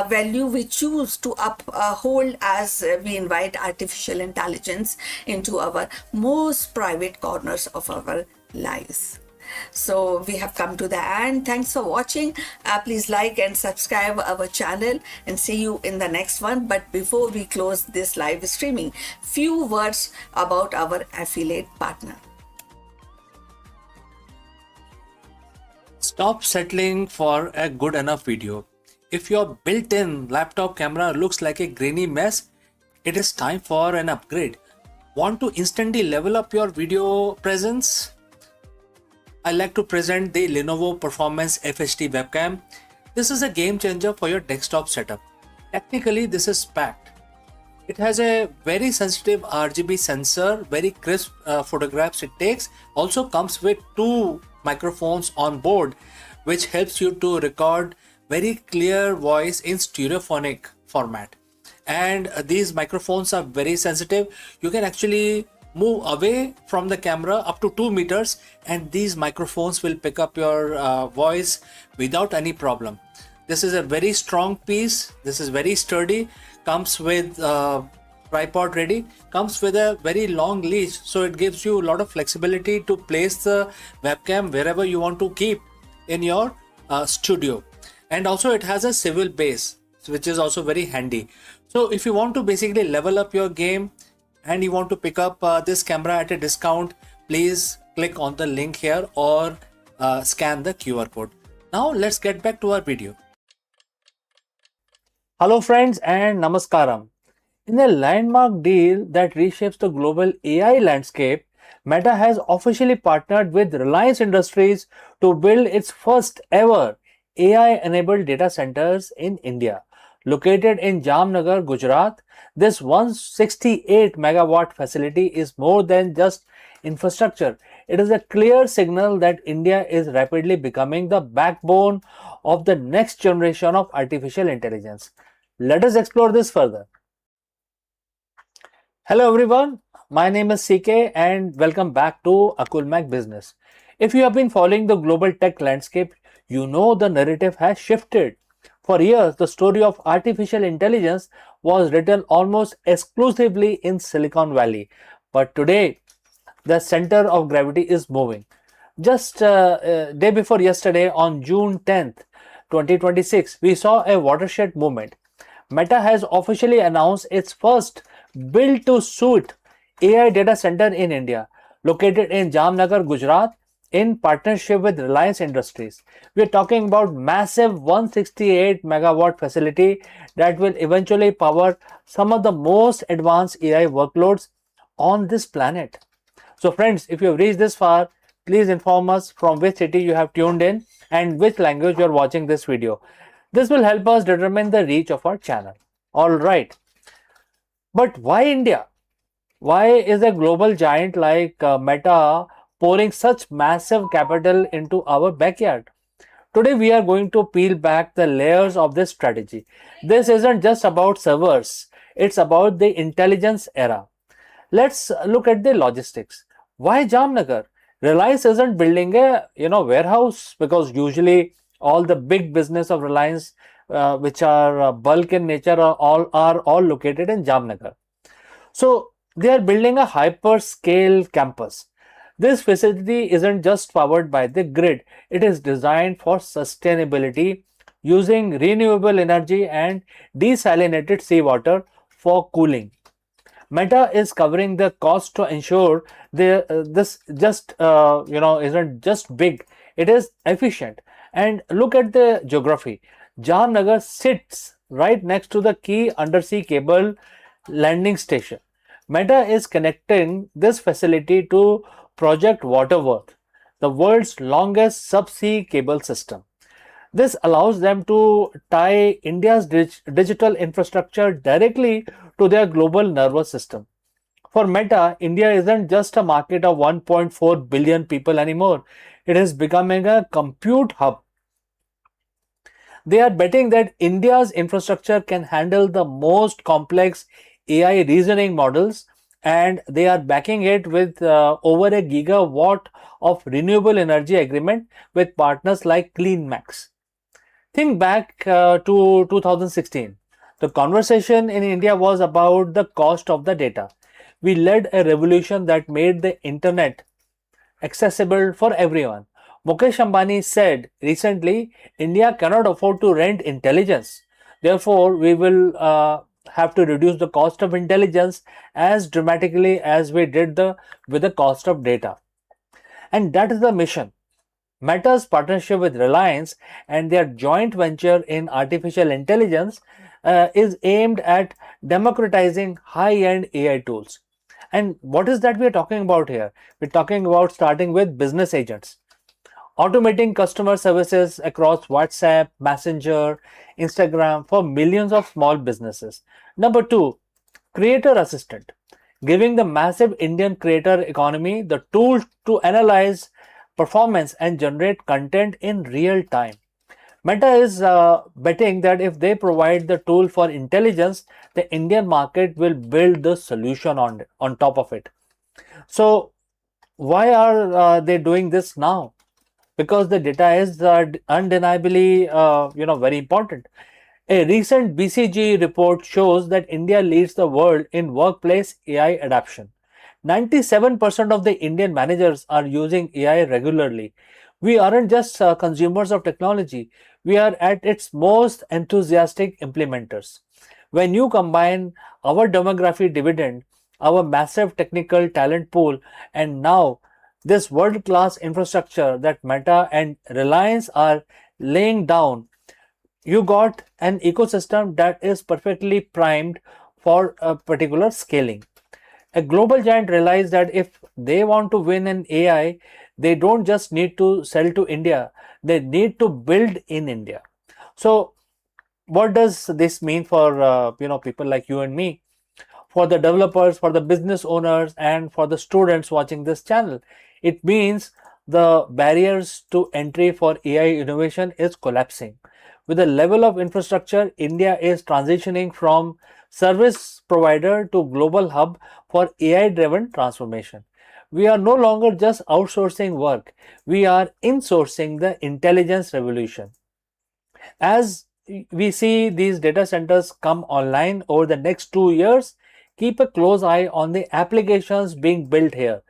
Speaker 2: value we choose to uphold as we invite artificial intelligence into our most private corners of our lives. So we have come to the end. Thanks for watching. Please like and subscribe our channel, and see you in the next one. But before we close this live streaming, few words about our affiliate partner.
Speaker 1: Stop settling for a good enough video. If your built-in laptop camera looks like a grainy mess, it is time for an upgrade. Want to instantly level up your video presence? I like to present the Lenovo Performance FHD webcam. This is a game changer for your desktop setup. Technically, this is packed. It has a very sensitive RGB sensor, very crisp photographs it takes. Also comes with two microphones on board, which helps you to record very clear voice in stereophonic format. And these microphones are very sensitive. You can actually move away from the camera up to 2 meters, and these microphones will pick up your voice without any problem. This is a very strong piece. This is very sturdy. Comes with tripod ready. Comes with a very long leash, so it gives you a lot of flexibility to place the webcam wherever you want to keep in your studio. And also it has a swivel base, which is also very handy. So if you want to basically level up your game and you want to pick up this camera at a discount, please click on the link here or scan the QR code. Now let's get back to our video. Hello friends and namaskaram. In a landmark deal that reshapes the global AI landscape, Meta has officially partnered with Reliance Industries to build its first ever AI-enabled data centers in India. Located in Jamnagar, Gujarat, this 168 megawatt facility is more than just infrastructure. It is a clear signal that India is rapidly becoming the backbone of the next generation of artificial intelligence. Let us explore this further. Hello everyone, my name is CK and welcome back to Akulmach Business. If you have been following the global tech landscape, you know the narrative has shifted. For years, the story of artificial intelligence was written almost exclusively in Silicon Valley. But today, the center of gravity is moving. Just day before yesterday, on June 10th, 2026, we saw a watershed movement. Meta has officially announced its first build-to-suit AI data center in India, located in Jamnagar, Gujarat, in partnership with Reliance Industries. We are talking about massive 168 megawatt facility that will eventually power some of the most advanced AI workloads on this planet. So friends, if you have reached this far, please inform us from which city you have tuned in and which language you are watching this video. This will help us determine the reach of our channel. Alright, but why India? Why is a global giant like Meta pouring such massive capital into our backyard? Today we are going to peel back the layers of this strategy. This isn't just about servers, it's about the intelligence era. Let's look at the logistics. Why Jamnagar? Reliance isn't building a warehouse, because usually all the big business of Reliance, which are bulk in nature, are all located in Jamnagar. So they are building a hyperscale campus. This facility isn't just powered by the grid, it is designed for sustainability using renewable energy and desalinated seawater for cooling. Meta is covering the cost to ensure this just isn't just big, it is efficient. And look at the geography. Jamnagar sits right next to the key undersea cable landing station. Meta is connecting this facility to Project Waterworth, the world's longest subsea cable system. This allows them to tie India's digital infrastructure directly to their global nervous system. For Meta, India isn't just a market of 1.4 billion people anymore. It is becoming a compute hub. They are betting that India's infrastructure can handle the most complex AI reasoning models, and they are backing it with over a gigawatt of renewable energy agreement with partners like CleanMax. Think back to 2016. The conversation in India was about the cost of the data. We led a revolution that made the internet accessible for everyone. Mukesh Ambani said recently, India cannot afford to rent intelligence. Therefore, we will have to reduce the cost of intelligence as dramatically as we did with the cost of data. And that is the mission. Meta's partnership with Reliance and their joint venture in artificial intelligence is aimed at democratizing high-end AI tools. And what is that we are talking about here? We're talking about starting with business agents, automating customer services across WhatsApp, Messenger, Instagram for millions of small businesses. Number two, creator assistant, giving the massive Indian creator economy the tools to analyze performance and generate content in real time. Meta is betting that if they provide the tool for intelligence, the Indian market will build the solution on top of it. So why are they doing this now? Because the data is undeniably very important. A recent BCG report shows that India leads the world in workplace AI adoption. 97% of the Indian managers are using AI regularly. We aren't just consumers of technology, we are at its most enthusiastic implementers. When you combine our demography dividend, our massive technical talent pool, and now this world class infrastructure that Meta and Reliance are laying down, you got an ecosystem that is perfectly primed for a particular scaling. A global giant realized that if they want to win in AI, they don't just need to sell to India, they need to build in India. So, what does this mean for people like you and me? For the developers, for the business owners, and for the students watching this channel. It means the barriers to entry for AI innovation is collapsing. With the level of infrastructure, India is transitioning from service provider to global hub for AI driven transformation. We are no longer just outsourcing work, we are insourcing the intelligence revolution. As we see these data centers come online over the next 2 years, keep a close eye on the applications being built here.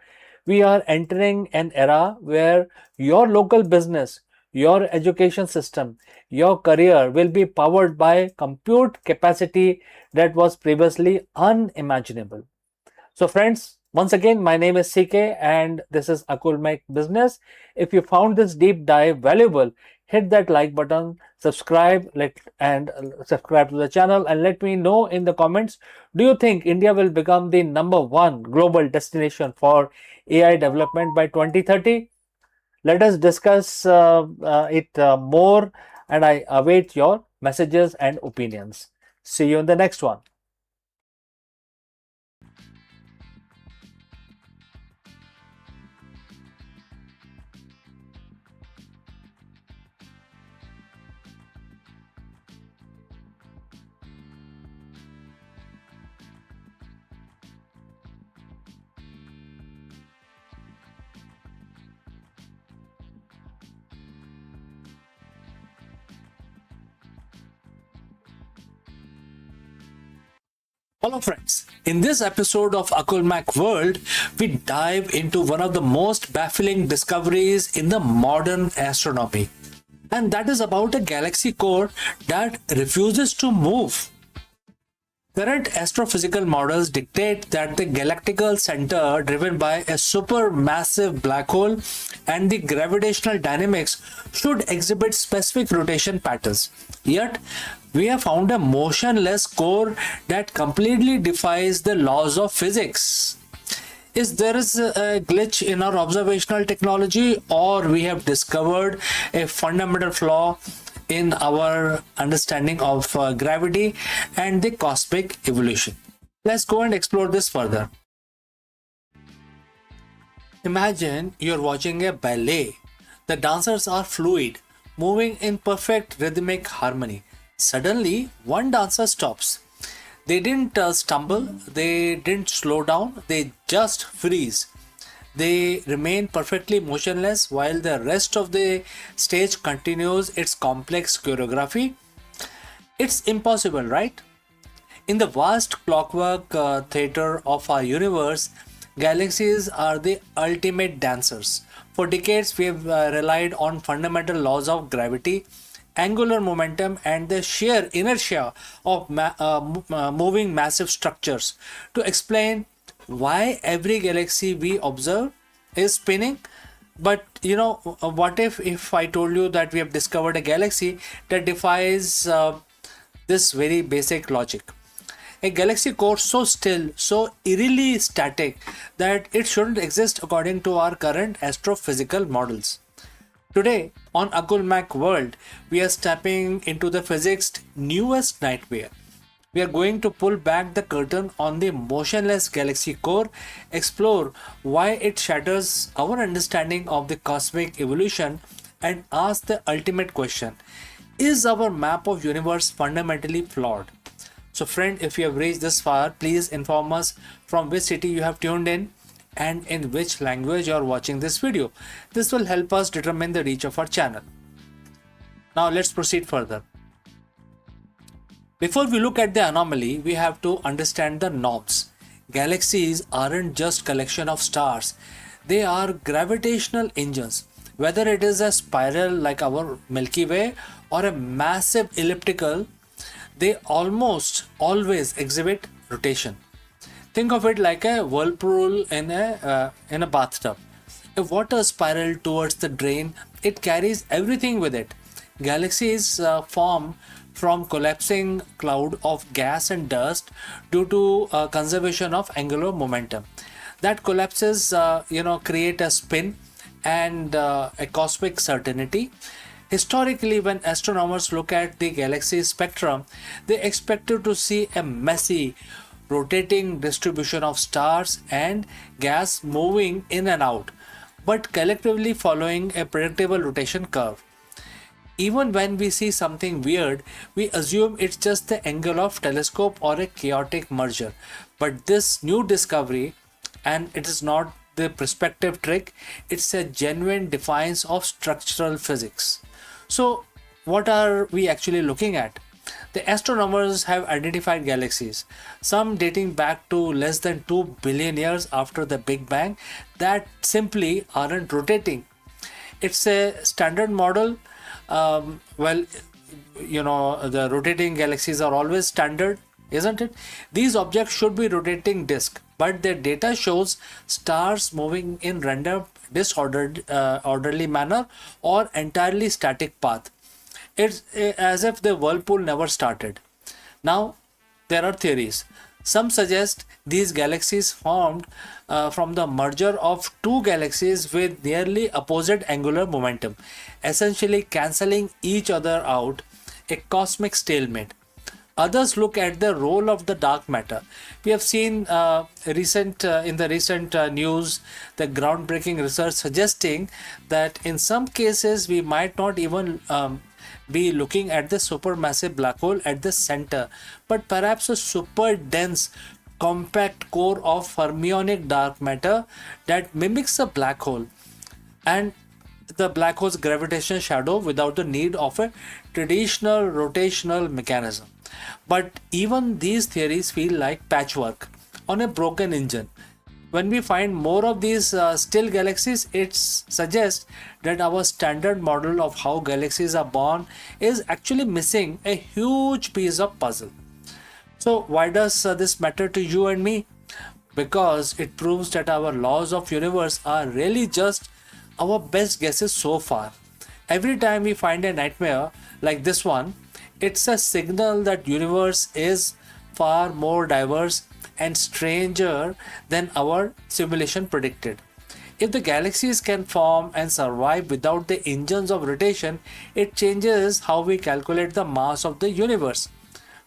Speaker 1: We are entering an era where your local business, your education system, your career will be powered by compute capacity that was previously unimaginable. So friends, once again, my name is CK and this is Akulmach Business. If you found this deep dive valuable, hit that like button, subscribe subscribe to the channel and let me know in the comments, do you think India will become the #1 global destination for AI development by 2030? Let us discuss it more and I await your messages and opinions. See you in the next one. Hello friends, in this episode of Akulmach World, we dive into one of the most baffling discoveries in the modern astronomy. And that is about a galaxy core that refuses to move. Current astrophysical models dictate that the galactical center, driven by a supermassive black hole and the gravitational dynamics, should exhibit specific rotation patterns. Yet, we have found a motionless core that completely defies the laws of physics. Is there a glitch in our observational technology, or we have discovered a fundamental flaw in our understanding of gravity and the cosmic evolution? Let's go and explore this further. Imagine you're watching a ballet. The dancers are fluid, moving in perfect rhythmic harmony. Suddenly, one dancer stops. They didn't stumble, they didn't slow down, they just freeze. They remain perfectly motionless while the rest of the stage continues its complex choreography. It's impossible, right? In the vast clockwork theater of our universe, galaxies are the ultimate dancers. For decades, we have relied on fundamental laws of gravity, angular momentum, and the sheer inertia of moving massive structures to explain why every galaxy we observe is spinning. But what if I told you that we have discovered a galaxy that defies this very basic logic? A galaxy core so still, so eerily static that it shouldn't exist according to our current astrophysical models. Today on Akulmach World, we are stepping into the physics' newest nightmare. We are going to pull back the curtain on the motionless galaxy core, explore why it shatters our understanding of the cosmic evolution, and ask the ultimate question: is our map of universe fundamentally flawed? So friend, if you have reached this far, please inform us from which city you have tuned in and in which language you are watching this video. This will help us determine the reach of our channel. Now let's proceed further. Before we look at the anomaly, we have to understand the norms. Galaxies aren't just collection of stars. They are gravitational engines. Whether it is a spiral like our Milky Way or a massive elliptical, they almost always exhibit rotation. Think of it like a whirlpool in a bathtub. If water spirals towards the drain, it carries everything with it. Galaxies form from collapsing cloud of gas and dust due to conservation of angular momentum. That collapses, create a spin and a cosmic certainty. Historically, when astronomers look at the galaxy spectrum, they expected to see a messy, rotating distribution of stars and gas moving in and out, but collectively following a predictable rotation curve. Even when we see something weird, we assume it's just the angle of telescope or a chaotic merger. But this new discovery, and it is not the perspective trick, it's a genuine defiance of structural physics. So, what are we actually looking at? The astronomers have identified galaxies, some dating back to less than 2 billion years after the Big Bang, that simply aren't rotating. It's a standard model. The rotating galaxies are always standard, isn't it? These objects should be rotating disk, but their data shows stars moving in random, disordered, orderly manner or entirely static path. It's as if the whirlpool never started. Now, there are theories. Some suggest these galaxies formed from the merger of two galaxies with nearly opposite angular momentum, essentially cancelling each other out, a cosmic stalemate. Others look at the role of the dark matter. We have seen in the recent news the groundbreaking research suggesting that in some cases we might not even be looking at the supermassive black hole at the center, but perhaps a super dense, compact core of fermionic dark matter that mimics a black hole and the black hole's gravitational shadow without the need of a traditional rotational mechanism. But even these theories feel like patchwork on a broken engine. When we find more of these still galaxies, it suggests that our standard model of how galaxies are born is actually missing a huge piece of puzzle. So why does this matter to you and me? Because it proves that our laws of universe are really just our best guesses so far. Every time we find a nightmare like this one, it's a signal that universe is far more diverse and stranger than our simulation predicted. If the galaxies can form and survive without the engines of rotation, it changes how we calculate the mass of the universe,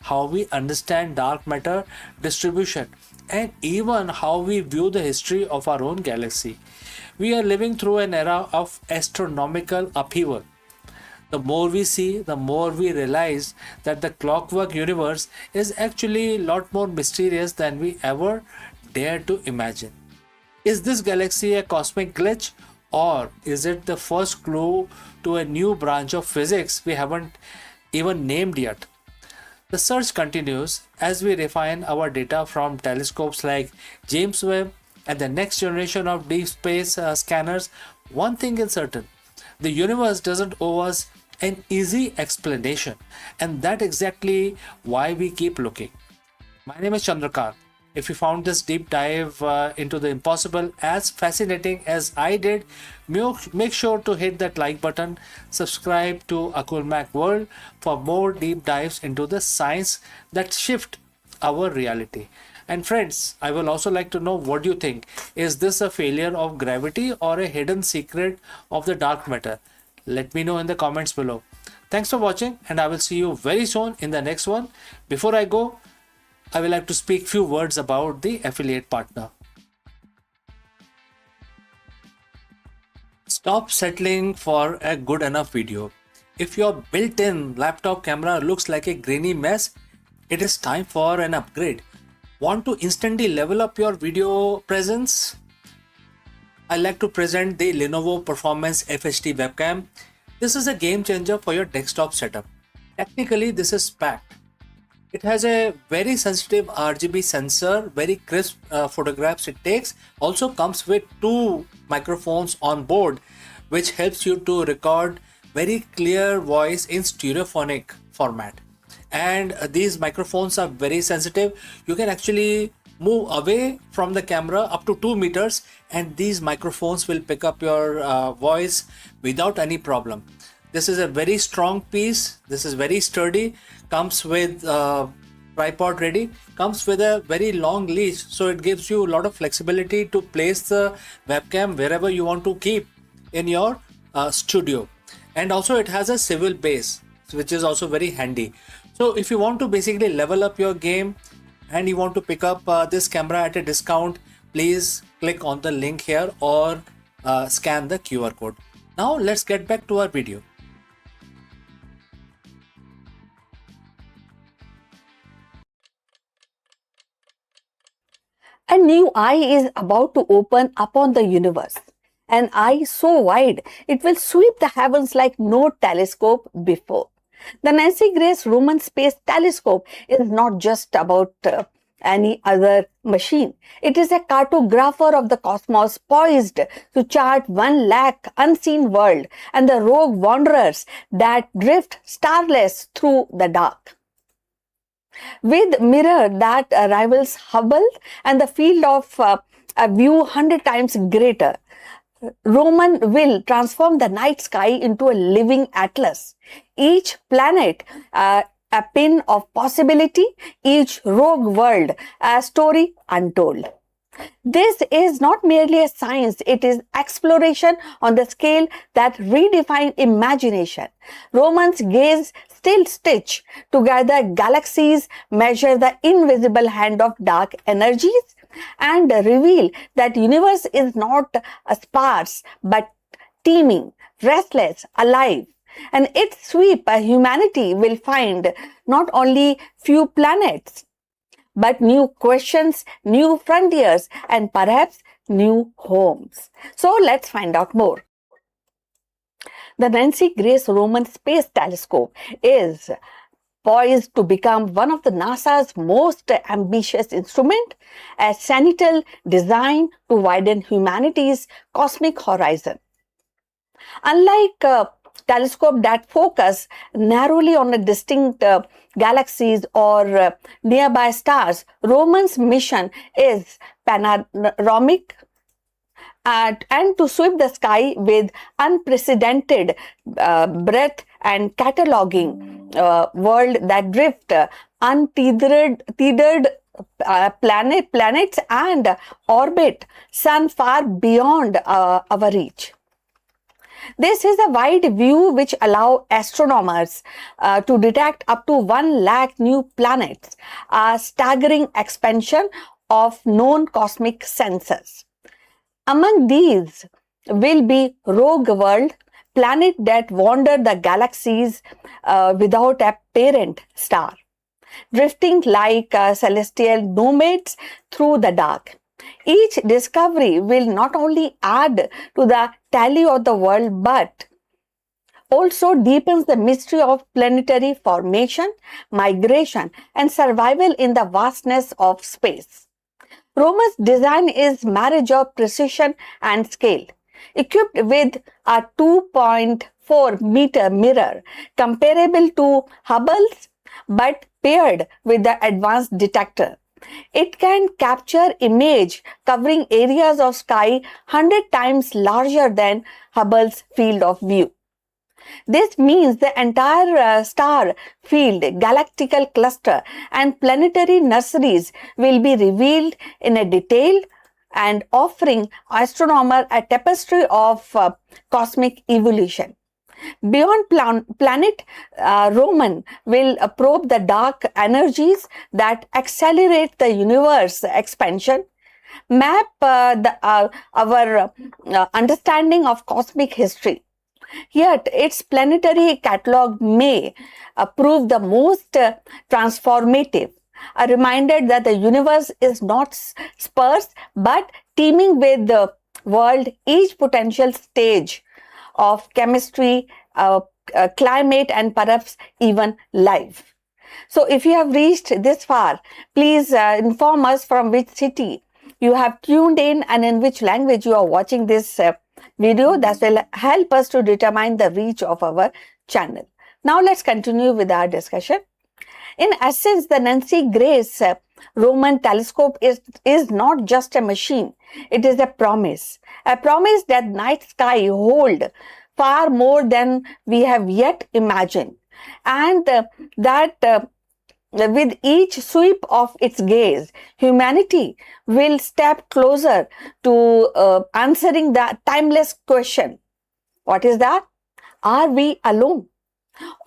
Speaker 1: how we understand dark matter distribution, and even how we view the history of our own galaxy. We are living through an era of astronomical upheaval. The more we see, the more we realize that the clockwork universe is actually a lot more mysterious than we ever dared to imagine. Is this galaxy a cosmic glitch, or is it the first clue to a new branch of physics we haven't even named yet? The search continues as we refine our data from telescopes like James Webb and the next generation of deep space scanners. One thing is certain: the universe doesn't owe us an easy explanation, and that's exactly why we keep looking. My name is Chandrakant. If you found this deep dive into the impossible as fascinating as I did, make sure to hit that like button, subscribe to Akulmach World for more deep dives into the science that shift our reality. And friends, I will also like to know what you think. Is this a failure of gravity or a hidden secret of the dark matter? Let me know in the comments below. Thanks for watching, and I will see you very soon in the next one. Before I go, I would like to speak few words about the affiliate partner. Stop settling for a good enough video. If your built-in laptop camera looks like a grainy mess, it is time for an upgrade. Want to instantly level up your video presence? I like to present the Lenovo Performance FHD webcam. This is a game changer for your desktop setup. Technically, this is packed. It has a very sensitive RGB sensor, very crisp photographs it takes. Also comes with two microphones on board, which helps you to record very clear voice in stereophonic format. And these microphones are very sensitive. You can actually move away from the camera up to 2 meters and these microphones will pick up your voice without any problem. This is a very strong piece. This is very sturdy. Comes with tripod ready. Comes with a very long leash, so it gives you a lot of flexibility to place the webcam wherever you want to keep in your studio. And also it has a swivel base, which is also very handy. So if you want to basically level up your game and you want to pick up this camera at a discount, please click on the link here or scan the QR code. Now let's get back to our video.
Speaker 2: A new eye is about to open upon the universe. An eye so wide it will sweep the heavens like no telescope before. The Nancy Grace Roman Space Telescope is not just about any other machine. It is a cartographer of the cosmos poised to chart 1 lakh unseen world and the rogue wanderers that drift starless through the dark. With mirror that rivals Hubble and the field of view 100 times greater, Roman will transform the night sky into a living atlas. Each planet a pin of possibility, each rogue world a story untold. This is not merely a science, it is exploration on the scale that redefines imagination. Romans gaze still stitch together galaxies, measure the invisible hand of dark energies, and reveal that universe is not sparse but teeming, restless, alive. And its sweep, humanity will find not only few planets, but new questions, new frontiers, and perhaps new homes. So let's find out more. The Nancy Grace Roman Space Telescope is poised to become one of the NASA's most ambitious instruments, a cenital designed to widen humanity's cosmic horizon. Unlike telescopes that focus narrowly on a distinct galaxies or nearby stars, Roman's mission is panoramic and to sweep the sky with unprecedented breadth and cataloging world that drift untethered planets and orbit sun far beyond our reach. This is a wide view which allows astronomers to detect up to 1 lakh new planets, a staggering expansion of known cosmic sensors. Among these will be rogue world, planets that wander the galaxies without a parent star, drifting like celestial nomads through the dark. Each discovery will not only add to the tally of the world but also deepens the mystery of planetary formation, migration, and survival in the vastness of space. Roman's design is marriage of precision and scale. Equipped with a 2.4 meter mirror comparable to Hubble's but paired with the advanced detector, it can capture image covering areas of sky 100 times larger than Hubble's field of view. This means the entire star field, galactical cluster, and planetary nurseries will be revealed in a detail and offering astronomers a tapestry of cosmic evolution. Beyond planet, Roman will probe the dark energies that accelerate the universe expansion, map our understanding of cosmic history. Yet, its planetary catalogue may prove the most transformative, a reminder that the universe is not sparse but teeming with the world, each potential stage of chemistry, climate, and perhaps even life. So, if you have reached this far, please inform us from which city you have tuned in and in which language you are watching this video. That will help us to determine the reach of our channel. Now, let's continue with our discussion. In essence, the Nancy Grace Roman telescope is not just a machine, it is a promise that night sky hold far more than we have yet imagined, and that with each sweep of its gaze, humanity will step closer to answering the timeless question. What is that? Are we alone?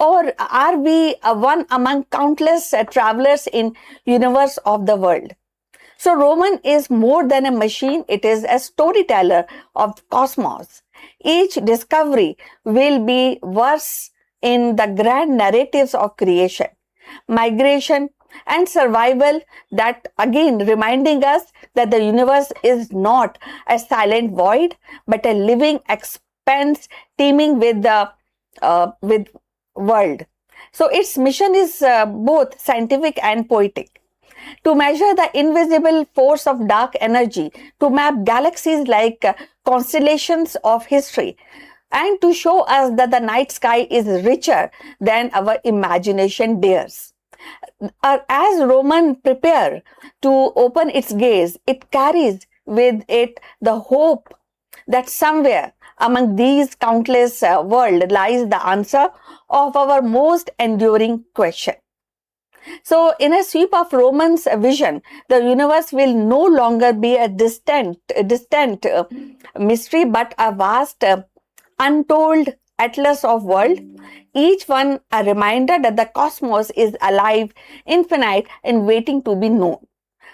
Speaker 2: Or are we one among countless travelers in universe of the world? So Roman is more than a machine, it is a storyteller of cosmos. Each discovery will be verse in the grand narratives of creation, migration, and survival, that again reminding us that the universe is not a silent void but a living expanse teeming with the with world. So its mission is both scientific and poetic. To measure the invisible force of dark energy, to map galaxies like constellations of history, and to show us that the night sky is richer than our imagination dares. As Roman prepare to open its gaze, it carries with it the hope that somewhere among these countless worlds lies the answer of our most enduring question. So, in a sweep of Roman's vision, the universe will no longer be a distant mystery, but a vast, untold atlas of world. Each one a reminder that the cosmos is alive, infinite, and waiting to be known.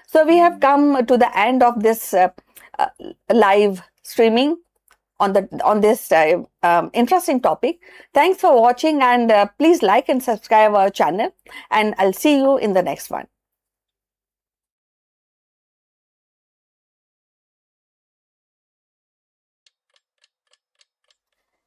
Speaker 2: So, we have come to the end of this live streaming on this interesting topic. Thanks for watching, and please like and subscribe our channel, and I'll see you in the next one.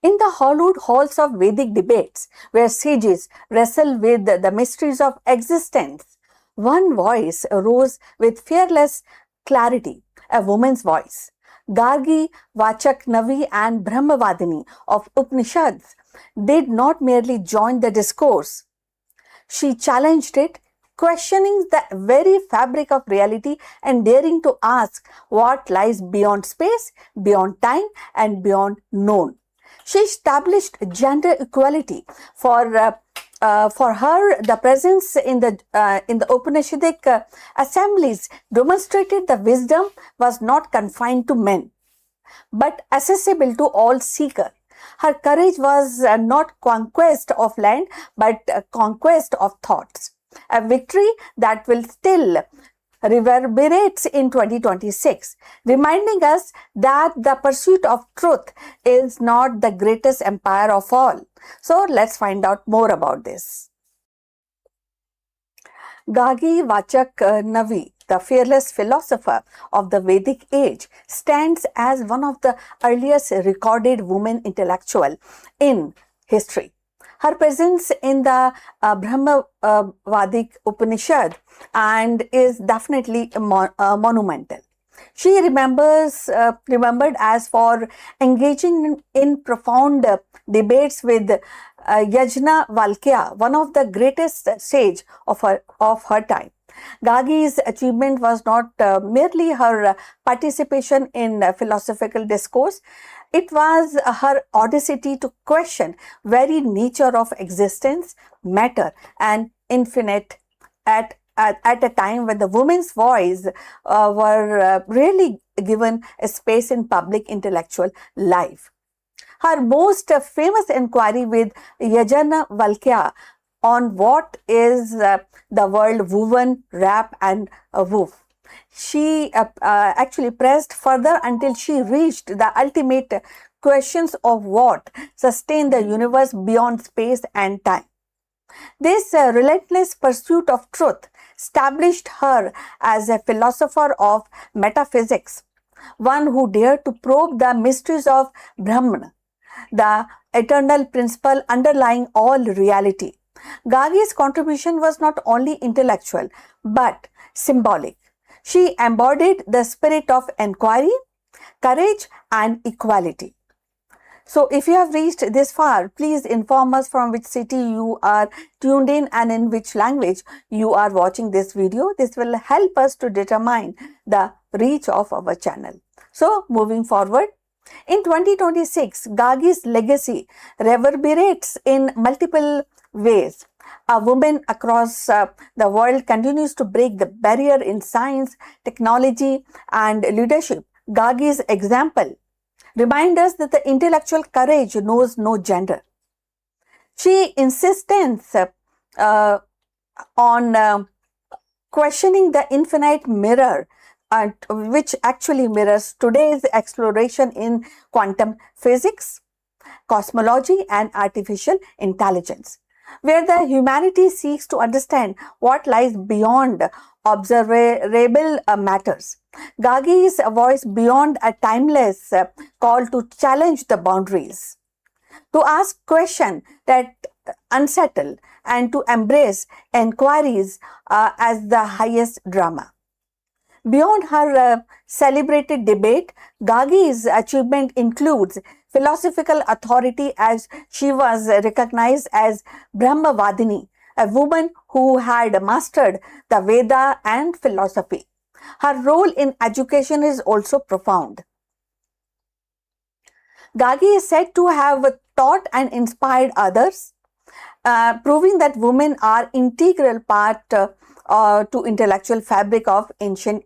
Speaker 2: In the hallowed halls of Vedic debates, where sages wrestle with the mysteries of existence, one voice arose with fearless clarity, a woman's voice. Gargi, Vachak Navi, and Brahmavadini of Upanishads did not merely join the discourse. She challenged it, questioning the very fabric of reality and daring to ask what lies beyond space, beyond time, and beyond known. She established gender equality. For her, the presence in the Upanishadic assemblies demonstrated the wisdom was not confined to men, but accessible to all seekers. Her courage was not conquest of land, but conquest of thoughts. A victory that will still reverberates in 2026, reminding us that the pursuit of truth is not the greatest empire of all. So let's find out more about this. Gagi Vachak Navi, the fearless philosopher of the Vedic age, stands as one of the earliest recorded women intellectual in history. Her presence in the Brahmavadic Upanishad and is definitely monumental. She remembered as for engaging in profound debates with Yajna Valkya, one of the greatest sage of her time. Gagi's achievement was not merely her participation in philosophical discourse. It was her audacity to question very nature of existence, matter, and infinite at a time when the women's voice were really given a space in public intellectual life. Her most famous inquiry with Yajnavalkya on what is the world woven, wrap and woof. She actually pressed further until she reached the ultimate questions of what sustain the universe beyond space and time. This relentless pursuit of truth established her as a philosopher of metaphysics, one who dared to probe the mysteries of Brahman, the eternal principle underlying all reality. Gargi's contribution was not only intellectual but symbolic. She embodied the spirit of inquiry, courage, and equality. So, if you have reached this far, please inform us from which city you are tuned in and in which language you are watching this video. This will help us to determine the reach of our channel. So, moving forward, in 2026, Gargi's legacy reverberates in multiple ways. A woman across the world continues to break the barrier in science, technology, and leadership. Gargi's example reminds us that the intellectual courage knows no gender. She insists on questioning the infinite mirror, which actually mirrors today's exploration in quantum physics, cosmology, and artificial intelligence, where the humanity seeks to understand what lies beyond observable matters. Gargi's voice beyond a timeless call to challenge the boundaries, to ask questions that unsettle, and to embrace inquiries as the highest drama. Beyond her celebrated debate, Gargi's achievement includes philosophical authority, as she was recognized as Brahmavadini, a woman who had mastered the Veda and philosophy. Her role in education is also profound. Gargi is said to have taught and inspired others, proving that women are integral part to intellectual fabric of ancient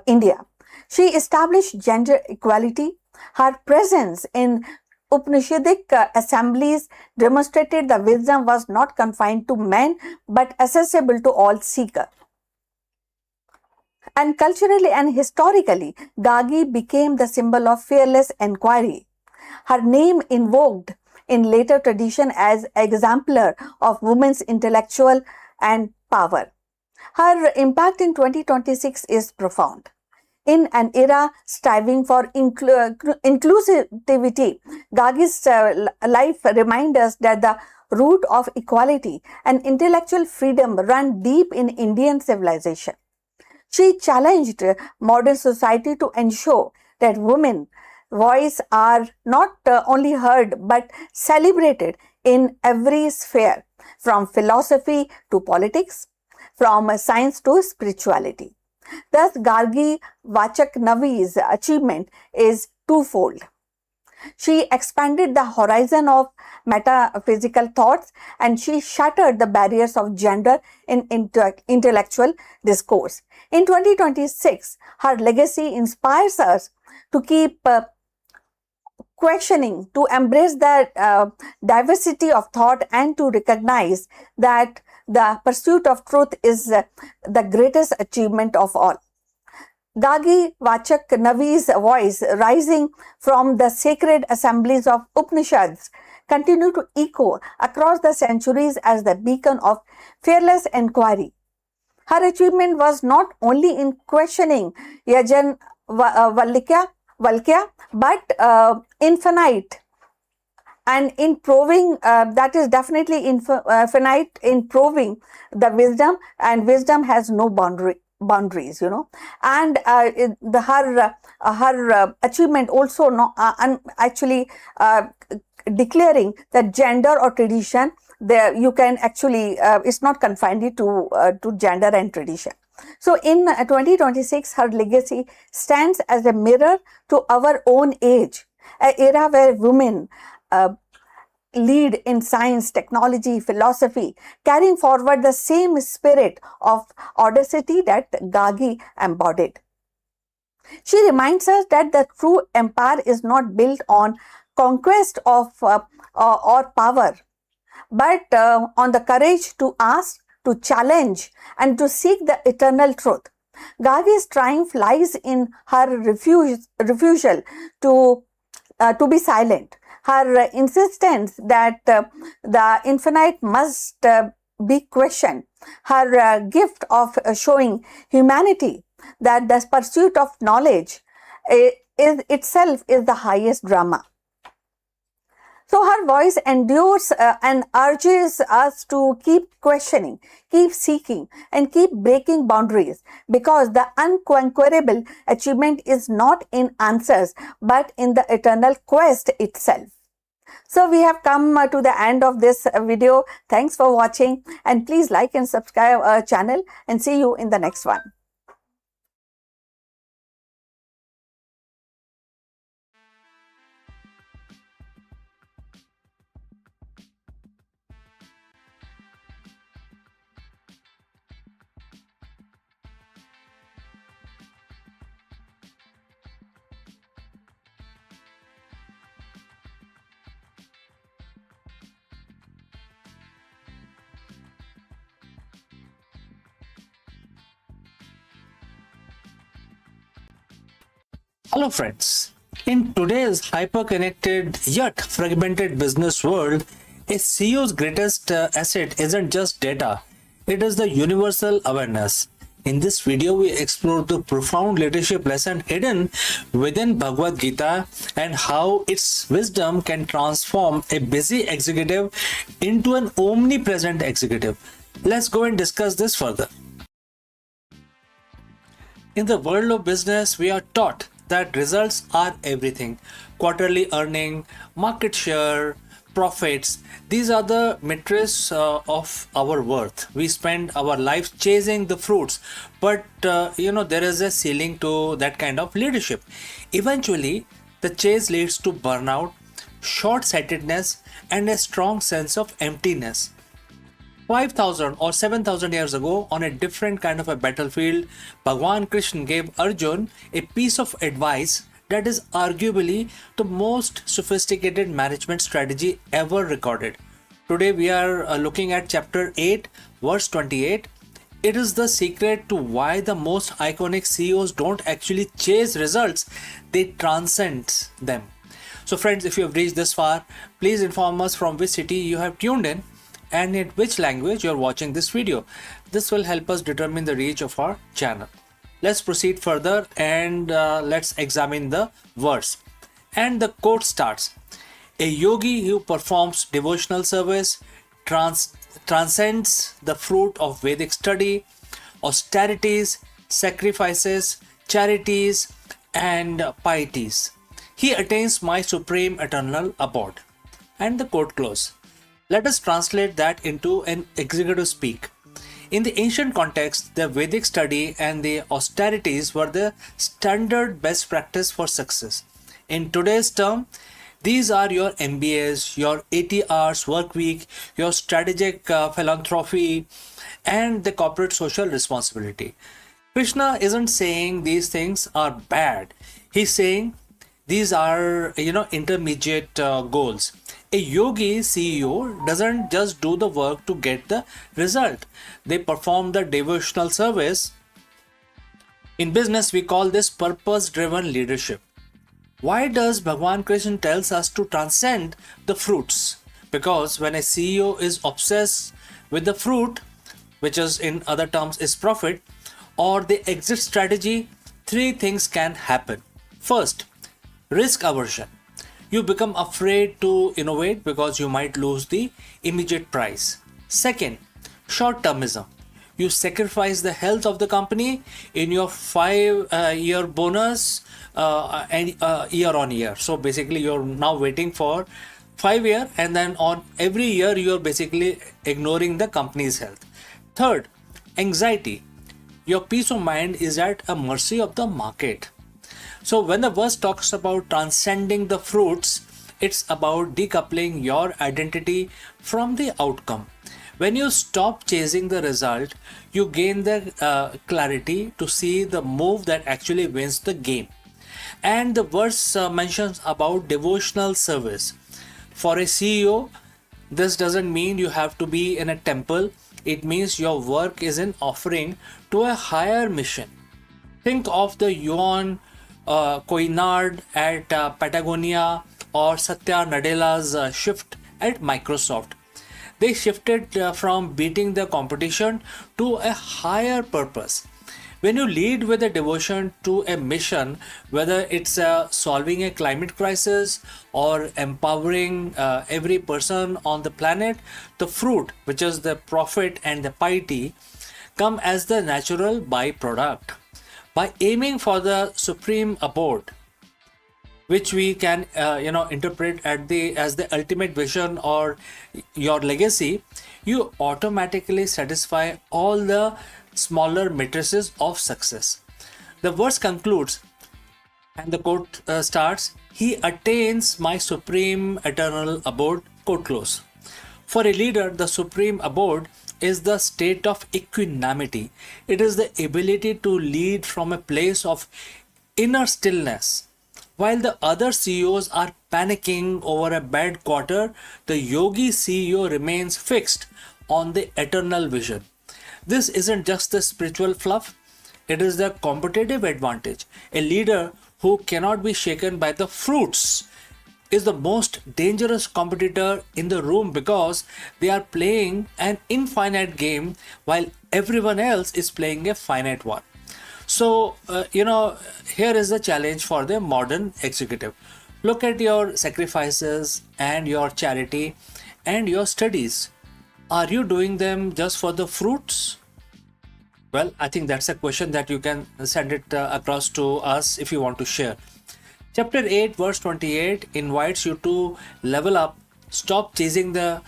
Speaker 2: India. She established gender equality. Her presence in Upanishadic assemblies demonstrated the wisdom was not confined to men but accessible to all seekers. And culturally and historically, Gargi became the symbol of fearless inquiry. Her name invoked in later tradition as exemplar of women's intellectual and power. Her impact in 2026 is profound. In an era striving for inclusivity, Gargi's life reminds us that the root of equality and intellectual freedom run deep in Indian civilization. She challenged modern society to ensure that women's voices are not only heard but celebrated in every sphere, from philosophy to politics, from science to spirituality. Thus, Gargi Vachak Navi's achievement is twofold. She expanded the horizon of metaphysical thoughts and she shattered the barriers of gender in intellectual discourse. In 2026, her legacy inspires us to keep questioning, to embrace the diversity of thought, and to recognize that the pursuit of truth is the greatest achievement of all. Gargi Vachak Navi's voice, rising from the sacred assemblies of Upanishads, continue to echo across the centuries as the beacon of fearless inquiry. Her achievement was not only in questioning Yajnavalkya, but infinite, and in proving that is definitely infinite in proving the wisdom, and wisdom has no boundaries, and her achievement also actually declaring that gender or tradition, there you can actually it's not confined to gender and tradition. So in 2026, her legacy stands as a mirror to our own age, an era where women lead in science, technology, philosophy, carrying forward the same spirit of audacity that Gargi embodied. She reminds us that the true empire is not built on conquest of or power, but on the courage to ask, to challenge, and to seek the eternal truth. Garvey's triumph lies in her refusal to be silent, her insistence that the infinite must be questioned, her gift of showing humanity that the pursuit of knowledge is itself is the highest drama. So her voice endures and urges us to keep questioning, keep seeking, and keep breaking boundaries, because the unconquerable achievement is not in answers but in the eternal quest itself. So we have come to the end of this video. Thanks for watching, and please like and subscribe our channel, and see you in the next one.
Speaker 1: Hello, friends. In today's hyper-connected yet fragmented business world, a CEO's greatest asset isn't just data, it is the universal awareness. In this video, we explore the profound leadership lesson hidden within Bhagavad Gita and how its wisdom can transform a busy executive into an omnipresent executive. Let's go and discuss this further. In the world of business, we are taught that results are everything. Quarterly earning, market share, profits, these are the metrics of our worth. We spend our life chasing the fruits, but there is a ceiling to that kind of leadership. Eventually, the chase leads to burnout, short-sightedness, and a strong sense of emptiness. 5,000 or 7,000 years ago, on a different kind of a battlefield, Bhagwan Krishna gave Arjun a piece of advice that is arguably the most sophisticated management strategy ever recorded. Today we are looking at chapter 8, verse 28. It is the secret to why the most iconic CEOs don't actually chase results, they transcend them. So friends, if you have reached this far, please inform us from which city you have tuned in and in which language you're watching this video. This will help us determine the reach of our channel. Let's proceed further and let's examine the verse. And the quote starts, "A yogi who performs devotional service transcends the fruit of Vedic study, austerities, sacrifices, charities, and pieties. He attains my supreme eternal abode." And the quote close. Let us translate that into an executive speak. In the ancient context, the Vedic study and the austerities were the standard best practice for success. In today's term, these are your MBAs, your 80 hours work week, your strategic philanthropy, and the corporate social responsibility. Krishna isn't saying these things are bad. He's saying these are, intermediate goals. A yogi CEO doesn't just do the work to get the result. They perform the devotional service. In business, we call this purpose-driven leadership. Why does Bhagwan Krishna tells us to transcend the fruits? Because when a CEO is obsessed with the fruit, which is in other terms is profit, or the exit strategy, three things can happen. First, risk aversion. You become afraid to innovate because you might lose the immediate prize. Second, short-termism. You sacrifice the health of the company in your 5-year bonus and year on year. So basically you're now waiting for 5 years, and then on every year you're basically ignoring the company's health. Third, anxiety. Your peace of mind is at a mercy of the market. So when the verse talks about transcending the fruits, it's about decoupling your identity from the outcome. When you stop chasing the result, you gain the clarity to see the move that actually wins the game. And the verse mentions about devotional service. For a CEO, this doesn't mean you have to be in a temple. It means your work is an offering to a higher mission. Think of the Yuan Koinard at Patagonia or Satya Nadella's shift at Microsoft. They shifted from beating the competition to a higher purpose. When you lead with a devotion to a mission, whether it's solving a climate crisis or empowering every person on the planet, the fruit, which is the profit and the piety, come as the natural byproduct. By aiming for the supreme abode, which we can interpret as the ultimate vision or your legacy, you automatically satisfy all the smaller matrices of success. The verse concludes, and the quote starts, "He attains my supreme eternal abode," quote close. For a leader, the supreme abode is the state of equanimity. It is the ability to lead from a place of inner stillness. While the other CEOs are panicking over a bad quarter, the yogi CEO remains fixed on the eternal vision. This isn't just the spiritual fluff, it is the competitive advantage. A leader who cannot be shaken by the fruits is the most dangerous competitor in the room because they are playing an infinite game while everyone else is playing a finite one. So, here is the challenge for the modern executive. Look at your sacrifices and your charity and your studies. Are you doing them just for the fruits? Well, I think that's a question that you can send it across to us if you want to share. Chapter 8, verse 28 invites you to level up, stop chasing the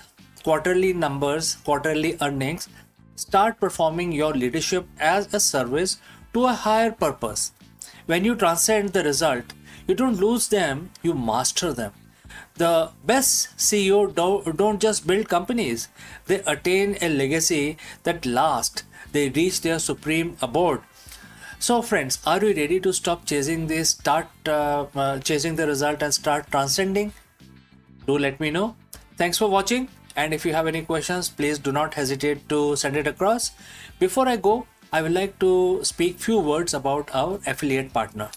Speaker 1: quarterly numbers, quarterly earnings, start performing your leadership as a service to a higher purpose. When you transcend the result, you don't lose them, you master them. The best CEO don't just build companies, they attain a legacy that lasts. They reach their supreme abode. So friends, are you ready to stop chasing this, start chasing the result and start transcending? Do let me know. Thanks for watching, and if you have any questions, please do not hesitate to send it across. Before I go, I would like to speak few words about our affiliate partner.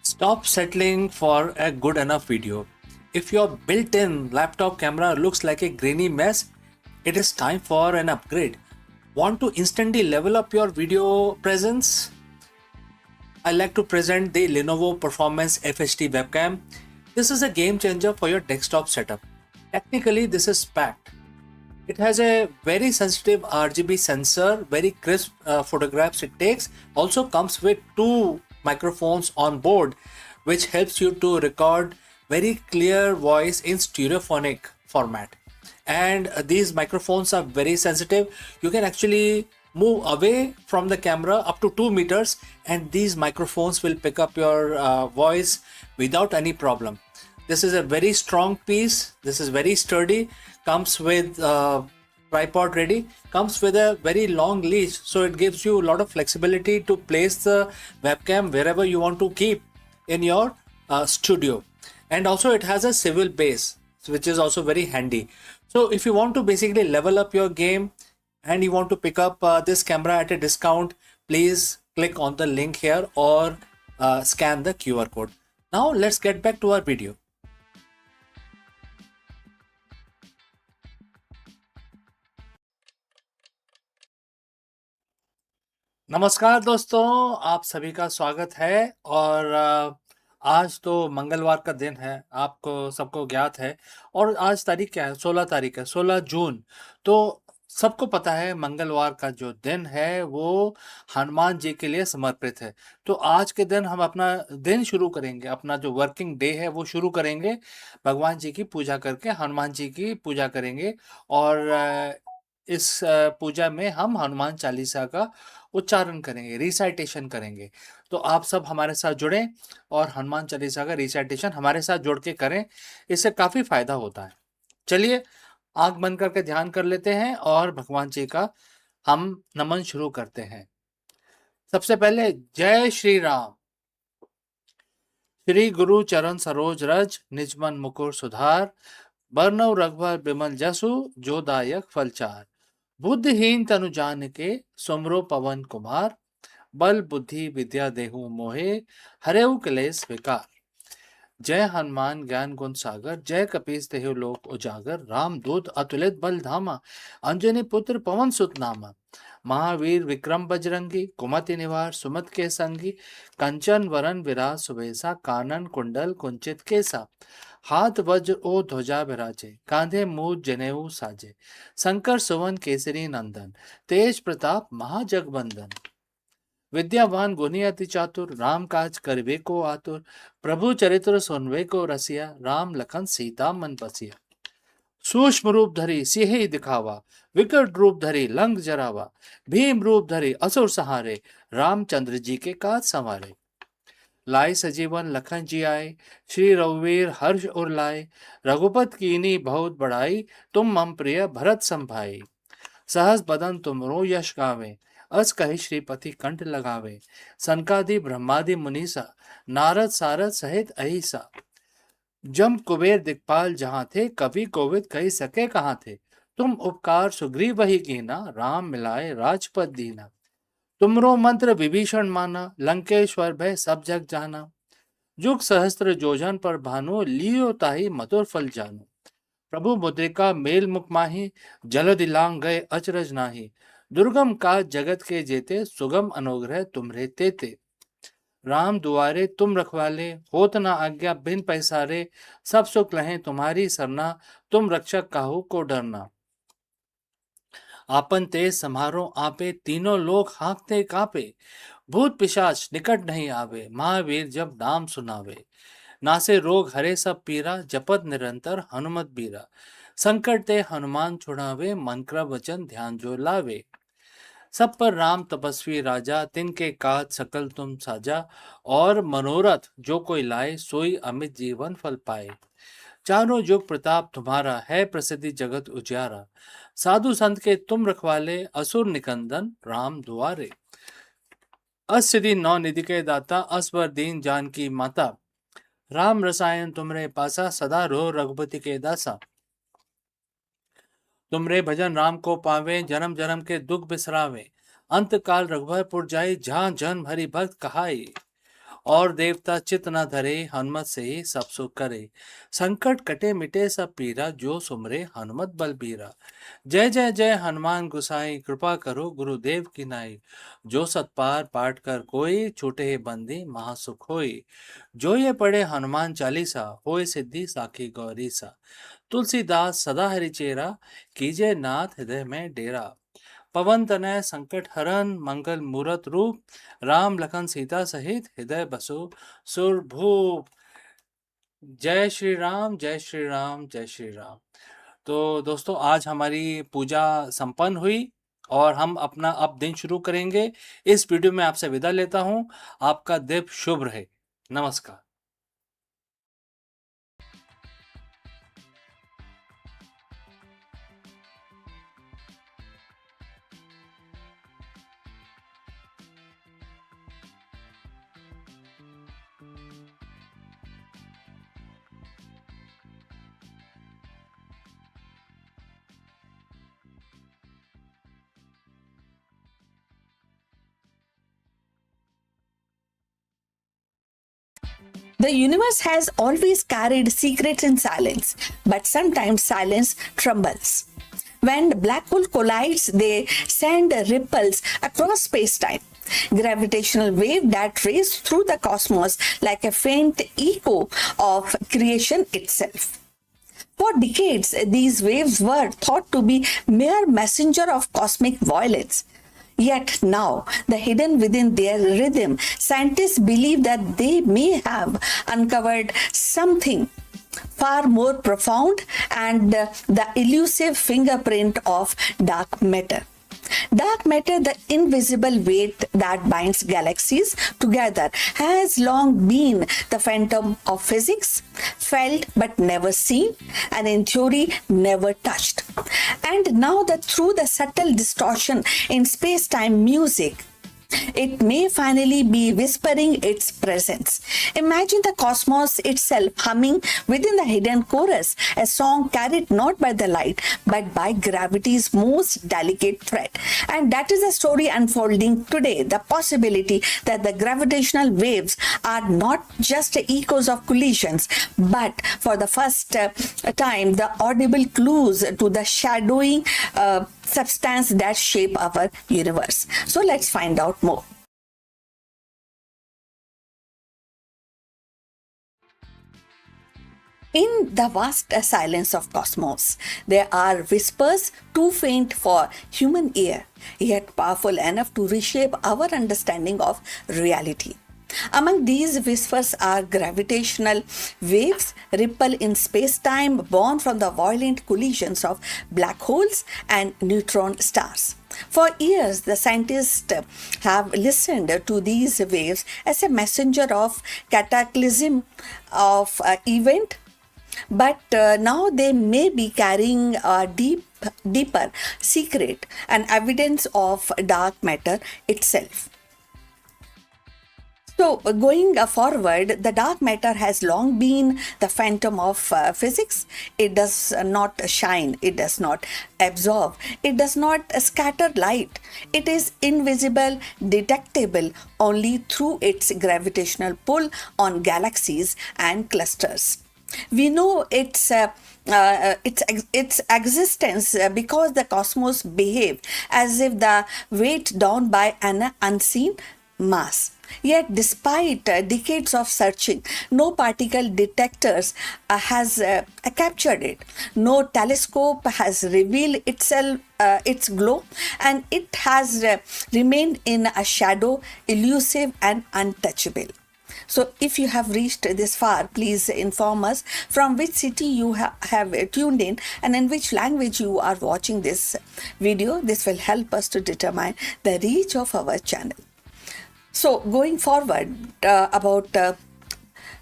Speaker 1: Stop settling for a good enough video. If your built-in laptop camera looks like a grainy mess, it is time for an upgrade. Want to instantly level up your video presence? I like to present the Lenovo Performance FHD webcam. This is a game changer for your desktop setup. Technically, this is packed. It has a very sensitive RGB sensor, very crisp photographs it takes. Also comes with 2 microphones on board, which helps you to record very clear voice in stereophonic format. And these microphones are very sensitive. You can actually move away from the camera up to 2 meters and these microphones will pick up your voice without any problem. This is a very strong piece. This is very sturdy. Comes with tripod ready. Comes with a very long leash, so it gives you a lot of flexibility to place the webcam wherever you want to keep in your studio. And also it has a swivel base, which is also very handy. So if you want to basically level up your game and you want to pick up this camera at a discount, please click on the link here or scan the QR code. Now let's get back to our video. नमस्कार दोस्तों, आप सभी का स्वागत है। और आज तो मंगलवार का दिन है, आपको सबको ज्ञात है। और आज तारीख क्या है? 16 तारीख है, 16 जून। तो सबको पता है मंगलवार का जो दिन है वो हनुमान जी के लिए समर्पित है। तो आज के दिन हम अपना दिन शुरू करेंगे, अपना जो वर्किंग डे है वो शुरू करेंगे भगवान जी की पूजा करके, हनुमान जी की पूजा करेंगे। और इस पूजा में हम हनुमान चालीसा का उच्चारण करेंगे, रिसाइटेशन करेंगे। तो आप सब हमारे साथ जुड़ें और हनुमान चालीसा का रिसाइटेशन हमारे साथ जुड़ के करें, इससे काफ़ी फ़ायदा होता है। चलिए आँख बंद करके ध्यान कर लेते हैं और भगवान जी का हम नमन शुरू करते हैं। सबसे पहले जय श्री राम। श्री गुरु चरण सरोज रज, निज मन मुकुर सुधार, बरनउँ रघुबर बिमल जसु, जो दायक फलचार। बुद्धिहीन तनु जानिके, सुमिरो पवन कुमार, बल बुद्धि विद्या देहु मोहे, हरऊ क्लेश विकार। जय हनुमान ज्ञान गुण सागर, जय कपीस तेहु लोक उजागर। राम दूत अतुलित बल धामा, अंजनी पुत्र पवन सुत नामा। महावीर विक्रम बजरंगी, कुमति निवार सुमत के संगी। कंचन वरन विराज सुबेसा, कानन कुंडल कुंचित केसा। हाथ वज्र ओ ध्वजा विराजे, कांधे मूज जनेऊ साजे। शंकर सुवन केसरी नंदन, तेज प्रताप महाजगबंदन। विद्यावान गुणी अति चातुर, राम काज करवे को आतुर। प्रभु चरित्र सुनवे को रसिया, राम लखन सीता मन बसिया। सूक्ष्म रूप धरी सिंह दिखावा, विकट रूप धरी लंक जरावा। भीम रूप धरी असुर सहारे, रामचंद्र जी के काज संवारे। लाए सजीवन लखन जी आए, श्री रघुवीर हर्ष उर लाए। रघुपत कीनी बहुत बड़ाई, तुम मम प्रिय भरत संभाई। सहस बदन तुमरो यश गावे, अस कहि श्रीपति कंठ लगावे। सनकादि ब्रह्मादि मुनीसा, नारद सारद सहित अहिसा। जम कुबेर दिक्पाल जहां थे, कवि कोविद कही सके कहां थे। तुम उपकार सुग्रीव वही कीना, राम मिलाए राजपद दीना। तुमरो मंत्र विभीषण माना, लंकेश्वर भय सब जग जाना। जुग सहस्त्र जोजन पर भानु, लियो ताहि मधुर फल जानु। प्रभु मुद्रिका मेल मुख माही, जल दिलांग गए अचरज नाही। दुर्गम काज जगत के जेते, सुगम अनुग्रह तुम्हरे तेते। राम दुआरे तुम रखवाले, होत न आज्ञा बिन पैसारे। सब सुख लहें तुम्हारी सरना, तुम रक्षक काहू को डरना। आपन तेज समारो आपे, तीनों लोग हाँकते कापे। भूत पिशाच निकट नहीं आवे, महावीर जब नाम सुनावे। नासे रोग हरे सब पीरा, जपत निरंतर हनुमत बीरा। संकट ते हनुमान छुड़ावे, मन क्रम वचन ध्यान जो लावे। सब पर राम तपस्वी राजा, तिनके काज सकल तुम साजा। और मनोरथ जो कोई लाए, सोई अमित जीवन फल पाए। चारों युग प्रताप तुम्हारा, है प्रसिद्धि जगत उजियारा। साधु संत के तुम रखवाले, असुर निकंदन राम दुआरे। असिद्धि नौ निधि के दाता, असवर दीन जानकी माता। राम रसायन तुमरे पासा, सदा रहो रघुपति के दासा। तुमरे भजन राम को पावे, जन्म जन्म के दुख बिसरावे। अंत काल रघुबरपुर जाई, जहाँ जन्म हरि भक्त कहाई। और देवता चित न धरे, हनुमत से ही सब सुख करे। संकट कटे मिटे सब पीरा, जो सुमरे हनुमत बलबीरा। जय जय जय हनुमान गुसाई, कृपा करो गुरुदेव की नाई। जो सतपार पाठ कर कोई, छूटे ही बंदी महासुख होई। जो ये पढ़े हनुमान चालीसा, होय सिद्धि साखी गौरीसा। तुलसीदास सदा हरिचेरा, कीजे नाथ हृदय में डेरा। पवन तनय संकट हरन, मंगल मूरत रूप। राम लखन सीता सहित, हृदय बसो सुरभूप। जय श्री राम जय श्री राम जय श्री राम। तो दोस्तों, आज हमारी पूजा संपन्न हुई और हम अपना अब दिन शुरू करेंगे। इस वीडियो में आपसे विदा लेता हूं। आपका दिन शुभ रहे। नमस्कार।
Speaker 2: The universe has always carried secrets in silence, but sometimes silence trembles. When the black hole collides, they send ripples across space-time, gravitational wave that race through the cosmos like a faint echo of creation itself. For decades, these waves were thought to be mere messenger of cosmic violence. Yet now, the hidden within their rhythm, scientists believe that they may have uncovered something far more profound and the elusive fingerprint of dark matter. Dark matter, the invisible weight that binds galaxies together, has long been the phantom of physics, felt but never seen, and in theory never touched. And now that through the subtle distortion in space-time music, It may finally be whispering its presence. Imagine the cosmos itself humming within the hidden chorus, a song carried not by the light but by gravity's most delicate thread. And that is the story unfolding today, the possibility that the gravitational waves are not just echoes of collisions, but for the first time, the audible clues to the shadowing substance that shape our universe. So let's find out more. In the vast silence of cosmos, there are whispers too faint for human ear, yet powerful enough to reshape our understanding of reality. Among these whispers are gravitational waves, ripple in space-time born from the violent collisions of black holes and neutron stars. For years, the scientists have listened to these waves as a messenger of cataclysm of event, but now they may be carrying a deeper secret and evidence of dark matter itself. So, going forward, the dark matter has long been the phantom of physics. It does not shine, it does not absorb, it does not scatter light. It is invisible, detectable only through its gravitational pull on galaxies and clusters. We know its existence because the cosmos behave as if the weight down by an unseen mass. Yet, despite decades of searching, no particle detectors has captured it. No telescope has revealed its glow, and it has remained in a shadow, elusive and untouchable. So, if you have reached this far, please inform us from which city you have tuned in and in which language you are watching this video. This will help us to determine the reach of our channel. So, going forward about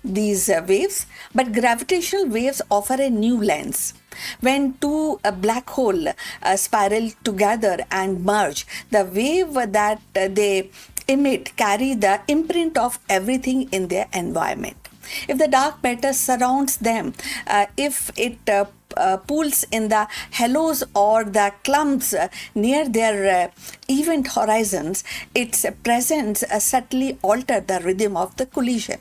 Speaker 2: these waves, but gravitational waves offer a new lens. When two black hole spiral together and merge, the wave that they emit carry the imprint of everything in their environment. If the dark matter surrounds them, if it pools in the halos or the clumps near their event horizons, its presence subtly alter the rhythm of the collision.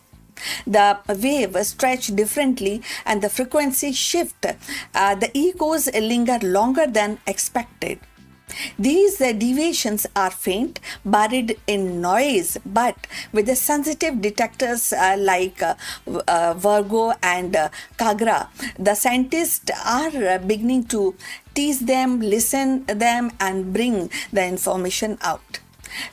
Speaker 2: The wave stretch differently and the frequency shift. The echoes linger longer than expected. These deviations are faint, buried in noise, but with the sensitive detectors like Virgo and Kagra, the scientists are beginning to tease them, listen them, and bring the information out.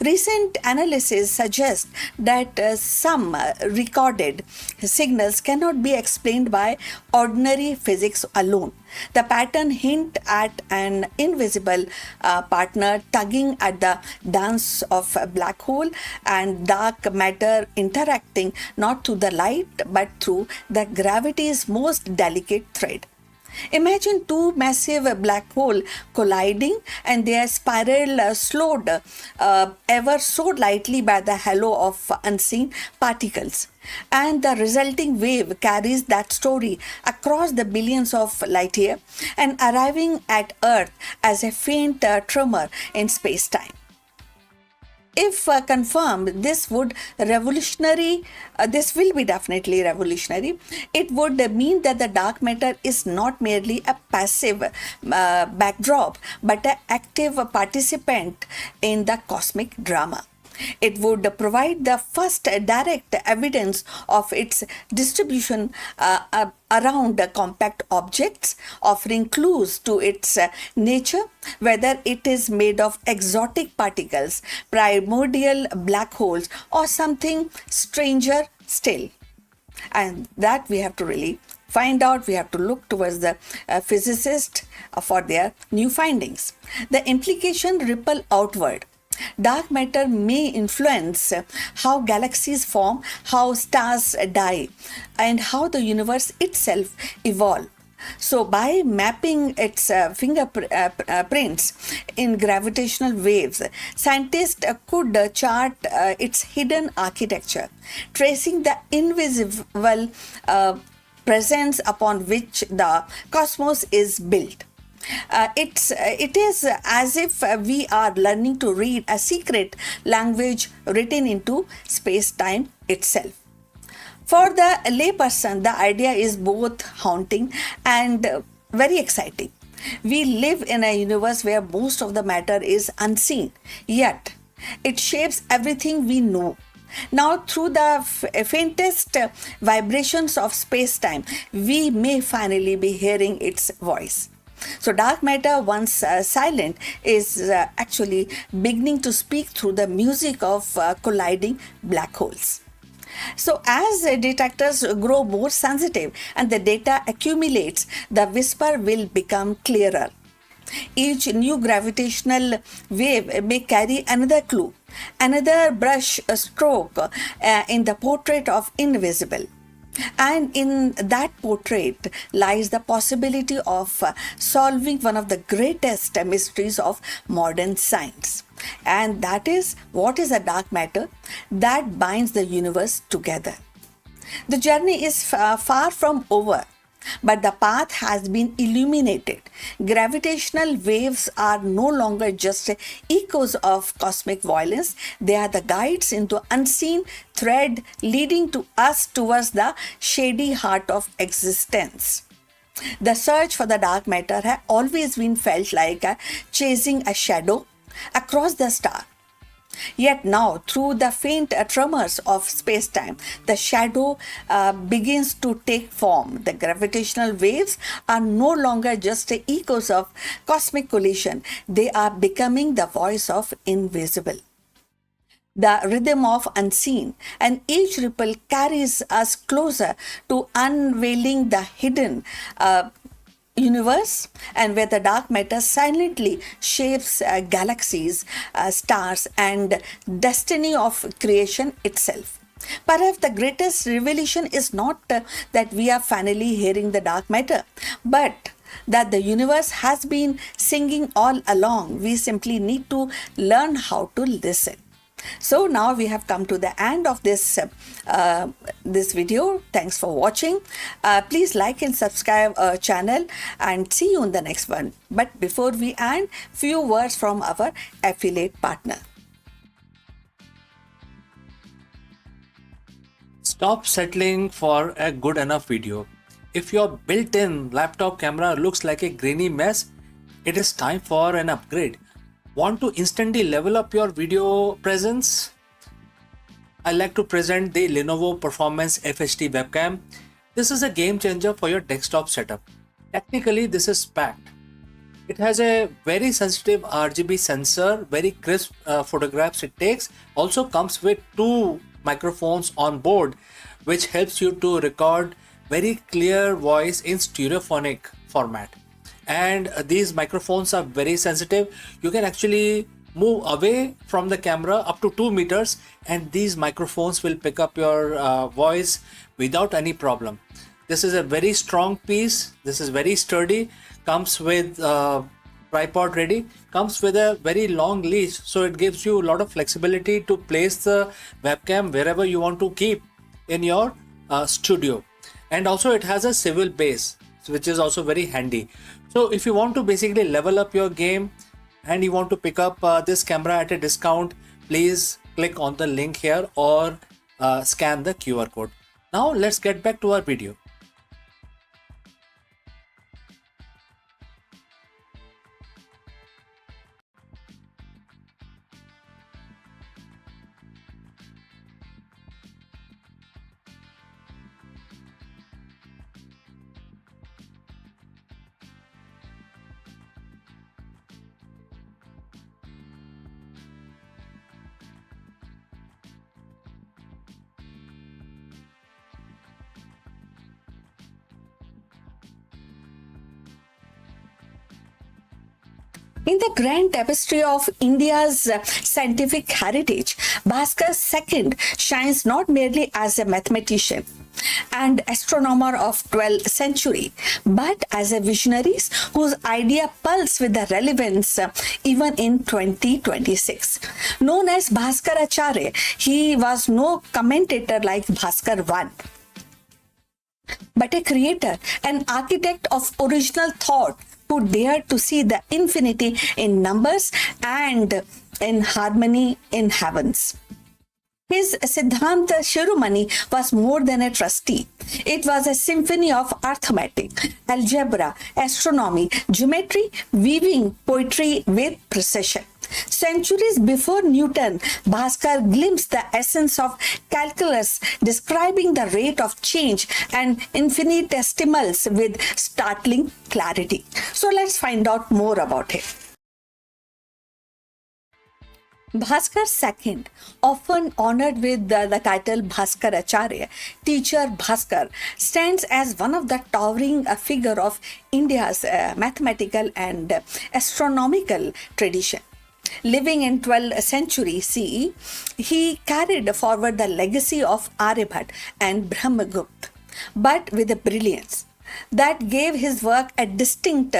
Speaker 2: Recent analysis suggests that some recorded signals cannot be explained by ordinary physics alone. The pattern hint at an invisible partner tugging at the dance of a black hole and dark matter interacting not through the light but through the gravity's most delicate thread. Imagine two massive black holes colliding and their spiral slowed ever so lightly by the halo of unseen particles. And the resulting wave carries that story across the billions of light years and arriving at Earth as a faint tremor in space-time. If confirmed, this will be definitely revolutionary. It would mean that the dark matter is not merely a passive backdrop, but an active participant in the cosmic drama. It would provide the first direct evidence of its distribution around compact objects, offering clues to its nature, whether it is made of exotic particles, primordial black holes, or something stranger still. And that we have to really find out. We have to look towards the physicists for their new findings. The implication ripple outward. Dark matter may influence how galaxies form, how stars die, and how the universe itself evolve. So, by mapping its fingerprints in gravitational waves, scientists could chart its hidden architecture, tracing the invisible presence upon which the cosmos is built. It is as if we are learning to read a secret language written into space time itself. For the layperson, the idea is both haunting and very exciting. We live in a universe where most of the matter is unseen, yet it shapes everything we know. Now, through the faintest vibrations of space time, we may finally be hearing its voice. So, dark matter, once silent, is actually beginning to speak through the music of colliding black holes. So, as detectors grow more sensitive and the data accumulates, the whisper will become clearer. Each new gravitational wave may carry another clue, another brush stroke in the portrait of invisible. And in that portrait lies the possibility of solving one of the greatest mysteries of modern science. And that is, what is a dark matter that binds the universe together? The journey is far from over, but the path has been illuminated. Gravitational waves are no longer just echoes of cosmic violence, they are the guides into unseen thread leading to us towards the shady heart of existence. The search for the dark matter has always been felt like chasing a shadow across the star. Yet now, through the faint tremors of space-time, the shadow begins to take form. The gravitational waves are no longer just echoes of cosmic collision. They are becoming the voice of invisible, the rhythm of unseen, and each ripple carries us closer to unveiling the hidden universe, and where the dark matter silently shapes galaxies, stars, and destiny of creation itself. Perhaps the greatest revelation is not that we are finally hearing the dark matter, but that the universe has been singing all along. We simply need to learn how to listen. So now we have come to the end of this video. Thanks for watching. Please like and subscribe our channel, and see you in the next one. But before we end, few words from our affiliate partner.
Speaker 1: Stop settling for a good enough video. If your built-in laptop camera looks like a grainy mess, it is time for an upgrade. Want to instantly level up your video presence? I like to present the Lenovo Performance FHD webcam. This is a game changer for your desktop setup. Technically, this is packed. It has a very sensitive RGB sensor, very crisp photographs it takes. Also comes with 2 microphones on board, which helps you to record very clear voice in stereophonic format. And these microphones are very sensitive. You can actually move away from the camera up to 2 meters, and these microphones will pick up your voice without any problem. This is a very strong piece. This is very sturdy. Comes with tripod ready. Comes with a very long leash, so it gives you a lot of flexibility to place the webcam wherever you want to keep in your studio. And also it has a swivel base, which is also very handy. So if you want to basically level up your game and you want to pick up this camera at a discount, please click on the link here or scan the QR code. Now let's get back to our video.
Speaker 2: In the grand tapestry of India's scientific heritage, Bhaskar II shines not merely as a mathematician, and astronomer of 12th century, but as a visionary whose idea pulse with the relevance even in 2026. Known as Bhaskaracharya, he was no commentator like Bhaskar I, but a creator, an architect of original thought who dared to see the infinity in numbers and in harmony in heavens. His Siddhanta Shiromani was more than a trustee. It was a symphony of arithmetic, algebra, astronomy, geometry, weaving poetry with precision. Centuries before Newton, Bhaskar glimpsed the essence of calculus, describing the rate of change and infinitesimals with startling clarity. So let's find out more about him. Bhaskar II, often honored with the title Bhaskaracharya, teacher Bhaskar, stands as one of the towering figure of India's mathematical and astronomical tradition. Living in 12th century CE, he carried forward the legacy of Aryabhat and Brahmagupta, but with a brilliance that gave his work a distinct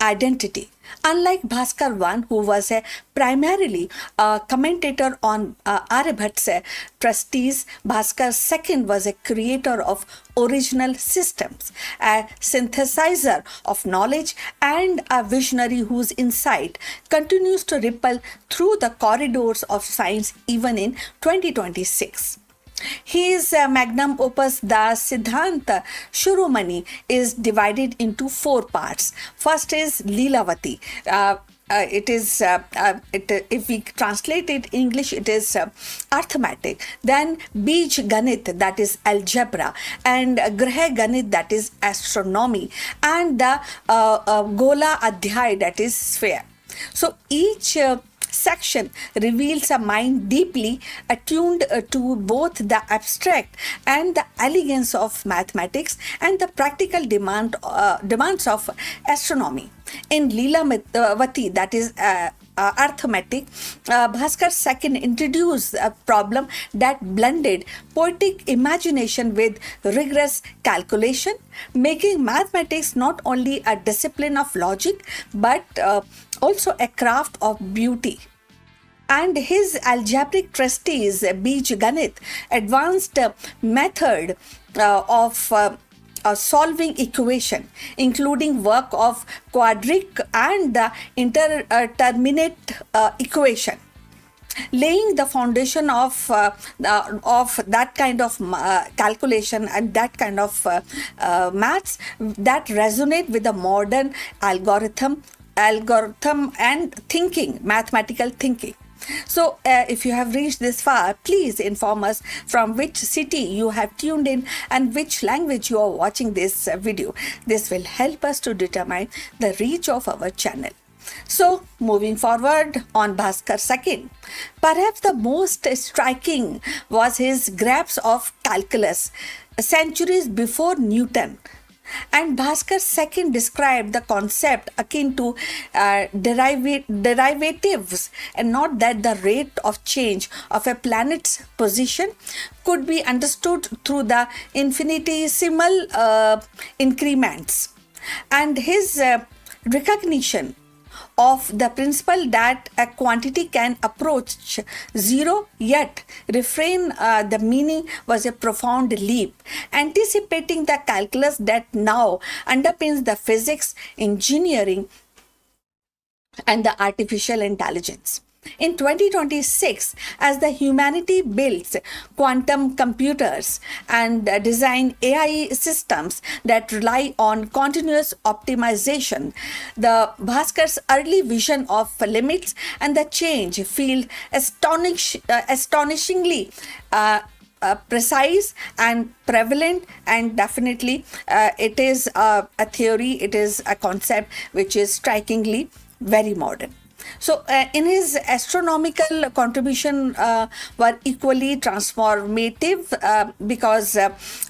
Speaker 2: identity. Unlike Bhaskar I, who was primarily a commentator on Aryabhat's treatise, Bhaskar II was a creator of original systems, a synthesizer of knowledge, and a visionary whose insight continues to ripple through the corridors of science even in 2026. His magnum opus, the Siddhanta Shiromani, is divided into 4 parts. First is Leelavati. If we translate it in English, it is arithmetic. Then Bij Ganit, that is algebra, and Grah Ganit, that is astronomy, and the Gola Adhyay, that is sphere. So each section reveals a mind deeply attuned to both the abstract and the elegance of mathematics and the practical demands of astronomy. In Leelavati, that is arithmetic, Bhaskar II introduced a problem that blended poetic imagination with rigorous calculation, making mathematics not only a discipline of logic but also a craft of beauty. And his algebraic treatise, Bij Ganit, advanced method of solving equation, including work of quadratic and the interdeterminate equation, laying the foundation of that kind of calculation and that kind of maths that resonate with the modern algorithm and thinking, mathematical thinking. So if you have reached this far, please inform us from which city you have tuned in and which language you are watching this video. This will help us to determine the reach of our channel. So moving forward on Bhaskar II, perhaps the most striking was his grasp of calculus centuries before Newton. And Bhaskar II described the concept akin to derivatives, and not that the rate of change of a planet's position could be understood through the infinitesimal increments. And his recognition of the principle that a quantity can approach zero yet refrain the meaning was a profound leap, anticipating the calculus that now underpins the physics, engineering, and the artificial intelligence. In 2026, as the humanity builds quantum computers and design AI systems that rely on continuous optimization, the Bhaskar's early vision of limits and the change feel astonishingly precise and prevalent, and definitely it is a theory, it is a concept which is strikingly very modern. So in his astronomical contribution were equally transformative because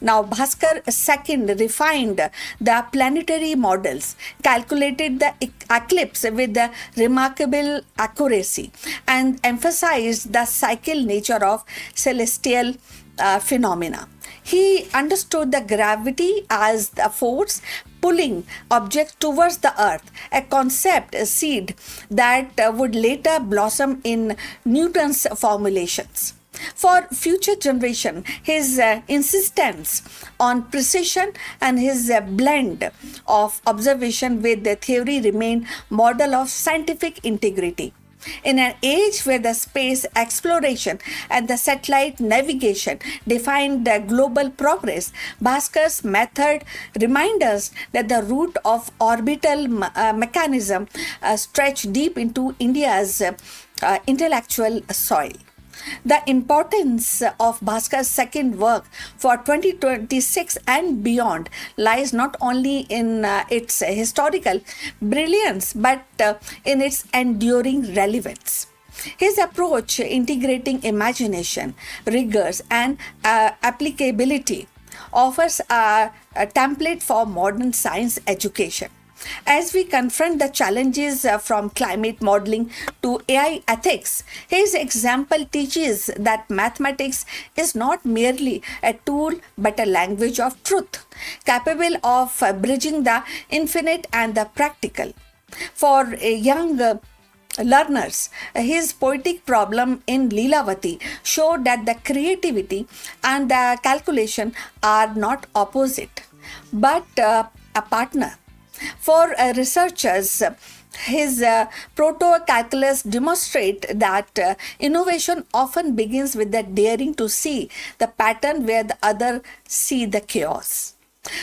Speaker 2: now Bhaskar II refined the planetary models, calculated the eclipse with the remarkable accuracy, and emphasized the cycle nature of celestial phenomena. He understood the gravity as the force pulling objects towards the earth, a concept, a seed that would later blossom in Newton's formulations. For future generation, his insistence on precision and his blend of observation with the theory remain model of scientific integrity. In an age where the space exploration and the satellite navigation defined the global progress, Bhaskar's method reminds us that the root of orbital mechanism stretch deep into India's intellectual soil. The importance of Bhaskar's second work for 2026 and beyond lies not only in its historical brilliance but in its enduring relevance. His approach, integrating imagination, rigors, and applicability, offers a template for modern science education. As we confront the challenges from climate modeling to AI ethics, his example teaches that mathematics is not merely a tool but a language of truth, capable of bridging the infinite and the practical. For young learners, his poetic problem in Leelavati showed that the creativity and the calculation are not opposite but a partner. For researchers, his proto-calculus demonstrate that innovation often begins with the daring to see the pattern where the other see the chaos.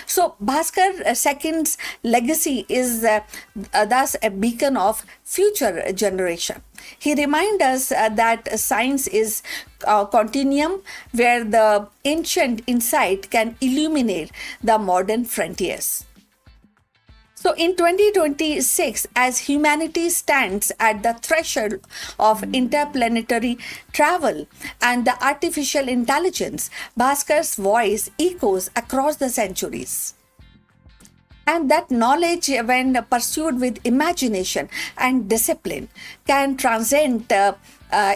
Speaker 2: So Bhaskar II's legacy is thus a beacon of future generation. He reminds us that science is a continuum where the ancient insight can illuminate the modern frontiers. So in 2026, as humanity stands at the threshold of interplanetary travel and the artificial intelligence, Bhaskar's voice echoes across the centuries. And that knowledge, when pursued with imagination and discipline, can transcend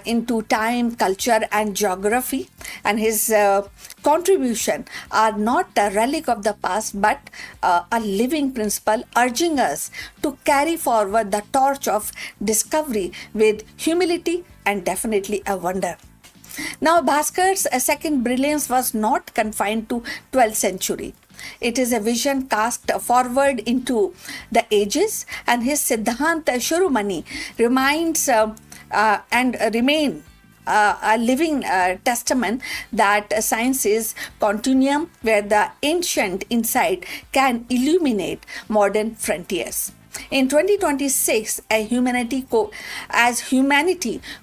Speaker 2: into time, culture, and geography. And his contribution are not a relic of the past, but a living principle urging us to carry forward the torch of discovery with humility and definitely a wonder. Now, Bhaskar's second brilliance was not confined to 12th century. It is a vision cast forward into the ages, and his Siddhant Shurumani reminds and remain a living testament that science is continuum where the ancient insight can illuminate modern frontiers. In 2026, as humanity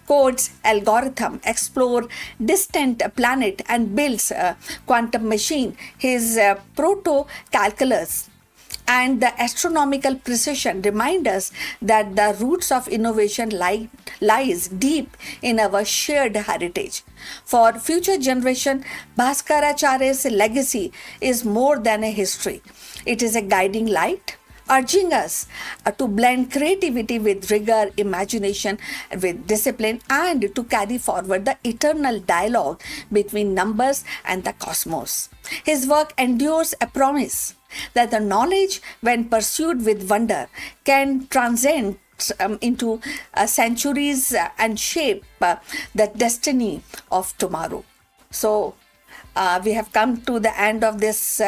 Speaker 2: codes algorithm, explore distant planet and builds a quantum machine, his proto-calculus and the astronomical precision remind us that the roots of innovation lies deep in our shared heritage. For future generation, Bhaskaracharya's legacy is more than a history. It is a guiding light, urging us to blend creativity with rigor, imagination with discipline, and to carry forward the eternal dialogue between numbers and the cosmos. His work endures a promise that the knowledge, when pursued with wonder, can transcend into centuries and shape the destiny of tomorrow. So, we have come to the end of this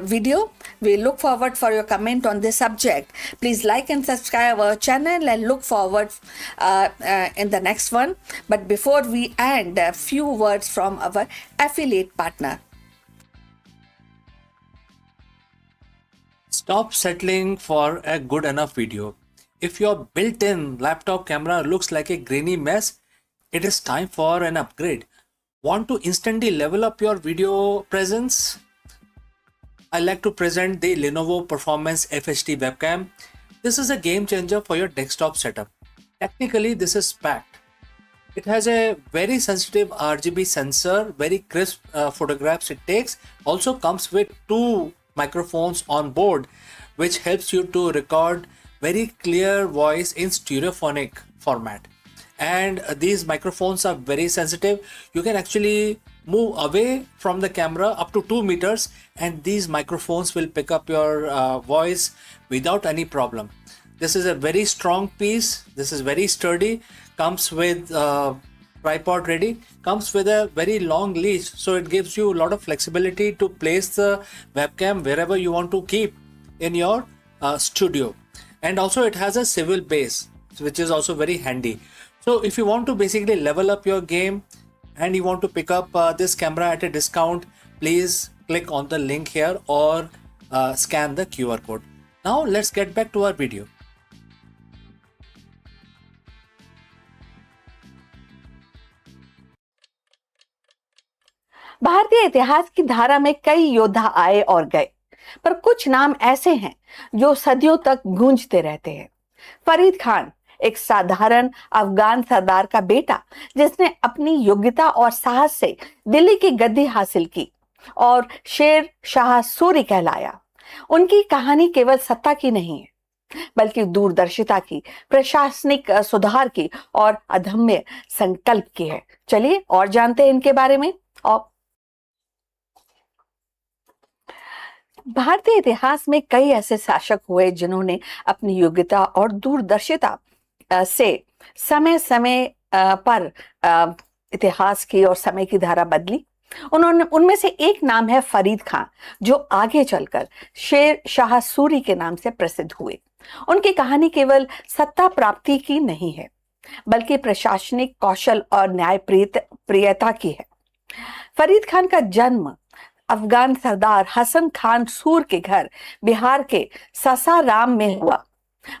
Speaker 2: video. We look forward for your comment on this subject. Please like and subscribe our channel and look forward in the next one. But before we end, a few words from our affiliate partner.
Speaker 1: Stop settling for a good enough video. If your built-in laptop camera looks like a grainy mess, it is time for an upgrade. Want to instantly level up your video presence? I like to present the Lenovo Performance FHD webcam. This is a game changer for your desktop setup. Technically, this is packed. It has a very sensitive RGB sensor, very crisp photographs it takes. Also comes with 2 microphones on board, which helps you to record very clear voice in stereophonic format. and these microphones are very sensitive. You can actually move away from the camera up to 2 meters, and these microphones will pick up your voice without any problem. This is a very strong piece. This is very sturdy. Comes with tripod ready. Comes with a very long leash, so it gives you a lot of flexibility to place the webcam wherever you want to keep in your studio. And also it has a swivel base, which is also very handy. So if you want to basically level up your game and you want to pick up this camera at a discount, please click on the link here or scan the QR code. Now let's get back to our video.
Speaker 2: भारतीय इतिहास की धारा में कई योद्धा आए और गए, पर कुछ नाम ऐसे हैं जो सदियों तक गूंजते रहते हैं। फरीद खान, एक साधारण अफगान सरदार का बेटा, जिसने अपनी योग्यता और साहस से दिल्ली की गद्दी हासिल की और शेर शाह सूरी कहलाया। उनकी कहानी केवल सत्ता की नहीं है, बल्कि दूरदर्शिता की, प्रशासनिक सुधार की और अदम्य संकल्प की है। चलिए और जानते हैं इनके बारे में। और भारतीय इतिहास में कई ऐसे शासक हुए जिन्होंने अपनी योग्यता और दूरदर्शिता से समय समय पर इतिहास की और समय की धारा बदली। उनमें से एक नाम है फरीद खान, जो आगे चलकर शेर शाह सूरी के नाम से प्रसिद्ध हुए। उनकी कहानी केवल सत्ता प्राप्ति की नहीं है, बल्कि प्रशासनिक कौशल और न्याय प्रियता की है। फरीद खान का जन्म अफगान सरदार हसन खान सूर के घर बिहार के सासाराम में हुआ।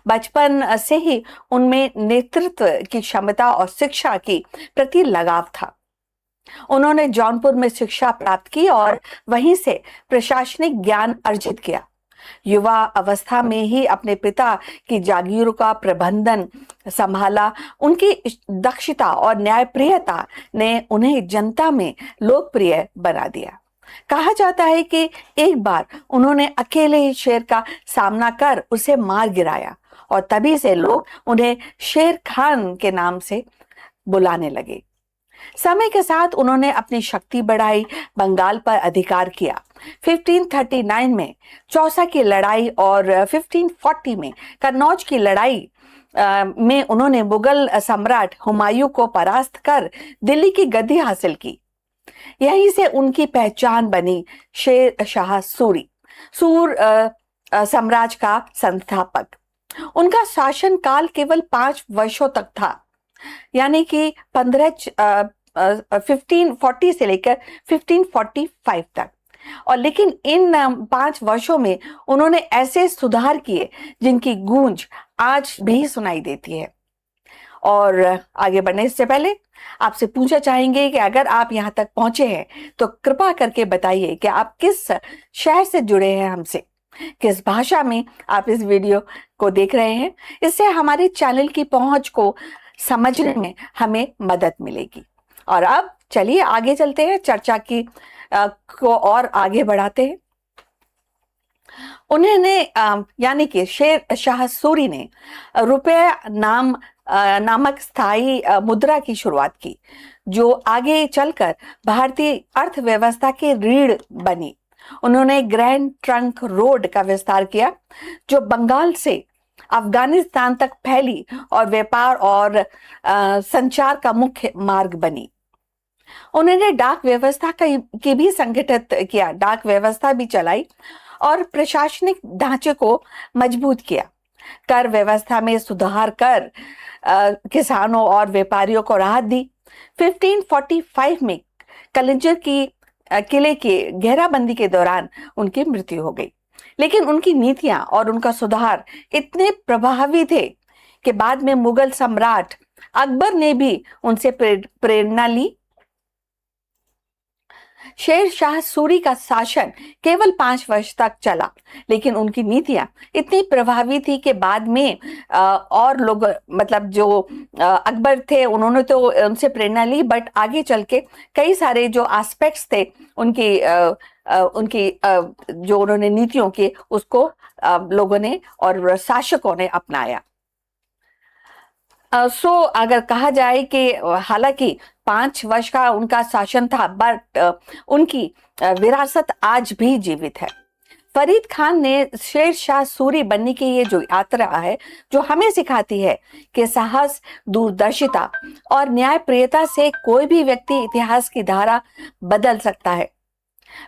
Speaker 2: बचपन से ही उनमें नेतृत्व की क्षमता और शिक्षा की प्रति लगाव था। उन्होंने जौनपुर में शिक्षा प्राप्त की और वहीं से प्रशासनिक ज्ञान अर्जित किया। युवा अवस्था में ही अपने पिता की जागीरों का प्रबंधन संभाला। उनकी दक्षता और न्यायप्रियता ने उन्हें जनता में लोकप्रिय बना दिया। कहा जाता है कि एक बार उन्होंने अकेले ही शेर का सामना कर उसे मार गिराया और तभी से लोग उन्हें शेर खान के नाम से बुलाने लगे। समय के साथ उन्होंने अपनी शक्ति बढ़ाई, बंगाल पर अधिकार किया। 1539 में चौसा की लड़ाई और 1540 में कन्नौज की लड़ाई में उन्होंने मुगल सम्राट हुमायूं को परास्त कर दिल्ली की गद्दी हासिल की। यहीं से उनकी पहचान बनी शेर शाह सूरी, सूर साम्राज्य का संस्थापक। उनका शासन काल केवल 5 वर्षों तक था, यानी कि 1540 से लेकर 1545 तक। और लेकिन इन 5 वर्षों में उन्होंने ऐसे सुधार किए जिनकी गूंज आज भी सुनाई देती है। और आगे बढ़ने से पहले आपसे पूछना चाहेंगे कि अगर आप यहाँ तक पहुंचे हैं तो कृपा करके बताइए कि आप किस शहर से जुड़े हैं हमसे, किस भाषा में आप इस वीडियो को देख रहे हैं। इससे हमारे चैनल की पहुंच को समझने में हमें मदद मिलेगी। और अब चलिए आगे चलते हैं, चर्चा को और आगे बढ़ाते हैं। उन्होंने यानी कि शेर शाह सूरी ने रुपये नामक स्थायी मुद्रा की शुरुआत की, जो आगे चलकर भारतीय अर्थव्यवस्था की रीढ़ बनी। उन्होंने ग्रैंड ट्रंक रोड का विस्तार किया, जो बंगाल से अफगानिस्तान तक फैली और व्यापार और संचार का मुख्य मार्ग बनी। उन्होंने डाक व्यवस्था की भी संगठित किया, डाक व्यवस्था भी चलाई और प्रशासनिक ढांचे को मजबूत किया। कर व्यवस्था में सुधार कर किसानों और व्यापारियों को राहत दी। 1545 में कलिंजर की किले की घेराबंदी के दौरान उनकी मृत्यु हो गई, लेकिन उनकी नीतियां और उनका सुधार इतने प्रभावी थे कि बाद में मुगल सम्राट अकबर ने भी उनसे प्रेरणा ली। शेर शाह सूरी का शासन केवल 5 वर्ष तक चला, लेकिन उनकी नीतियां इतनी प्रभावी थी कि बाद में और लोग, मतलब जो अकबर थे, उन्होंने तो उनसे प्रेरणा ली, बट आगे चल के कई सारे जो एस्पेक्ट्स थे उनकी जो उन्होंने नीतियों के, उसको लोगों ने और शासकों ने अपनाया। सो अगर कहा जाए कि हालांकि 5 वर्ष का उनका शासन था, बट उनकी विरासत आज भी जीवित है। फरीद खान ने शेर शाह सूरी बनने की ये जो यात्रा है, जो हमें सिखाती है कि साहस, दूरदर्शिता और न्यायप्रियता से कोई भी व्यक्ति इतिहास की धारा बदल सकता है।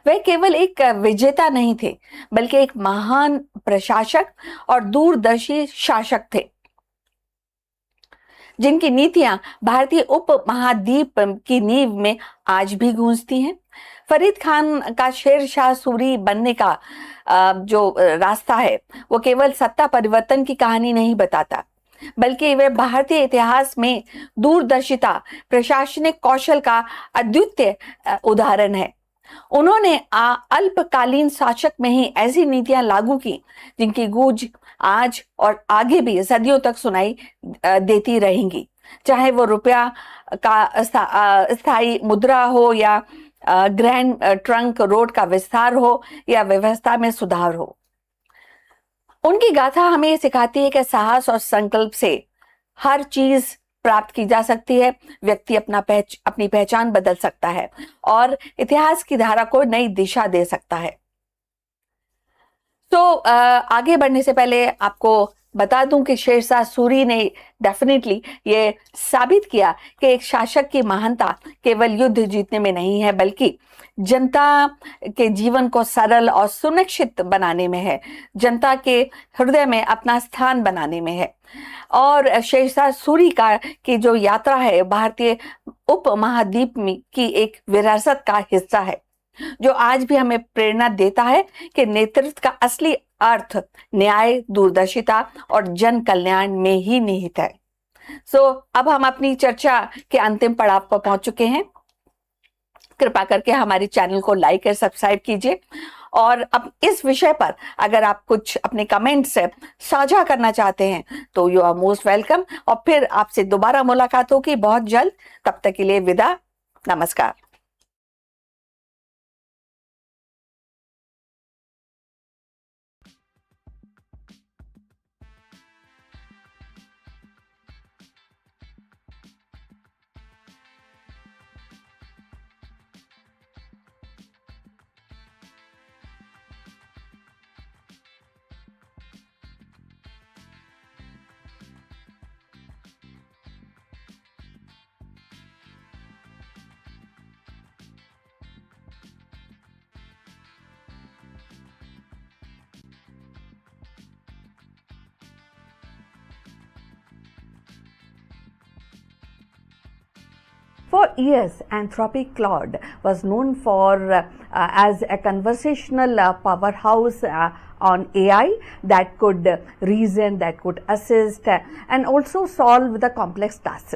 Speaker 2: वे केवल एक विजेता नहीं थे, बल्कि एक महान प्रशासक और दूरदर्शी शासक थे, जिनकी नीतियां भारतीय उपमहाद्वीप की नींव में आज भी गूंजती हैं। फरीद खान का शेर शाह सूरी बनने का जो रास्ता है, वो केवल सत्ता परिवर्तन की कहानी नहीं बताता, बल्कि वे भारतीय इतिहास में दूरदर्शिता, प्रशासनिक कौशल का अद्वितीय उदाहरण है। उन्होंने अल्पकालीन शासक में ही ऐसी नीतियां लागू की जिनकी गूंज आज और आगे भी सदियों तक सुनाई देती रहेंगी, चाहे वो रुपया का स्थायी मुद्रा हो, या ग्रैंड ट्रंक रोड का विस्तार हो, या व्यवस्था में सुधार हो। उनकी गाथा हमें ये सिखाती है कि साहस और संकल्प से हर चीज प्राप्त की जा सकती है। व्यक्ति अपनी पहचान बदल सकता है और इतिहास की धारा को नई दिशा दे सकता है। तो आगे बढ़ने से पहले आपको बता दूं कि शेरशाह सूरी ने डेफिनेटली ये साबित किया कि एक शासक की महानता केवल युद्ध जीतने में नहीं है, बल्कि जनता के जीवन को सरल और सुनिश्चित बनाने में है, जनता के हृदय में अपना स्थान बनाने में है। और शेरशाह सूरी की जो यात्रा है, भारतीय उपमहाद्वीप की एक विरासत का हिस्सा है, जो आज भी हमें प्रेरणा देता है कि नेतृत्व का असली अर्थ न्याय, दूरदर्शिता और जन कल्याण में ही निहित है। अब हम अपनी चर्चा के अंतिम पड़ाव पर पहुंच चुके हैं। कृपा करके हमारे चैनल को लाइक और सब्सक्राइब कीजिए, और अब इस विषय पर अगर आप कुछ अपने कमेंट्स साझा करना चाहते हैं तो यू आर मोस्ट वेलकम, और फिर आपसे दोबारा मुलाकात होगी बहुत जल्द। तब तक के लिए विदा, नमस्कार। For years, Anthropic Claude was known for as a conversational powerhouse on AI that could reason, that could assist, and also solve the complex tasks.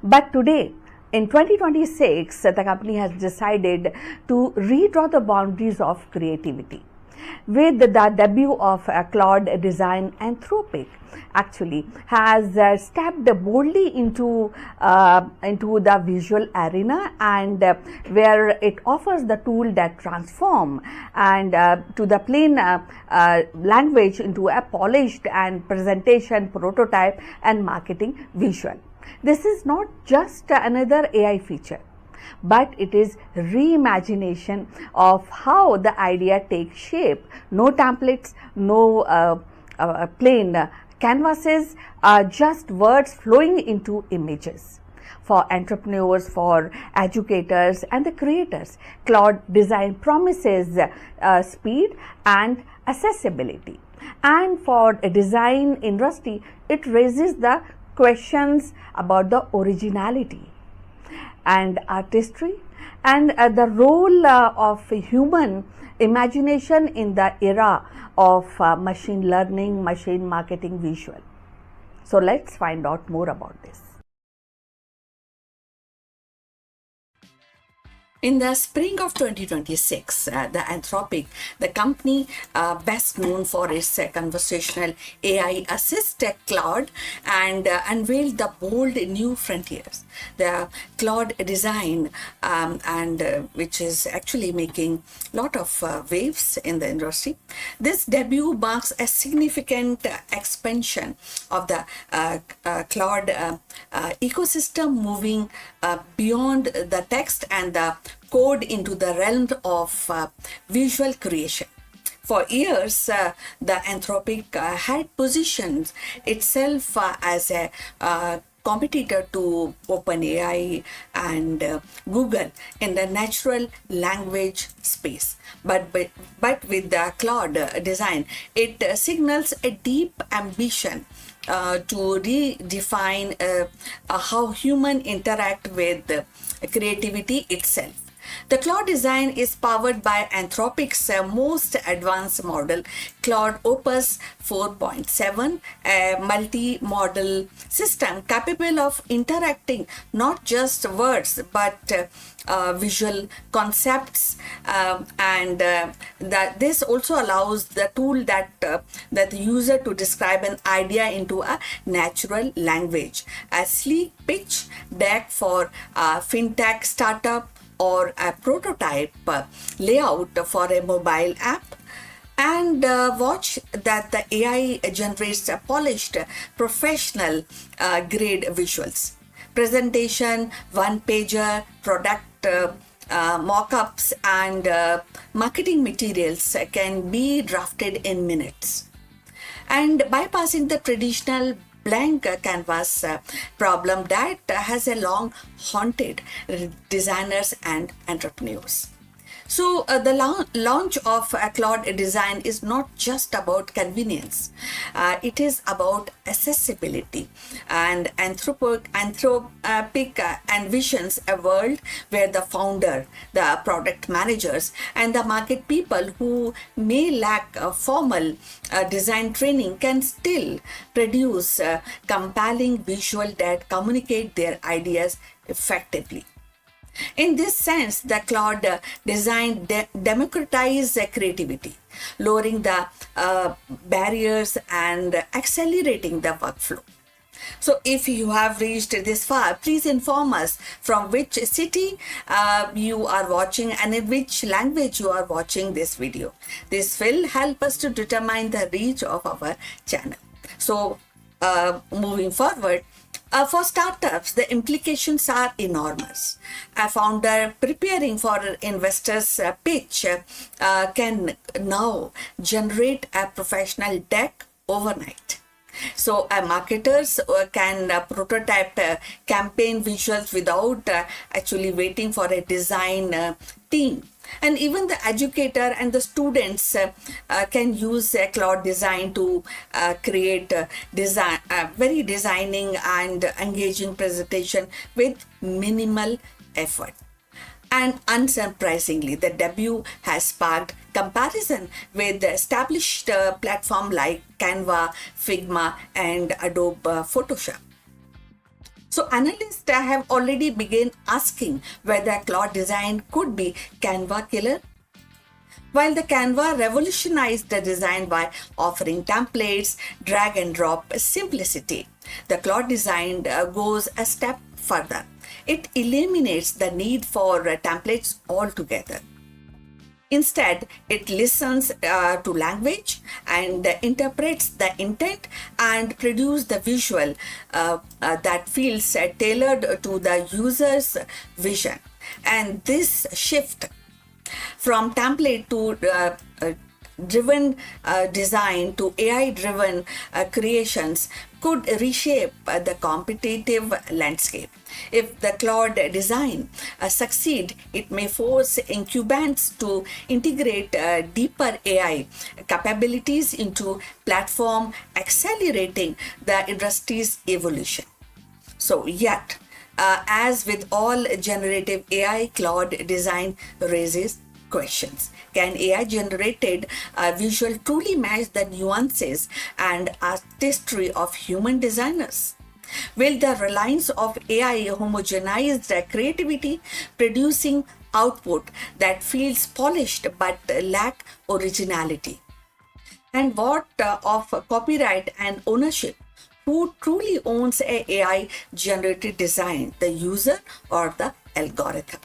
Speaker 2: But today, in 2026, the company has decided to redraw the boundaries of creativity. With the debut of Claude Design, Anthropic actually has stepped boldly into the visual arena, and where it offers the tool that transform and to the plain language into a polished and presentation, prototype and marketing visual. This is not just another AI feature, but it is reimagination of how the idea takes shape. No templates, no plain canvases, just words flowing into images. For entrepreneurs, for educators and the creators, Claude Design promises speed and accessibility. And for a design industry, it raises the questions about the originality and artistry, and the role of human imagination in the era of machine learning, machine marketing, visual. So let's find out more about this. In the spring of 2026, the Anthropic, the company best known for its conversational AI assist Claude, and unveiled the bold new frontiers. The Claude design, and which is actually making a lot of waves in the industry. This debut marks a significant expansion of the Claude ecosystem, moving beyond the text and the code into the realm of visual creation. For years, the Anthropic had positioned itself as a competitor to OpenAI and Google in the natural language space. But with the Claude design, it signals a deep ambition to redefine how humans interact with creativity itself. The Claude design is powered by Anthropic's most advanced model, Claude Opus 4.7, a multi-model system capable of interacting not just words but visual concepts, and that this also allows the tool that the user to describe an idea into a natural language. A sleek pitch deck for a fintech startup or a prototype layout for a mobile app, and watch that the AI generates a polished professional grade visuals. Presentation, one pager, product mock-ups, and marketing materials can be drafted in minutes. And bypassing the traditional blank canvas problem that has a long haunted designers and entrepreneurs. So the launch of Claude design is not just about convenience. It is about accessibility. And Anthropic envisions a world where the founder, the product managers, and the market people who may lack formal design training can still produce compelling visual that communicate their ideas effectively. In this sense, the Claude design democratizes creativity, lowering the barriers and accelerating the workflow. So if you have reached this far, please inform us from which city you are watching and in which language you are watching this video. This will help us to determine the reach of our channel. So moving forward, for startups, the implications are enormous. A founder preparing for an investor's pitch can now generate a professional deck overnight. So marketers can prototype campaign visuals without actually waiting for a design team. And even the educator and the students can use Claude design to create very designing and engaging presentation with minimal effort. And unsurprisingly, the debut has sparked comparison with the established platform like Canva, Figma, and Adobe Photoshop. So analysts have already begun asking whether Claude design could be Canva killer. While the Canva revolutionized the design by offering templates, drag and drop simplicity, the Claude design goes a step further. It eliminates the need for templates altogether. Instead, it listens to language and interprets the intent and produces the visual that feels tailored to the user's vision. And this shift from template to driven design to AI driven creations could reshape the competitive landscape. If the Claude design succeed, it may force incumbents to integrate deeper AI capabilities into platform, accelerating the industry's evolution. So yet, as with all generative AI, Claude design raises questions. Can AI generated visual truly match the nuances and artistry of human designers? Will the reliance of AI homogenize creativity, producing output that feels polished but lack originality? And what of copyright and ownership? Who truly owns a AI generated design, the user or the algorithm?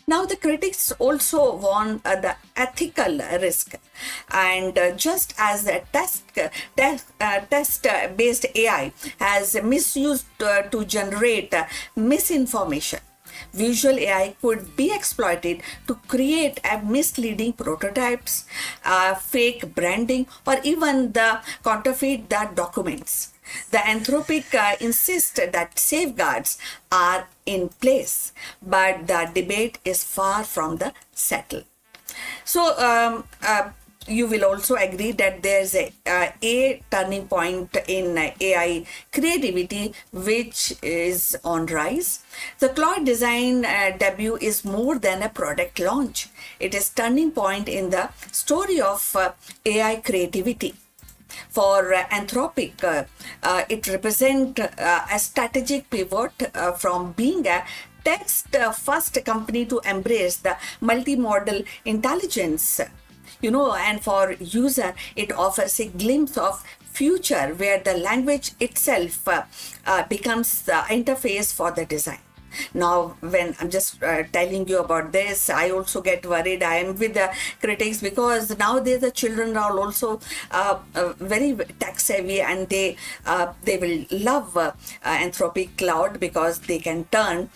Speaker 2: Now, the critics also warn the ethical risk, and just as the test-based AI has misused to generate misinformation, visual AI could be exploited to create a misleading prototypes, fake branding, or even the counterfeit the documents. The Anthropic insists that safeguards are in place, but the debate is far from the settled. So, you will also agree that there's a turning point in AI creativity which is on rise. The Claude design debut is more than a product launch. It is turning point in the story of AI creativity. For Anthropic, it represents a strategic pivot from being a text first company to embrace the multimodal intelligence. And for user, it offers a glimpse of future where the language itself becomes the interface for the design. Now, when I'm just telling you about this, I also get worried. I am with the critics because nowadays the children are also very tech savvy, and they will love Anthropic Cloud because they can turn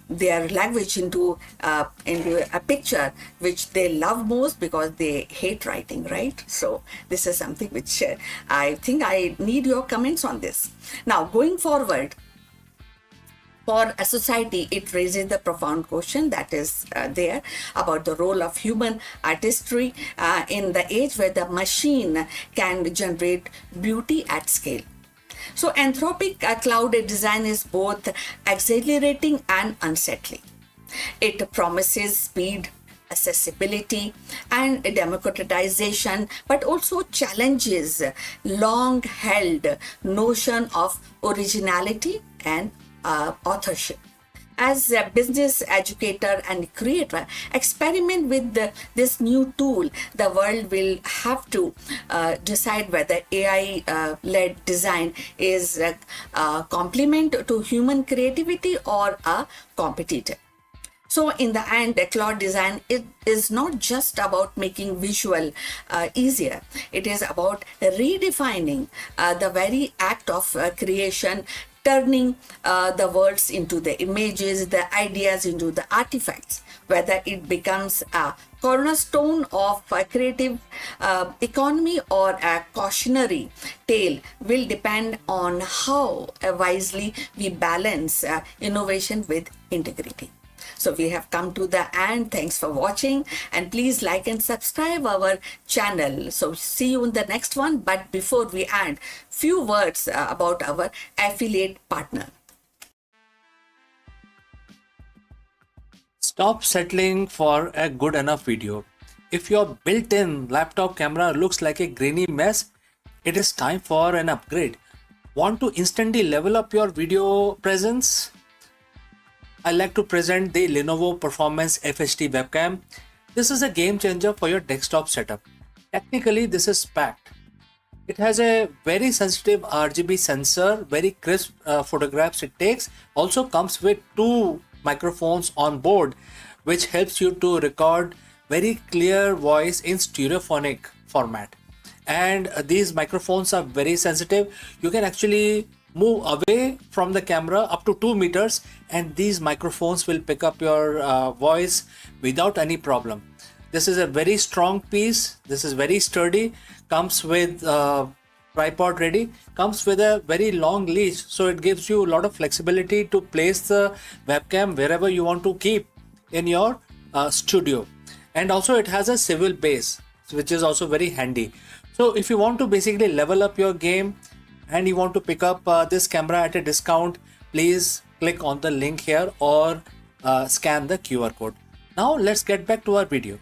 Speaker 2: their language into a picture which they love most because they hate writing, right? So this is something which I think I need your comments on this. Now, going forward, for a society, it raises the profound question that is there about the role of human artistry in the age where the machine can generate beauty at scale. So, Anthropic cloud design is both exhilarating and unsettling. It promises speed, accessibility, and democratization, but also challenges long-held notion of originality and authorship. As a business educator and creator, experiment with this new tool. The world will have to decide whether AI-led design is a complement to human creativity or a competitor. So in the end, cloud design it is not just about making visual easier. It is about redefining the very act of creation, turning the words into the images, the ideas into the artifacts. Whether it becomes a cornerstone of a creative economy or a cautionary tale will depend on how wisely we balance innovation with integrity. So we have come to the end. Thanks for watching, and please like and subscribe our channel. So see you in the next one. But before we end, few words about our affiliate partner.
Speaker 1: Stop settling for a good enough video. If your built-in laptop camera looks like a grainy mess, it is time for an upgrade. Want to instantly level up your video presence? I like to present the Lenovo Performance FHD webcam. This is a game changer for your desktop setup. Technically, this is packed. It has a very sensitive RGB sensor, very crisp photographs it takes. Also comes with 2 microphones on board, which helps you to record very clear voice in stereophonic format. And these microphones are very sensitive. You can actually move away from the camera up to 2 meters, and these microphones will pick up your voice without any problem. This is a very strong piece. This is very sturdy. Comes with tripod ready. Comes with a very long leash, so it gives you a lot of flexibility to place the webcam wherever you want to keep in your studio. And also it has a swivel base, which is also very handy. So if you want to basically level up your game and you want to pick up this camera at a discount, please click on the link here or scan the QR code. Now let's get back to our video.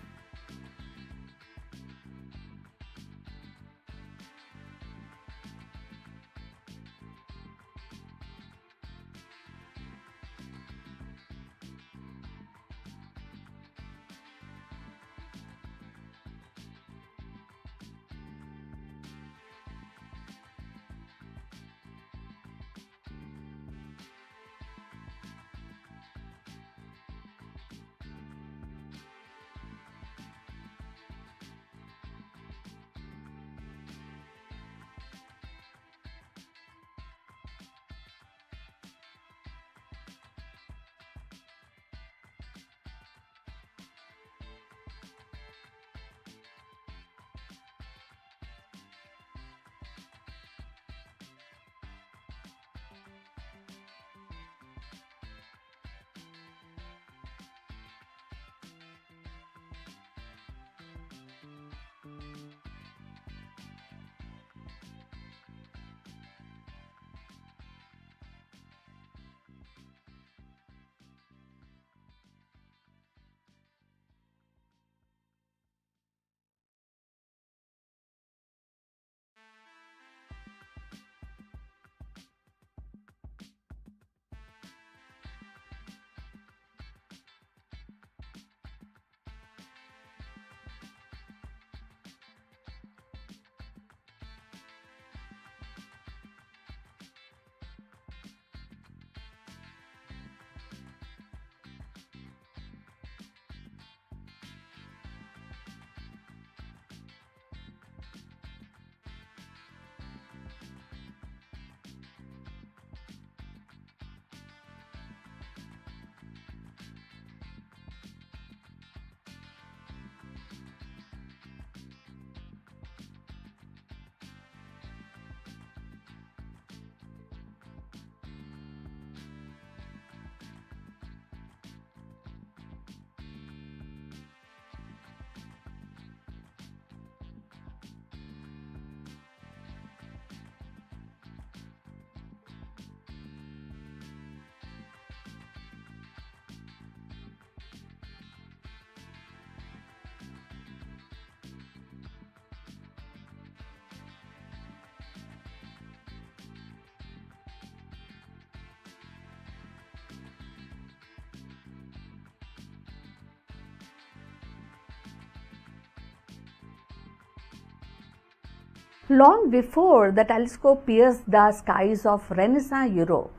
Speaker 2: Long before the telescope pierced the skies of Renaissance Europe,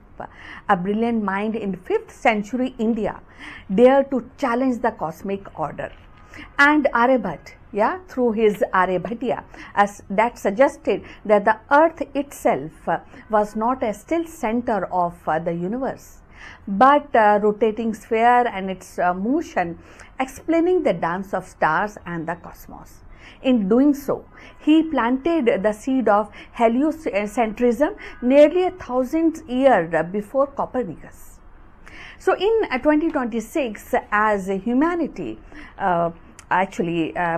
Speaker 2: a brilliant mind in 5th century India dared to challenge the cosmic order. And Aryabhat, through his Aryabhatiya, as that suggested that the earth itself was not a still center of the universe, but a rotating sphere and its motion explaining the dance of stars and the cosmos. In doing so, he planted the seed of heliocentrism nearly 1,000 years before Copernicus. So, in 2026, as humanity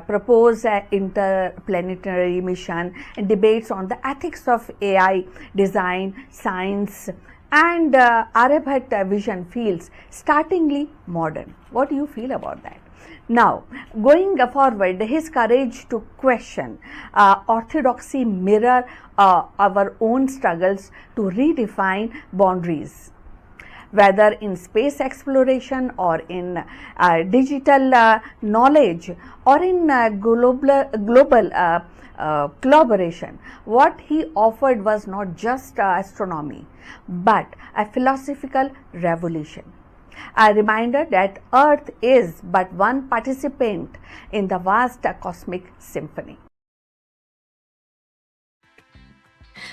Speaker 2: propose an interplanetary mission and debates on the ethics of AI, design, science, and Aryabhat vision feels startlingly modern. What do you feel about that? Now, going forward, his courage to question orthodoxy mirror our own struggles to redefine boundaries, whether in space exploration or in digital knowledge or in global collaboration. What he offered was not just astronomy, but a philosophical revolution. A reminder that Earth is but one participant in the vast cosmic symphony.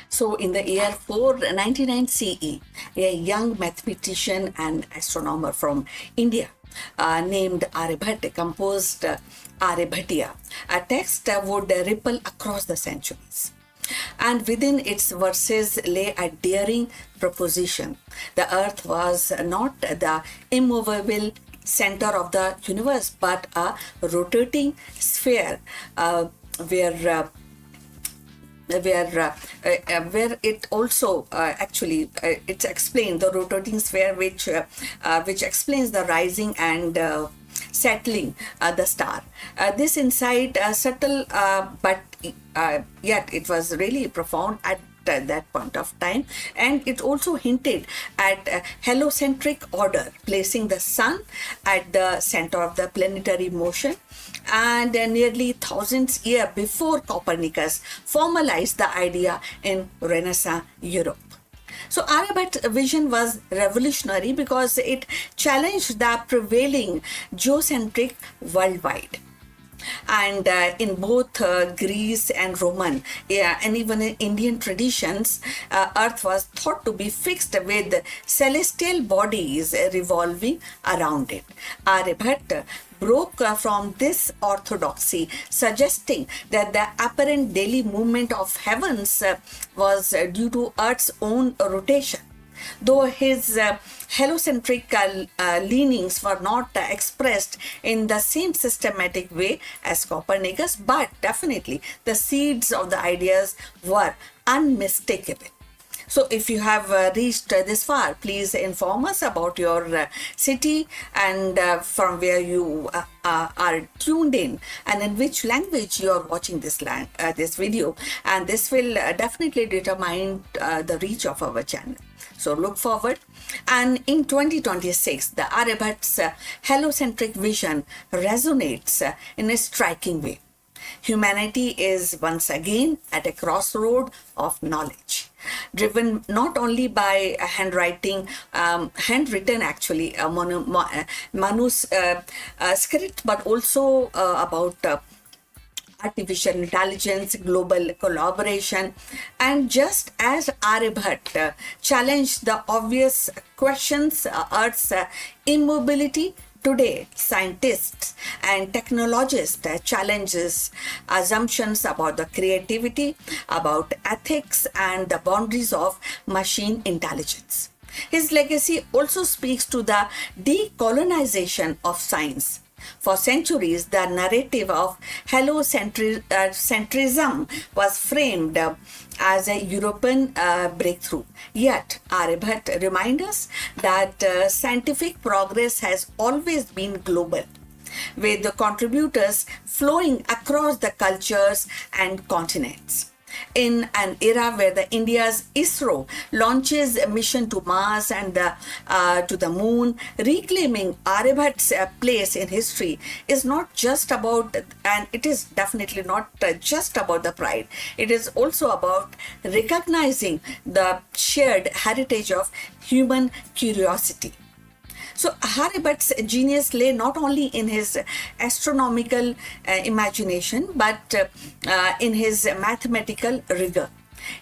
Speaker 2: So, in the year 499 CE, a young mathematician and astronomer from India named Aryabhat composed Aryabhatiya, a text that would ripple across the centuries. And within its verses lay a daring proposition. The earth was not the immovable center of the universe, but a rotating sphere where it also it's explained, the rotating sphere which explains the rising and settling the star. This insight subtle but yet it was really profound at that point of time, and it also hinted at a heliocentric order, placing the sun at the center of the planetary motion, and nearly thousands years before Copernicus formalized the idea in Renaissance Europe. So Aryabhat's vision was revolutionary because it challenged the prevailing geocentric worldwide. And in both Greece and Roman, and even in Indian traditions, Earth was thought to be fixed with celestial bodies revolving around it. Aryabhat broke from this orthodoxy, suggesting that the apparent daily movement of heavens was due to Earth's own rotation. Though his heliocentric leanings were not expressed in the same systematic way as Copernicus, but definitely the seeds of the ideas were unmistakable. So if you have reached this far, please inform us about your city and from where you are tuned in, and in which language you are watching this video, and this will definitely determine the reach of our channel. So look forward. And in 2026, the Aryabhat's heliocentric vision resonates in a striking way. Humanity is once again at a crossroad of knowledge, driven not only by a handwritten manuscript, but also about artificial intelligence, global collaboration. And just as Aryabhat challenged the obvious questions, Earth's immobility, today scientists and technologists challenges assumptions about the creativity, about ethics, and the boundaries of machine intelligence. His legacy also speaks to the decolonization of science. For centuries, the narrative of heliocentrism was framed as a European breakthrough. Yet, Aryabhat reminds us that scientific progress has always been global, with the contributors flowing across the cultures and continents. in an era where the India's ISRO launches a mission to Mars and to the moon, reclaiming Aryabhat's place in history is not just about, and it is definitely not just about the pride. It is also about recognizing the shared heritage of human curiosity. So Aryabhat's genius lay not only in his astronomical imagination, but in his mathematical rigor.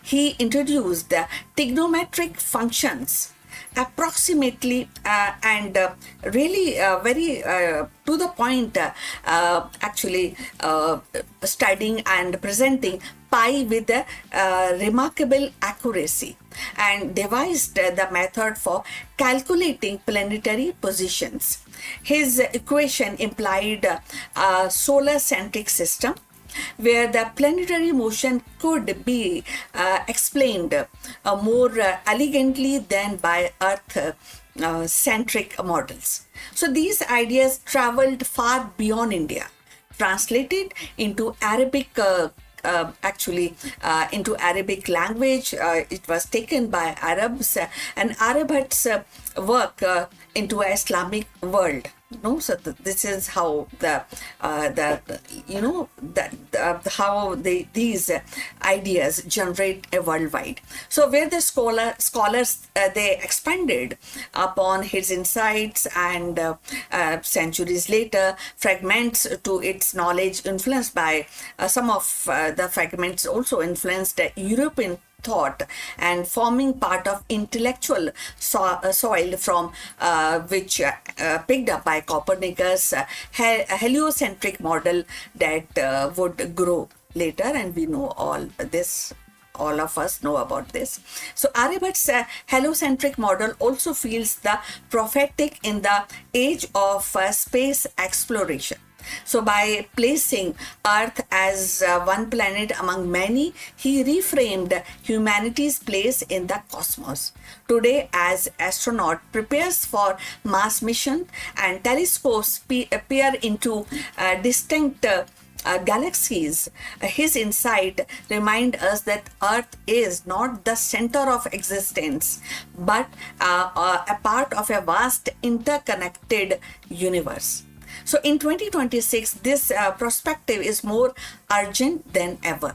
Speaker 2: He introduced trigonometric functions approximately and really very to the point, actually studying and presenting pi with remarkable accuracy, and devised the method for calculating planetary positions. His equation implied a solar-centric system where the planetary motion could be explained more elegantly than by Earth centric models. So these ideas traveled far beyond India, translated into Arabic. Into Arabic language. It was taken by Arabs and Aryabhat's work into an Islamic world. So this is how these ideas generate worldwide. So where the scholars they expanded upon his insights, and centuries later, fragments to its knowledge influenced by some of the fragments also influenced European thought and forming part of intellectual soil from which picked up by Copernicus heliocentric model that would grow later, and we know all this. All of us know about this. So Aryabhat's heliocentric model also feels the prophetic in the age of space exploration. So by placing Earth as one planet among many, he reframed humanity's place in the cosmos. Today, as astronaut prepares for Mars mission and telescopes peer into distinct galaxies, his insight remind us that Earth is not the center of existence, but a part of a vast interconnected universe. So in 2026, this perspective is more urgent than ever.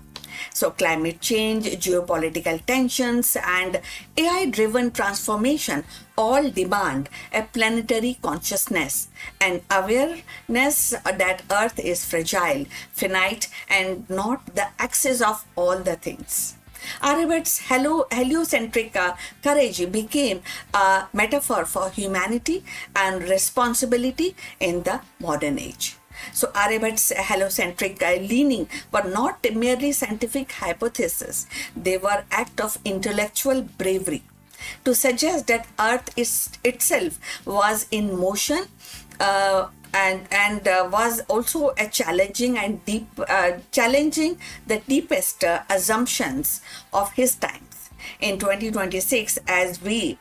Speaker 2: So climate change, geopolitical tensions, and AI-driven transformation all demand a planetary consciousness and awareness that Earth is fragile, finite, and not the axis of all the things. Aryabhat's heliocentric courage became a metaphor for humanity and responsibility in the modern age. So Aryabhat's heliocentric leaning were not merely scientific hypotheses, they were act of intellectual bravery. To suggest that Earth itself was in motion and was also a challenging the deepest assumptions of his times. In 2026, as we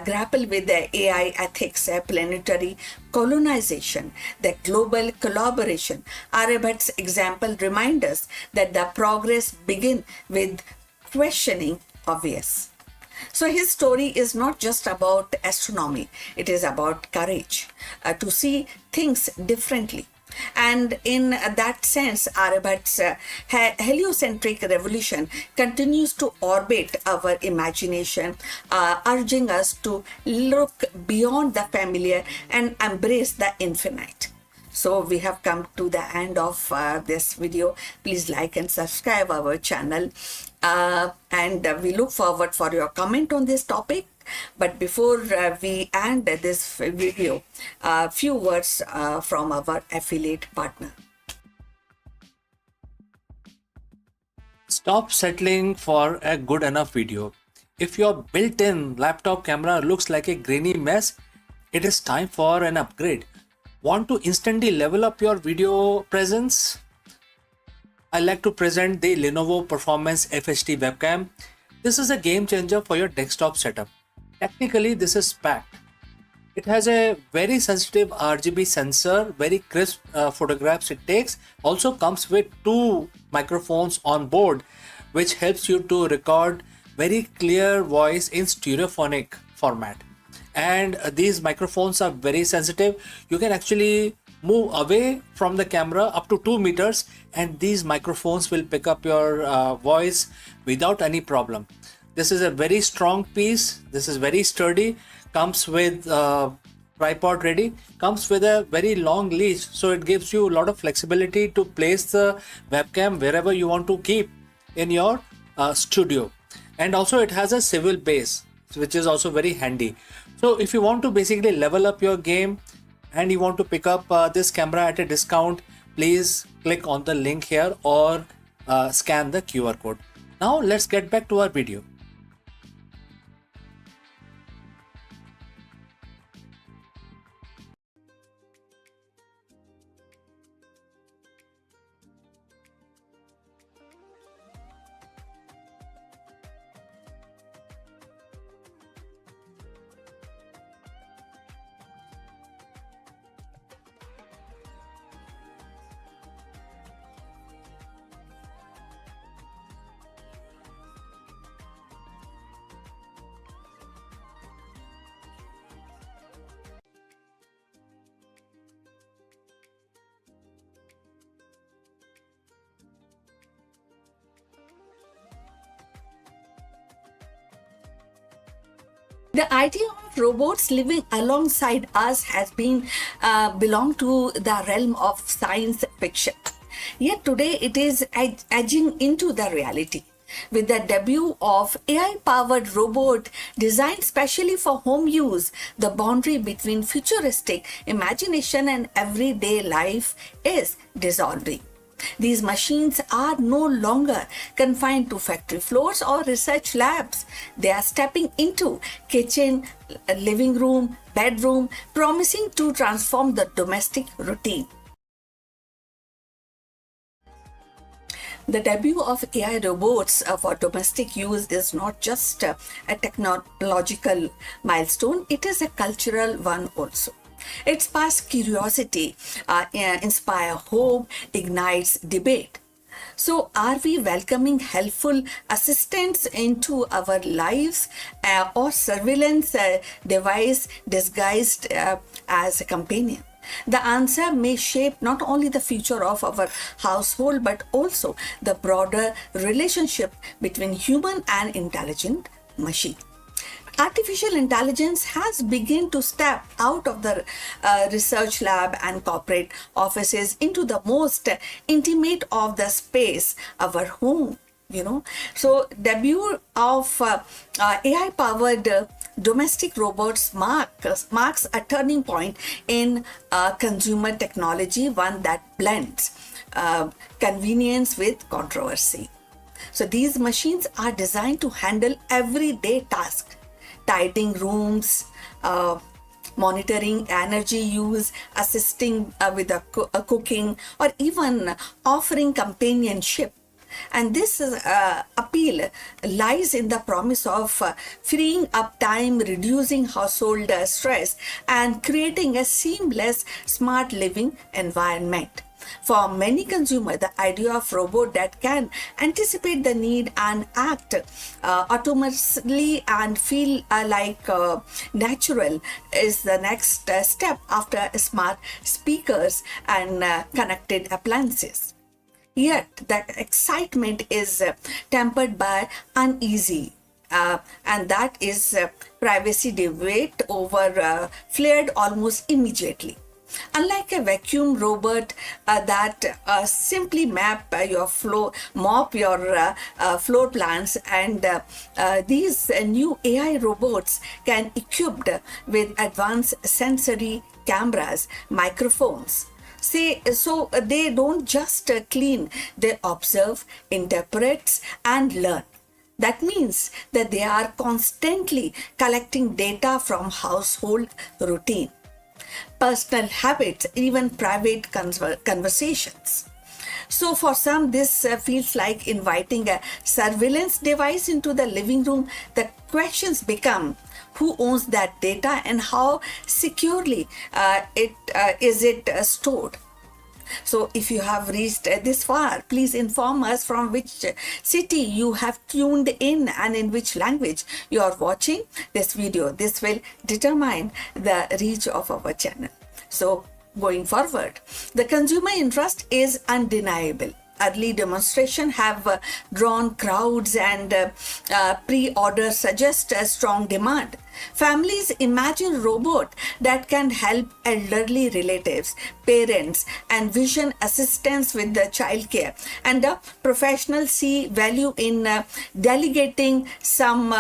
Speaker 2: grapple with the AI ethics, planetary colonization, the global collaboration, Aryabhat's example reminds us that the progress begins with questioning obvious. So his story is not just about astronomy, it is about courage to see things differently. And in that sense, Aryabhat's heliocentric revolution continues to orbit our imagination, urging us to look beyond the familiar and embrace the infinite. So we have come to the end of this video. Please like and subscribe our channel. And we look forward for your comment on this topic. But before we end this video, a few words from our affiliate partner.
Speaker 1: Stop settling for a good enough video. If your built-in laptop camera looks like a grainy mess, it is time for an upgrade. Want to instantly level up your video presence? I like to present the Lenovo Performance FHD webcam. This is a game changer for your desktop setup. Technically, this is packed. It has a very sensitive RGB sensor, very crisp photographs it takes. Also comes with 2 microphones on board. which helps you to record very clear voice in stereophonic format. And these microphones are very sensitive. You can actually move away from the camera up to 2 meters, and these microphones will pick up your voice without any problem. This is a very strong piece. This is very sturdy. Comes with tripod ready. Comes with a very long leash, so it gives you a lot of flexibility to place the webcam wherever you want to keep in your studio. And also it has a swivel base, which is also very handy. So if you want to basically level up your game and you want to pick up this camera at a discount, please click on the link here or scan the QR code. Now let's get back to our video.
Speaker 2: The idea of robots living alongside us has been belonged to the realm of science fiction. Yet today it is edging into the reality. With the debut of AI-powered robot designed specially for home use, the boundary between futuristic imagination and everyday life is dissolving. These machines are no longer confined to factory floors or research labs. They are stepping into kitchen, living room, bedroom, promising to transform the domestic routine. The debut of AI robots for domestic use is not just a technological milestone, it is a cultural one also. It sparks curiosity, inspires hope, ignites debate. So, are we welcoming helpful assistants into our lives or surveillance device disguised as a companion? The answer may shape not only the future of our household but also the broader relationship between human and intelligent machine. Artificial intelligence has begun to step out of the research lab and corporate offices into the most intimate of the space, our home. So debut of AI powered domestic robots marks a turning point in consumer technology, one that blends convenience with controversy. So these machines are designed to handle everyday tasks, tidying rooms, monitoring energy use, assisting with cooking, or even offering companionship. And this appeal lies in the promise of freeing up time, reducing household stress, and creating a seamless, smart living environment. For many consumers, the idea of robot that can anticipate the need and act autonomously and feel natural is the next step after smart speakers and connected appliances. Yet that excitement is tempered by uneasy, and that is privacy debate over flared almost immediately. Unlike a vacuum robot that simply mop your floor plans, and these new AI robots can equipped with advanced sensory cameras, microphones. So they don't just clean, they observe, interpret, and learn. That means that they are constantly collecting data from household routine, personal habits, even private conversations. So for some, this feels like inviting a surveillance device into the living room. The questions become: who owns that data and how securely is it stored? So if you have reached this far, please inform us from which city you have tuned in and in which language you are watching this video. This will determine the reach of our channel. So going forward, the consumer interest is undeniable. Early demonstrations have drawn crowds, and pre-orders suggest a strong demand. Families imagine robot that can help elderly relatives, parents, and vision assistants with the childcare. And professionals see value in delegating some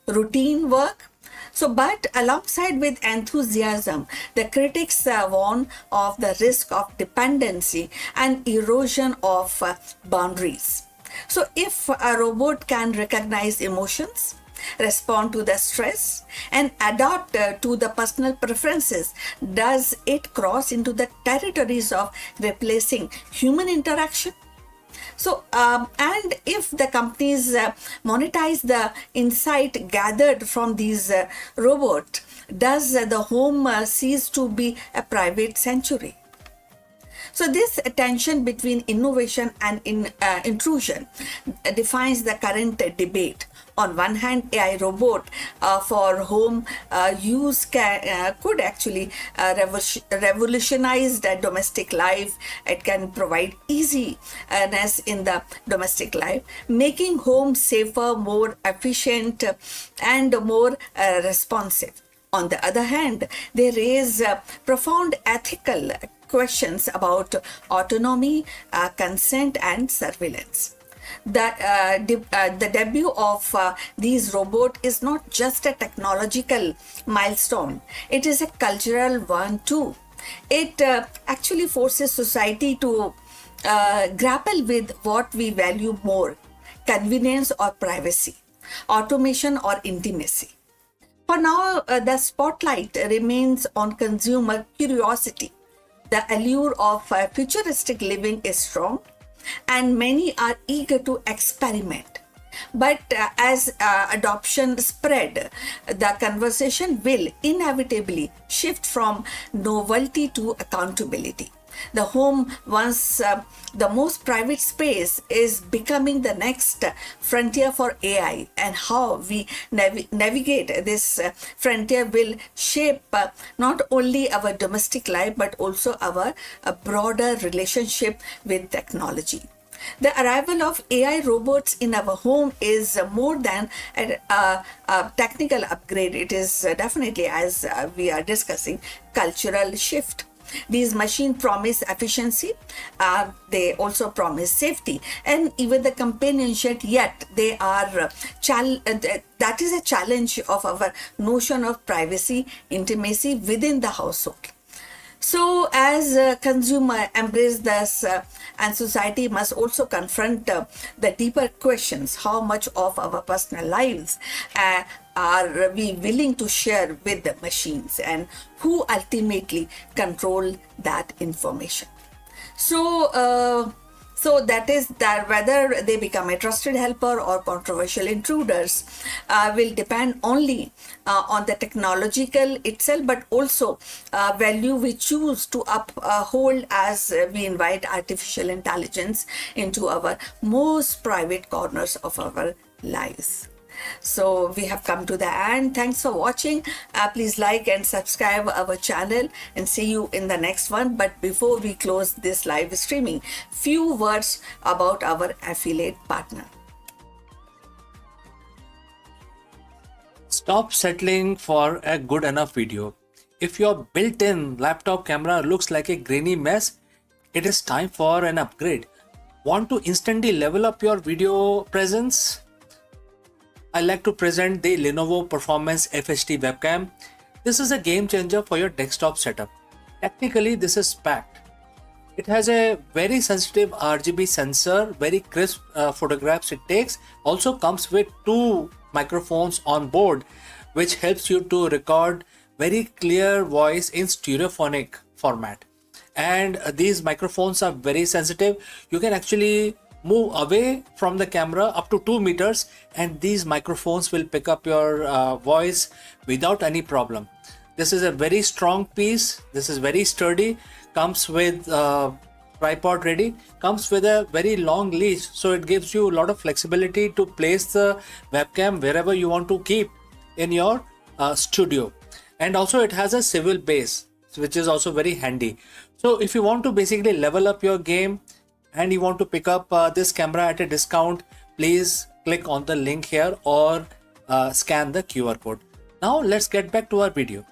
Speaker 2: routine work. So, but alongside with enthusiasm, the critics warn of the risk of dependency and erosion of boundaries. So, if a robot can recognize emotions, respond to the stress, and adapt to the personal preferences, does it cross into the territories of replacing human interaction? So, and if the companies monetize the insight gathered from these robots, does the home cease to be a private sanctuary? So this tension between innovation and intrusion defines the current debate. On one hand, AI robot for home use could actually revolutionize the domestic life. It can provide easiness in the domestic life, making home safer, more efficient, and more responsive. On the other hand, they raise profound ethical questions about autonomy, consent, and surveillance. The debut of these robots is not just a technological milestone, it is a cultural one too. It actually forces society to grapple with what we value more: convenience or privacy, automation or intimacy. For now, the spotlight remains on consumer curiosity. The allure of futuristic living is strong, and many are eager to experiment. But as adoption spread, the conversation will inevitably shift from novelty to accountability. The home, once the most private space, is becoming the next frontier for AI, and how we navigate this frontier will shape not only our domestic life but also our broader relationship with technology. The arrival of AI robots in our home is more than a technical upgrade. It is definitely, as we are discussing, cultural shift. These machines promise efficiency, they also promise safety, and even the companionship, yet they are that is a challenge of our notion of privacy, intimacy within the household. So as consumer embrace this, and society must also confront the deeper questions: how much of our personal lives are we willing to share with the machines, and who ultimately control that information? So that is that whether they become a trusted helper or controversial intruders will depend only on the technological itself, but also value we choose to uphold as we invite artificial intelligence into our most private corners of our lives. So we have come to the end. Thanks for watching. Please like and subscribe our channel, and see you in the next one. But before we close this live streaming, few words about our affiliate partner.
Speaker 1: Stop settling for a good enough video. If your built-in laptop camera looks like a grainy mess, it is time for an upgrade. Want to instantly level up your video presence? I like to present the Lenovo Performance FHD webcam. This is a game changer for your desktop setup. Technically, this is packed. It has a very sensitive RGB sensor, very crisp photographs it takes. Also comes with 2 microphones on board, which helps you to record very clear voice in stereophonic format. And these microphones are very sensitive. You can actually move away from the camera up to 2 meters, and these microphones will pick up your voice without any problem. This is a very strong piece. This is very sturdy. Comes with tripod ready. Comes with a very long leash, so it gives you a lot of flexibility to place the webcam wherever you want to keep in your studio. And also it has a swivel base, which is also very handy. So if you want to basically level up your game and you want to pick up this camera at a discount, please click on the link here or scan the QR code. Now let's get back to our video.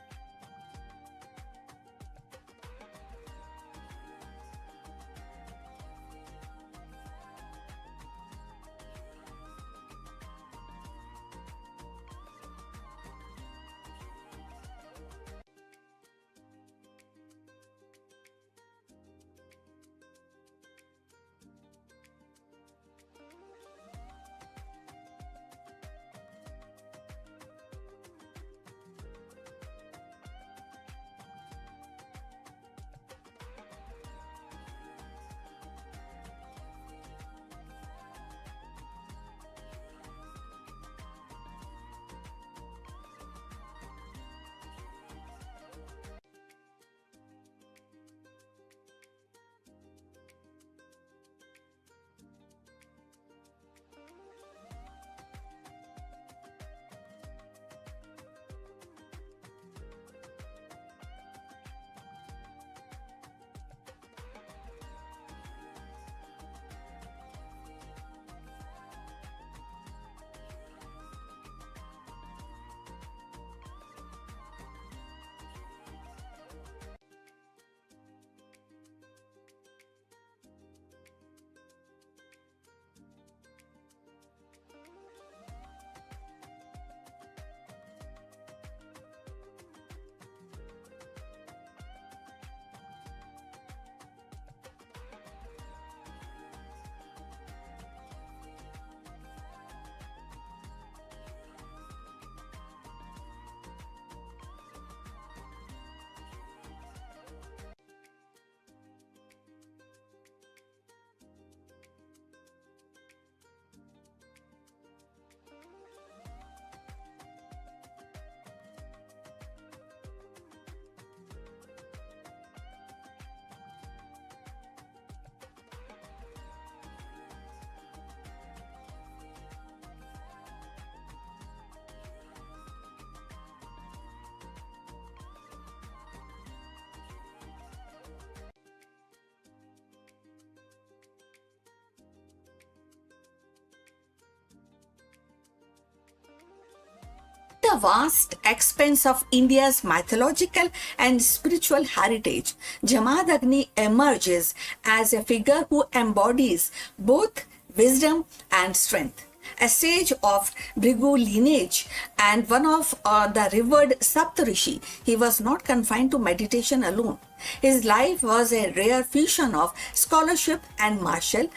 Speaker 2: The vast expanse of India's mythological and spiritual heritage, Jamadagni emerges as a figure who embodies both wisdom and strength. A sage of Bhrigu lineage and one of the revered Saptarishi, he was not confined to meditation alone. His life was a rare fusion of scholarship and martial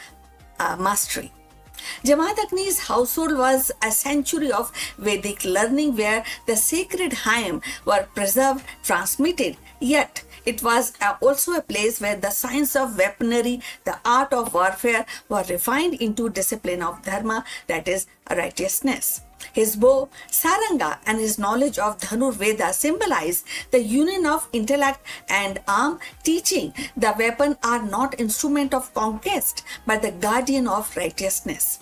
Speaker 2: mastery. Jamadagni's household was a sanctuary of Vedic learning where the sacred hymns were preserved, transmitted, yet it was also a place where the science of weaponry, the art of warfare were refined into discipline of dharma, that is righteousness. His bow, saranga, and his knowledge of Dhanur Veda symbolize the union of intellect and arm, teaching the weapon are not instrument of conquest but the guardian of righteousness.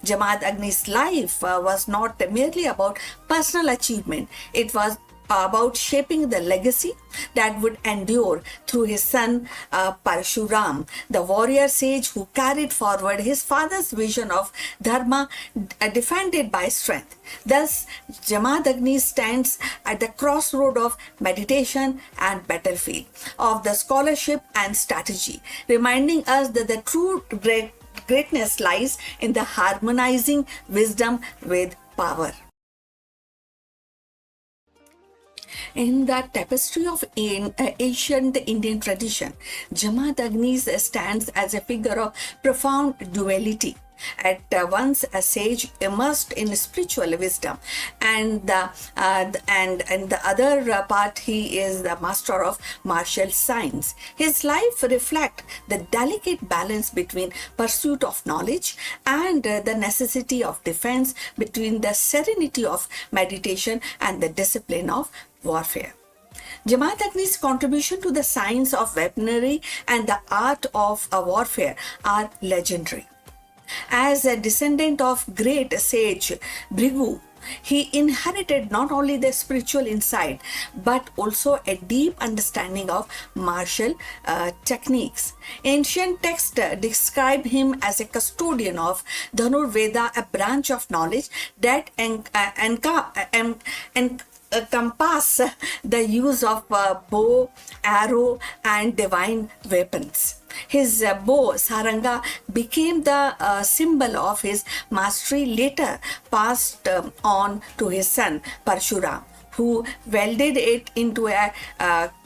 Speaker 2: Jamadagni's life was not merely about personal achievement, it was about shaping the legacy that would endure through his son Parshuram, the warrior sage who carried forward his father's vision of dharma defended by strength. Thus, Jamadagni stands at the crossroad of meditation and battlefield, of the scholarship and strategy, reminding us that the true greatness lies in the harmonizing wisdom with power. In the tapestry of ancient Indian tradition, Jamadagni stands as a figure of profound duality. At once a sage immersed in spiritual wisdom, and the other part he is the master of martial science. His life reflects the delicate balance between pursuit of knowledge and the necessity of defense, between the serenity of meditation and the discipline of warfare. Jamadagni's contribution to the science of weaponry and the art of warfare are legendary. As a descendant of great sage Bhrigu, he inherited not only the spiritual insight but also a deep understanding of martial techniques. Ancient texts describe him as a custodian of Dhanurveda, a branch of knowledge that encompass the use of bow, arrow, and divine weapons. His bow, Saranga, became the symbol of his mastery, later passed on to his son Parshuram, who wielded it into a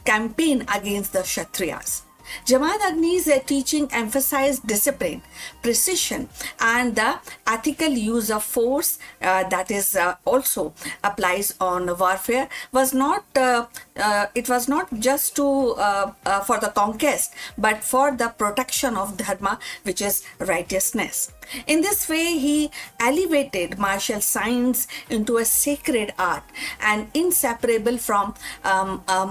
Speaker 2: campaign against the Kshatriyas. Jamadagni's teaching emphasized discipline, precision, and the ethical use of force that is also applies on warfare. It was not just for the conquest, but for the protection of dharma, which is righteousness. In this way, he elevated martial science into a sacred art and inseparable from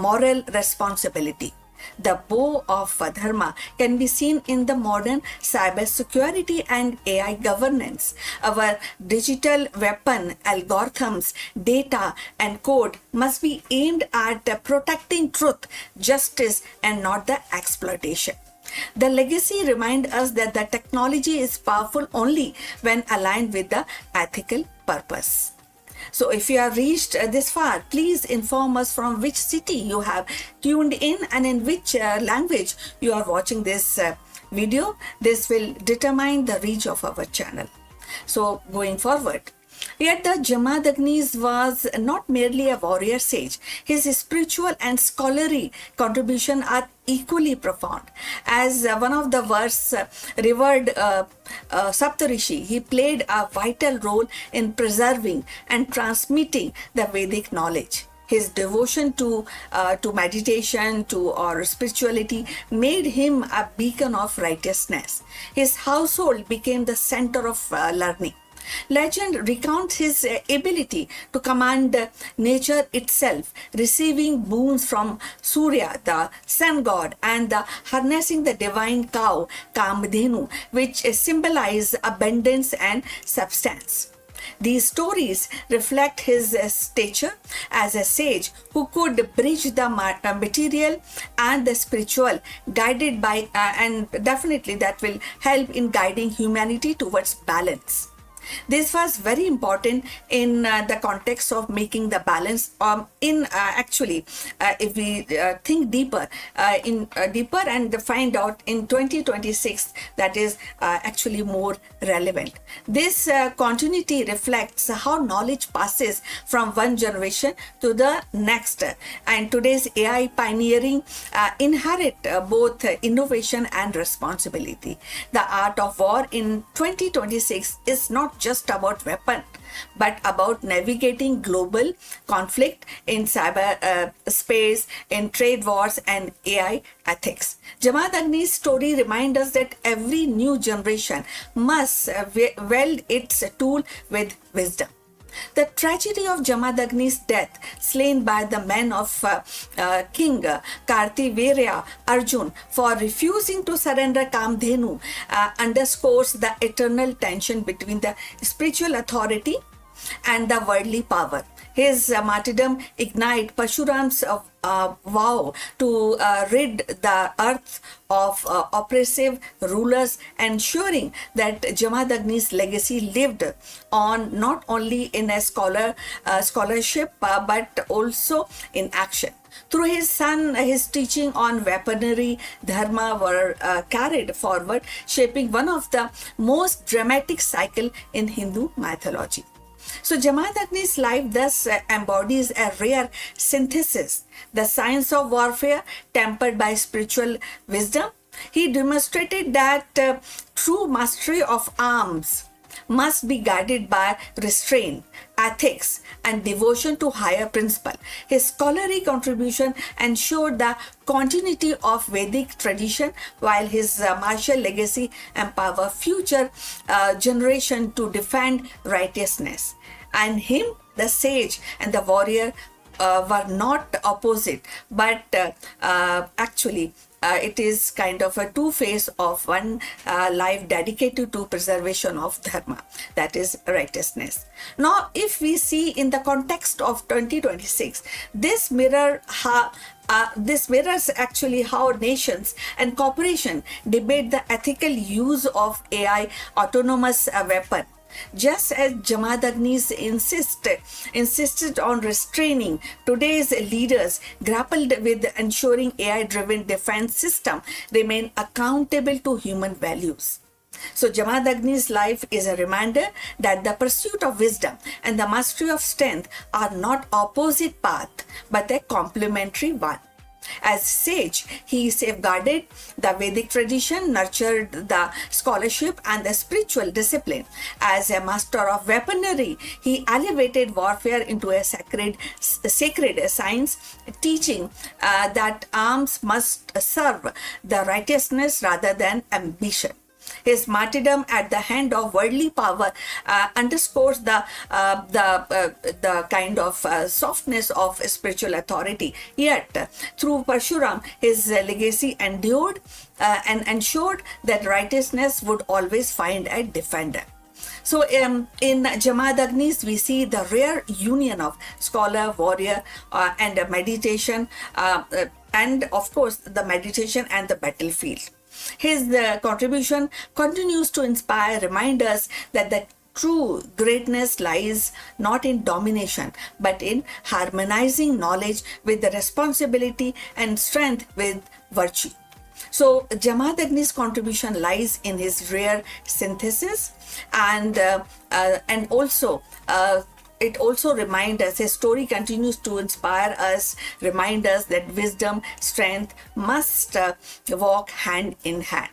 Speaker 2: moral responsibility. The bow of Dharma can be seen in the modern cybersecurity and AI governance. Our digital weapon, algorithms, data, and code must be aimed at protecting truth, justice, and not the exploitation. The legacy reminds us that the technology is powerful only when aligned with the ethical purpose. So if you have reached this far, please inform us from which city you have tuned in and in which language you are watching this video. This will determine the reach of our channel. So going forward, yet the Jamadagni was not merely a warrior sage. His spiritual and scholarly contribution are equally profound. As one of the world's revered Saptarishi, he played a vital role in preserving and transmitting the Vedic knowledge. His devotion to meditation, or spirituality made him a beacon of righteousness. His household became the center of learning. Legend recounts his ability to command nature itself, receiving boons from Surya, the sun god, and harnessing the divine cow, Kamadhenu, which symbolize abundance and substance. These stories reflect his stature as a sage who could bridge the material and the spiritual, guided by, and definitely that will help in guiding humanity towards balance. This was very important in the context of making the balance. If we think deeper and find out in 2026, that is actually more relevant. This continuity reflects how knowledge passes from one generation to the next, and today's AI pioneering inherit both innovation and responsibility. The art of war in 2026 is not just about weapon, but about navigating global conflict in cyber space, in trade wars, and AI ethics. Jamadagni's story reminds us that every new generation must weld its tool with wisdom. The tragedy of Jamadagni's death, slain by the men of King Kartivirya Arjun for refusing to surrender Kamdhenu, underscores the eternal tension between the spiritual authority and the worldly power. His martyrdom ignited Parshuram's vow to rid the earth of oppressive rulers, ensuring that Jamadagni's legacy lived on not only in a scholarship but also in action. Through his son, his teaching on weaponry, dharma were carried forward, shaping one of the most dramatic cycles in Hindu mythology. So Jamadagni's life thus embodies a rare synthesis, the science of warfare tempered by spiritual wisdom. He demonstrated that true mastery of arms must be guided by restraint, ethics, and devotion to higher principle. His scholarly contribution ensured the continuity of Vedic tradition, while his martial legacy empowered future generation to defend righteousness. And him, the sage and the warrior, were not opposite, but actually it is kind of a two face of one life dedicated to preservation of dharma, that is righteousness. Now, if we see in the context of 2026, this mirrors actually how nations and corporation debate the ethical use of AI autonomous weapon. Just as Jamaat Agnis insisted on restraining, today's leaders grappled with ensuring AI-driven defense system remain accountable to human values. So Jamaat Agni's life is a reminder that the pursuit of wisdom and the mastery of strength are not opposite paths, but a complementary one. As sage, he safeguarded the Vedic tradition, nurtured the scholarship and the spiritual discipline. As a master of weaponry, he elevated warfare into a sacred science, teaching that arms must serve the righteousness rather than ambition. His martyrdom at the hand of worldly power underscores the kind of softness of spiritual authority. Yet, through Parshuram, his legacy endured and ensured that righteousness would always find a defender. So in Jamaat Agnis, we see the rare union of scholar, warrior, and meditation, and of course the meditation and the battlefield. His contribution continues to inspire, remind us that the true greatness lies not in domination, but in harmonizing knowledge with the responsibility and strength with virtue. So Jamaat Agni's contribution lies in his rare synthesis, and also it also reminds us, his story continues to inspire us, remind us that wisdom, strength must walk hand in hand.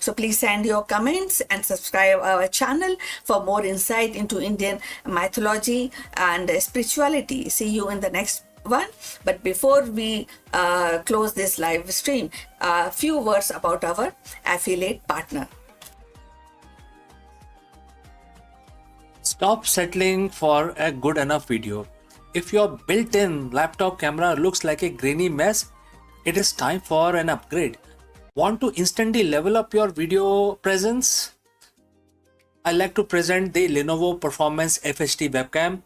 Speaker 2: So please send your comments and subscribe our channel for more insight into Indian mythology and spirituality. See you in the next one. But before we close this live stream, a few words about our affiliate partner.
Speaker 1: Stop settling for a good enough video. If your built-in laptop camera looks like a grainy mess, it is time for an upgrade. Want to instantly level up your video presence? I like to present the Lenovo Performance FHD webcam.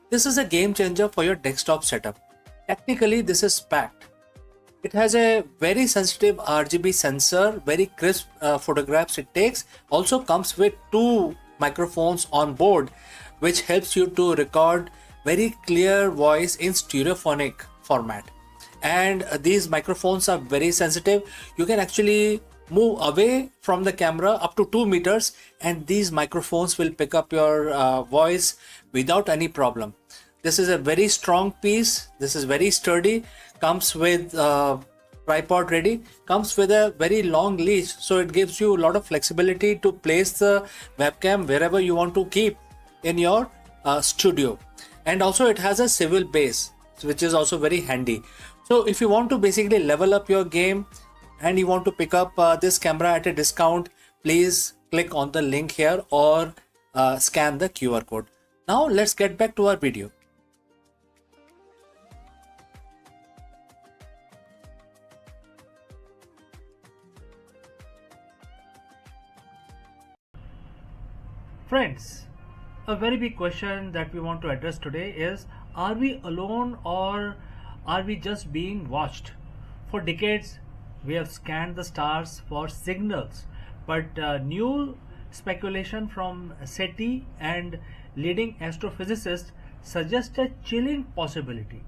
Speaker 1: This is a game changer for your desktop setup. Technically, this is packed. It has a very sensitive RGB sensor, very crisp photographs it takes. Also comes with two microphones on board, which helps you to record very clear voice in stereophonic format. And these microphones are very sensitive. You can actually move away from the camera up to 2 meters and these microphones will pick up your voice without any problem. This is a very strong piece. This is very sturdy. Comes with tripod ready, comes with a very long leash, so it gives you a lot of flexibility to place the webcam wherever you want to keep in your studio. And also it has a swivel base, which is also very handy. So if you want to basically level up your game and you want to pick up this camera at a discount, please click on the link here or scan the QR code. Now let's get back to our video.
Speaker 3: Friends, a very big question that we want to address today is, are we alone or are we just being watched? For decades, we have scanned the stars for signals, but new speculation from SETI and leading astrophysicists suggest a chilling possibility.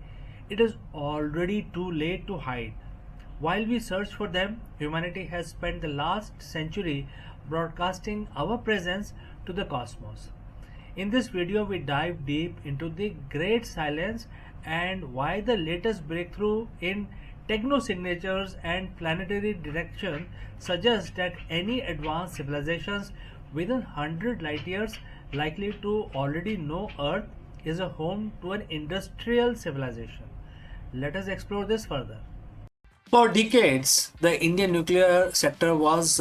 Speaker 3: It is already too late to hide. While we search for them, humanity has spent the last century broadcasting our presence to the cosmos. In this video, we dive deep into the great silence and why the latest breakthrough in technosignatures and planetary direction suggests that any advanced civilizations within 100 light years likely to already know Earth is a home to an industrial civilization. Let us explore this further.
Speaker 1: For decades, the Indian nuclear sector was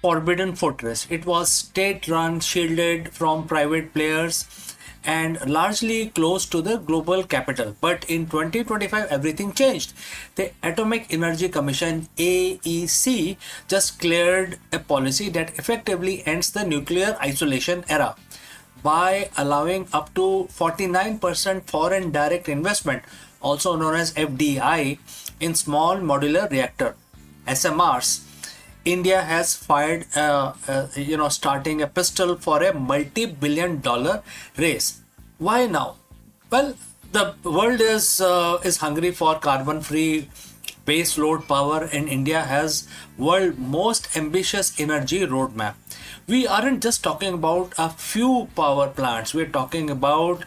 Speaker 1: forbidden fortress. It was state-run, shielded from private players, and largely close to the global capital. But in 2025, everything changed. The Atomic Energy Commission (AEC) just cleared a policy that effectively ends the nuclear isolation era by allowing up to 49% foreign direct investment, also known as FDI, in small modular reactor (SMRs). India has fired, starting a pistol for a multi-billion-dollar race. Why now? Well, the world is hungry for carbon-free base load power, and India has world most ambitious energy roadmap. We aren't just talking about a few power plants. We're talking about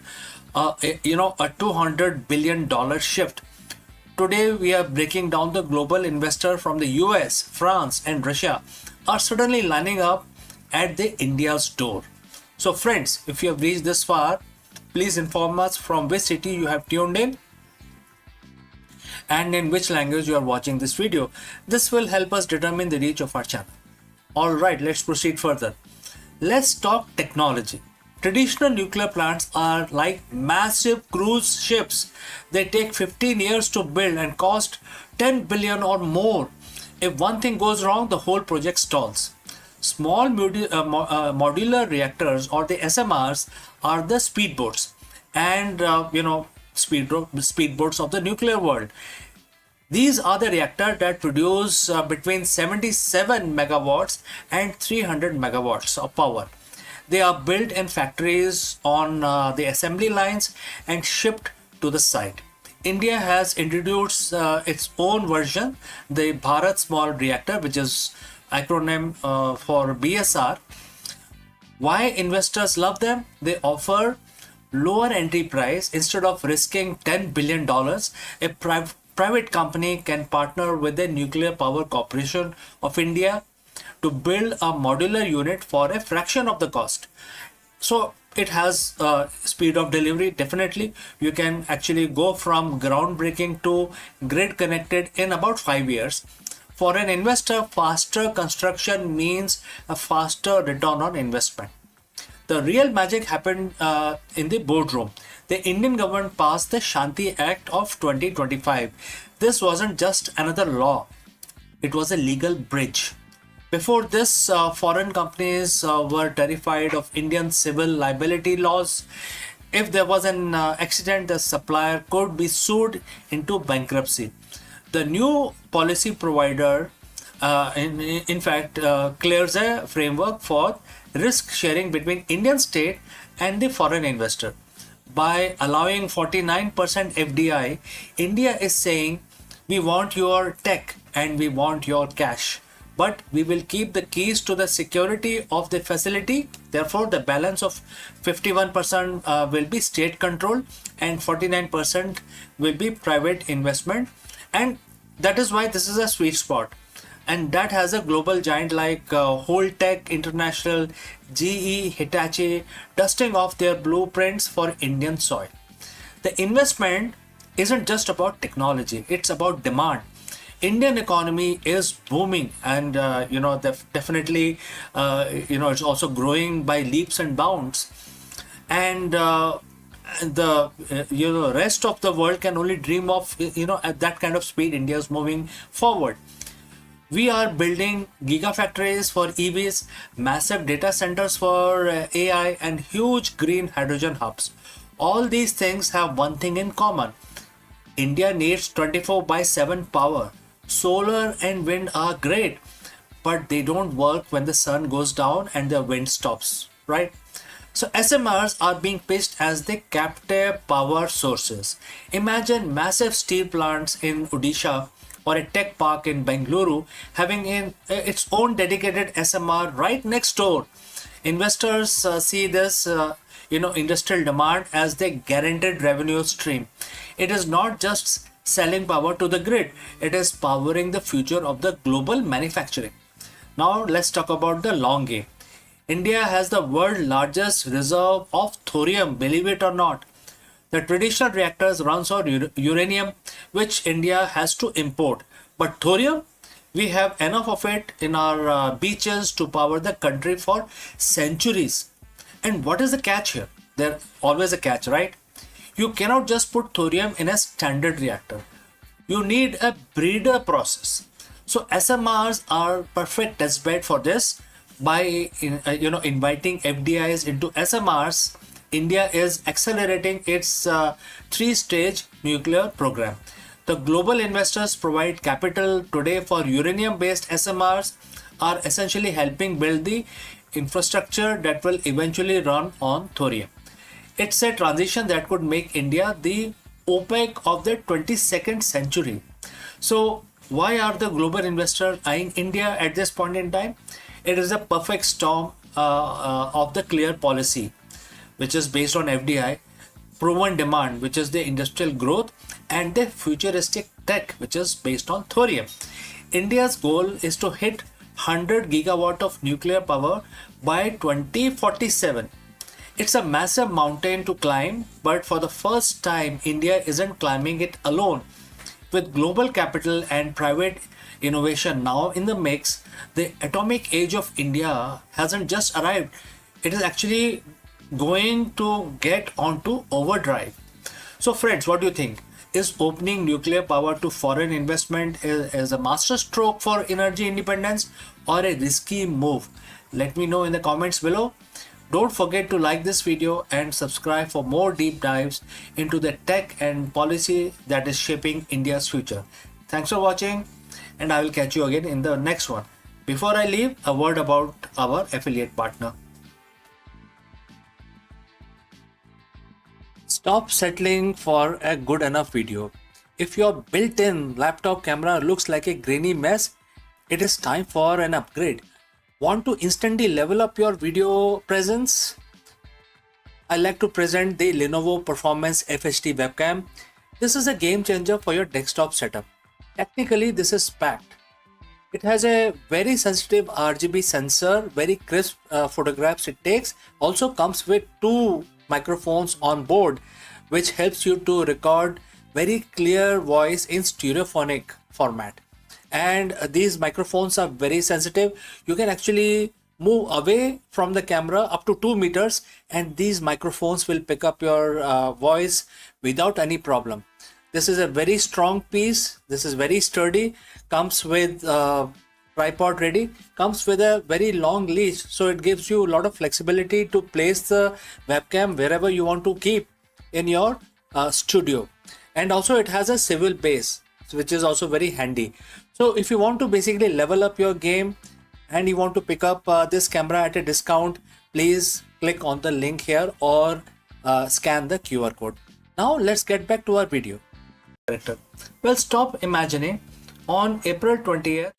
Speaker 1: a $200 billion shift. Today, we are breaking down the global investor from the US, France, and Russia are suddenly lining up at the India's door. So, friends, if you have reached this far, please inform us from which city you have tuned in and in which language you are watching this video. This will help us determine the reach of our channel. Alright, let's proceed further. Let's talk technology. Traditional nuclear plants are like massive cruise ships. They take 15 years to build and cost 10 billion or more. If one thing goes wrong, the whole project stalls. Small modular reactors, or the SMRs, are the speedboats and speedboats of the nuclear world. These are the reactors that produce between 77 megawatts and 300 megawatts of power. They are built in factories on the assembly lines and shipped to the site. India has introduced its own version, the Bharat Small Reactor, which is acronym for BSR. Why investors love them? They offer lower entry price. Instead of risking $10 billion, a private company can partner with the Nuclear Power Corporation of India to build a modular unit for a fraction of the cost. So it has speed of delivery. Definitely, you can actually go from groundbreaking to grid connected in about 5 years. For an investor, faster construction means a faster return on investment. The real magic happened in the boardroom. The Indian government passed the Shanti Act of 2025. This wasn't just another law, it was a legal bridge. Before this, foreign companies were terrified of Indian civil liability laws. If there was an accident, the supplier could be sued into bankruptcy. The new policy provider, in fact, clears a framework for risk sharing between Indian state and the foreign investor. By allowing 49% FDI, India is saying, we want your tech and we want your cash, but we will keep the keys to the security of the facility. Therefore, the balance of 51% will be state control and 49% will be private investment. And that is why this is a sweet spot. And that has a global giant like Holtec International, GE, Hitachi dusting off their blueprints for Indian soil. The investment isn't just about technology, it's about demand. Indian economy is booming, and definitely it's also growing by leaps and bounds. And the rest of the world can only dream of at that kind of speed India is moving forward. We are building gigafactories for EVs, massive data centers for AI, and huge green hydrogen hubs. All these things have one thing in common. India needs 24/7 power. Solar and wind are great, but they don't work when the sun goes down and the wind stops, right? So SMRs are being pitched as the captive power sources. Imagine massive steel plants in Odisha or a tech park in Bengaluru having its own dedicated SMR right next door. Investors see this industrial demand as the guaranteed revenue stream. It is not just selling power to the grid, it is powering the future of the global manufacturing. Now let's talk about the long game. India has the world's largest reserve of thorium, believe it or not. The traditional reactors runs on uranium, which India has to import. But thorium, we have enough of it in our beaches to power the country for centuries. And what is the catch here? there's always a catch, right? You cannot just put thorium in a standard reactor. You need a breeder process. So SMRs are perfect test bed for this. By inviting FDIs into SMRs, India is accelerating its three-stage nuclear program. The global investors provide capital today for uranium-based SMRs are essentially helping build the infrastructure that will eventually run on thorium. It's a transition that could make India the OPEC of the 22nd century. So why are the global investors eyeing India at this point in time? It is a perfect storm of the clear policy, which is based on FDI, proven demand, which is the industrial growth, and the futuristic tech, which is based on thorium. India's goal is to hit 100 gigawatt of nuclear power by 2047. It's a massive mountain to climb, but for the first time, India isn't climbing it alone. With global capital and private innovation now in the mix, the atomic age of India hasn't just arrived. It is actually going to get onto overdrive. So friends, what do you think? Is opening nuclear power to foreign investment is a master stroke for energy independence or a risky move? Let me know in the comments below. Don't forget to like this video and subscribe for more deep dives into the tech and policy that is shaping India's future. Thanks for watching, and I will catch you again in the next one. Before I leave, a word about our affiliate partner. Stop settling for a good enough video. If your built-in laptop camera looks like a grainy mess, it is time for an upgrade. Want to instantly level up your video presence? I like to present the Lenovo Performance FHD webcam. This is a game changer for your desktop setup. Technically, this is packed. It has a very sensitive RGB sensor, very crisp photographs it takes. Also comes with two microphones on board, which helps you to record very clear voice in stereophonic format. And these microphones are very sensitive. You can actually move away from the camera up to 2 meters, and these microphones will pick up your voice without any problem. This is a very strong piece. This is very sturdy. Comes with tripod ready. Comes with a very long leash, so it gives you a lot of flexibility to place the webcam wherever you want to keep in your studio. And also it has a swivel base, which is also very handy. So if you want to basically level up your game and you want to pick up this camera at a discount, please click on the link here or scan the QR code. Now let's get back to our video. Well, stop imagining. On April 20th,